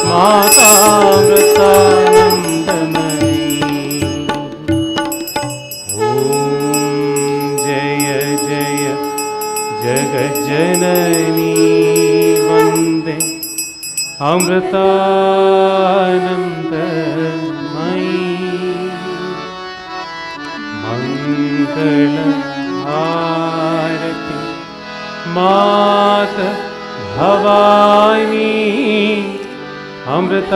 माता अमृतानंदमयी। ॐ जय जय जगज्जननी वन्दे अमृतानंदमयी, मंगल आरती मात भवानी अमृतानंदमयी,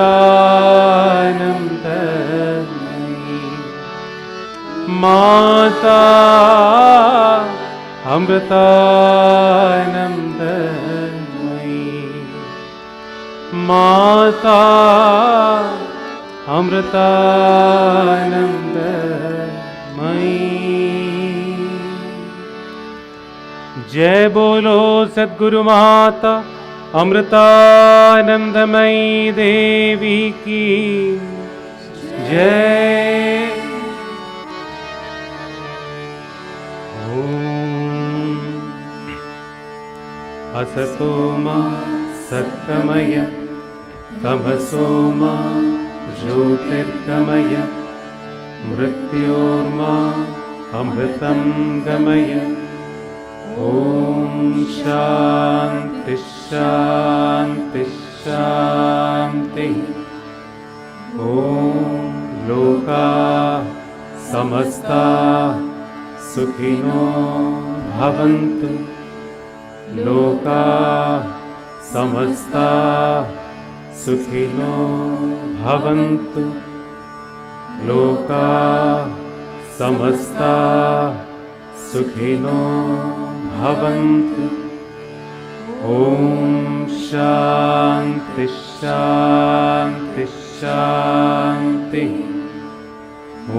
माता अमृतानंदमयी, माता अमृतानंदमयी। जय बोलो सद्गुरु माता अमृतानंदमयी देवी की जय। ओम असतो मा सत्तमय तमसो मा ज्योतिर्गमय मृत्योर्मा अमृतं गमय। ओम शांति शांति शांति। ओम लोका समस्ता सुखिनो भवन्तु। लोका समस्ता सुखिनो भवन्तु। लोका समस्ता सुखिनो भवन्तु। ओम शांति शांति शांति।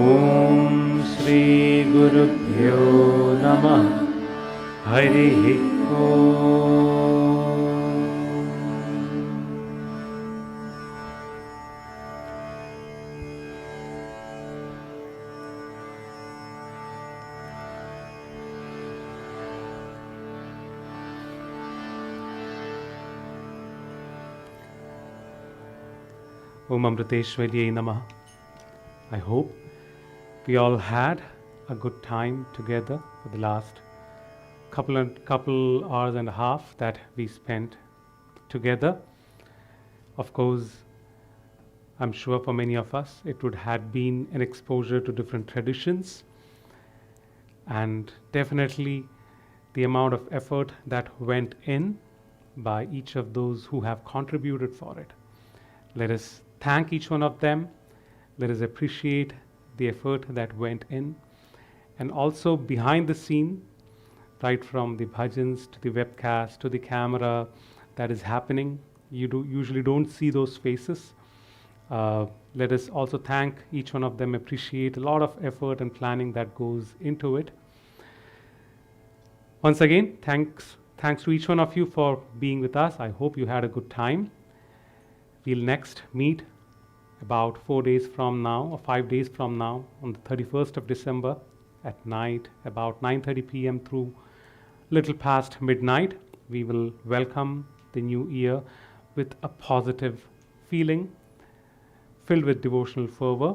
ओम श्री गुरुभ्यो नमः। हरि ओम। Om Amriteshwarye Namah. I hope we all had a good time together for the last couple hours and a half that we spent together. Of course, I'm sure for many of us it would have been an exposure to different traditions, and definitely the amount of effort that went in by each of those who have contributed for it. Let us thank each one of them. Let us appreciate the effort that went in. And also behind the scene, right from the bhajans to the webcast to the camera that is happening, you usually don't see those faces. Let us also thank each one of them, appreciate a lot of effort and planning that goes into it. Once again, thanks to each one of you for being with us. I hope you had a good time. We'll next meet about 4 days from now or 5 days from now on the 31st of December at night, about 9:30 p.m. through little past midnight. We will welcome the new year with a positive feeling filled with devotional fervor,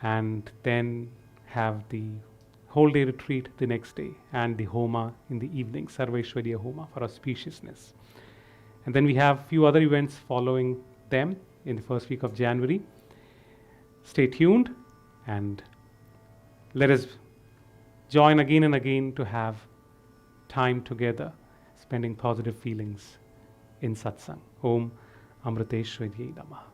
and then have the whole day retreat the next day and the Homa in the evening, Sarveshwariya Homa for auspiciousness. And then we have a few other events following them in the first week of January. Stay tuned and let us join again and again to have time together, spending positive feelings in satsang. Om Amriteshwarye Namah.